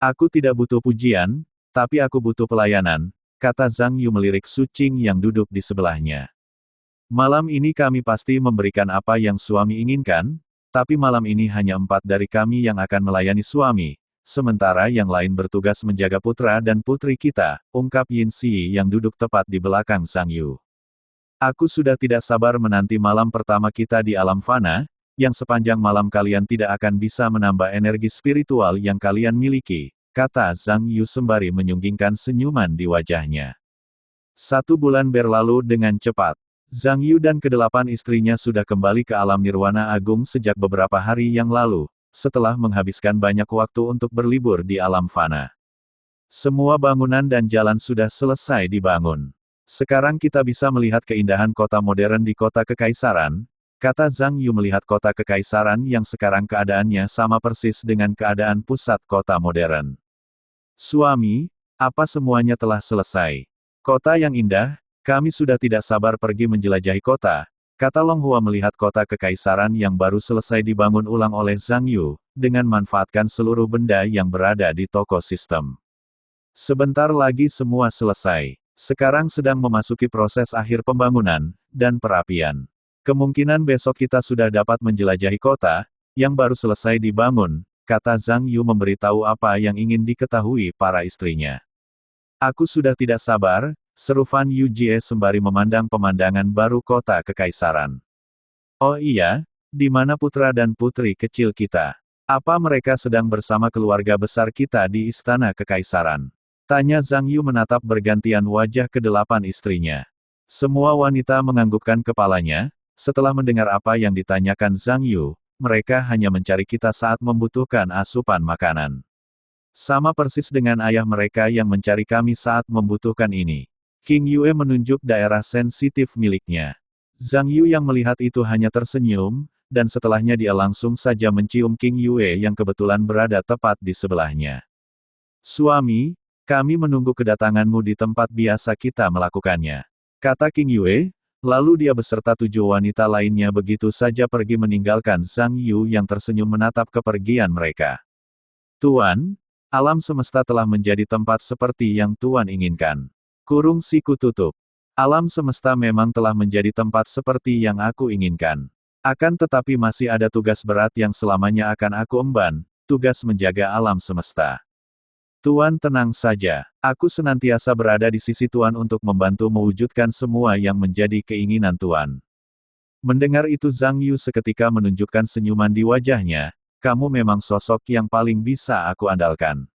[SPEAKER 1] Aku tidak butuh pujian, tapi aku butuh pelayanan, kata Zhang Yu melirik Sucing yang duduk di sebelahnya. Malam ini kami pasti memberikan apa yang suami inginkan, tapi malam ini hanya 4 dari kami yang akan melayani suami, sementara yang lain bertugas menjaga putra dan putri kita, ungkap Yin Xi yang duduk tepat di belakang Zhang Yu. Aku sudah tidak sabar menanti malam pertama kita di alam fana, yang sepanjang malam kalian tidak akan bisa menambah energi spiritual yang kalian miliki, kata Zhang Yu sembari menyunggingkan senyuman di wajahnya. 1 bulan berlalu dengan cepat. Zhang Yu dan kedelapan istrinya sudah kembali ke alam nirwana agung sejak beberapa hari yang lalu, setelah menghabiskan banyak waktu untuk berlibur di alam fana. Semua bangunan dan jalan sudah selesai dibangun. Sekarang kita bisa melihat keindahan kota modern di kota kekaisaran, kata Zhang Yu melihat kota kekaisaran yang sekarang keadaannya sama persis dengan keadaan pusat kota modern. Suami, apa semuanya telah selesai? Kota yang indah, kami sudah tidak sabar pergi menjelajahi kota, kata Long Hua melihat kota kekaisaran yang baru selesai dibangun ulang oleh Zhang Yu, dengan manfaatkan seluruh benda yang berada di toko sistem. Sebentar lagi semua selesai. Sekarang sedang memasuki proses akhir pembangunan, dan perapian. Kemungkinan besok kita sudah dapat menjelajahi kota, yang baru selesai dibangun, kata Zhang Yu memberitahu apa yang ingin diketahui para istrinya. Aku sudah tidak sabar, seru Fan Yujie sembari memandang pemandangan baru kota kekaisaran. Oh iya, di mana putra dan putri kecil kita? Apa mereka sedang bersama keluarga besar kita di istana kekaisaran? Tanya Zhang Yu menatap bergantian wajah kedelapan istrinya. Semua wanita menganggukkan kepalanya, setelah mendengar apa yang ditanyakan Zhang Yu, mereka hanya mencari kita saat membutuhkan asupan makanan. Sama persis dengan ayah mereka yang mencari kami saat membutuhkan ini. King Yue menunjuk daerah sensitif miliknya. Zhang Yu yang melihat itu hanya tersenyum, dan setelahnya dia langsung saja mencium King Yue yang kebetulan berada tepat di sebelahnya. Suami, kami menunggu kedatanganmu di tempat biasa kita melakukannya. Kata King Yue, lalu dia beserta 7 wanita lainnya begitu saja pergi meninggalkan Zhang Yu yang tersenyum menatap kepergian mereka. Tuan, alam semesta telah menjadi tempat seperti yang Tuan inginkan. Kurung siku tutup. Alam semesta memang telah menjadi tempat seperti yang aku inginkan. Akan tetapi masih ada tugas berat yang selamanya akan aku emban, tugas menjaga alam semesta. Tuan tenang saja, aku senantiasa berada di sisi Tuan untuk membantu mewujudkan semua yang menjadi keinginan Tuan. Mendengar itu Zhang Yu seketika menunjukkan senyuman di wajahnya, kamu memang sosok yang paling bisa aku andalkan.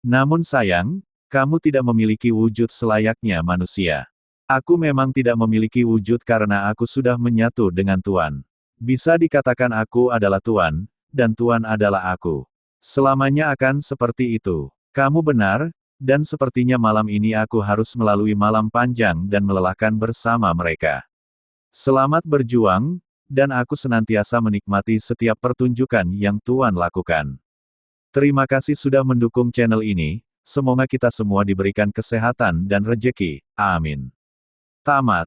[SPEAKER 1] Namun sayang, kamu tidak memiliki wujud selayaknya manusia. Aku memang tidak memiliki wujud karena aku sudah menyatu dengan Tuan. Bisa dikatakan aku adalah Tuan, dan Tuan adalah aku. Selamanya akan seperti itu. Kamu benar, dan sepertinya malam ini aku harus melalui malam panjang dan melelahkan bersama mereka. Selamat berjuang, dan aku senantiasa menikmati setiap pertunjukan yang Tuan lakukan. Terima kasih sudah mendukung channel ini, semoga kita semua diberikan kesehatan dan rejeki. Amin. Tamat.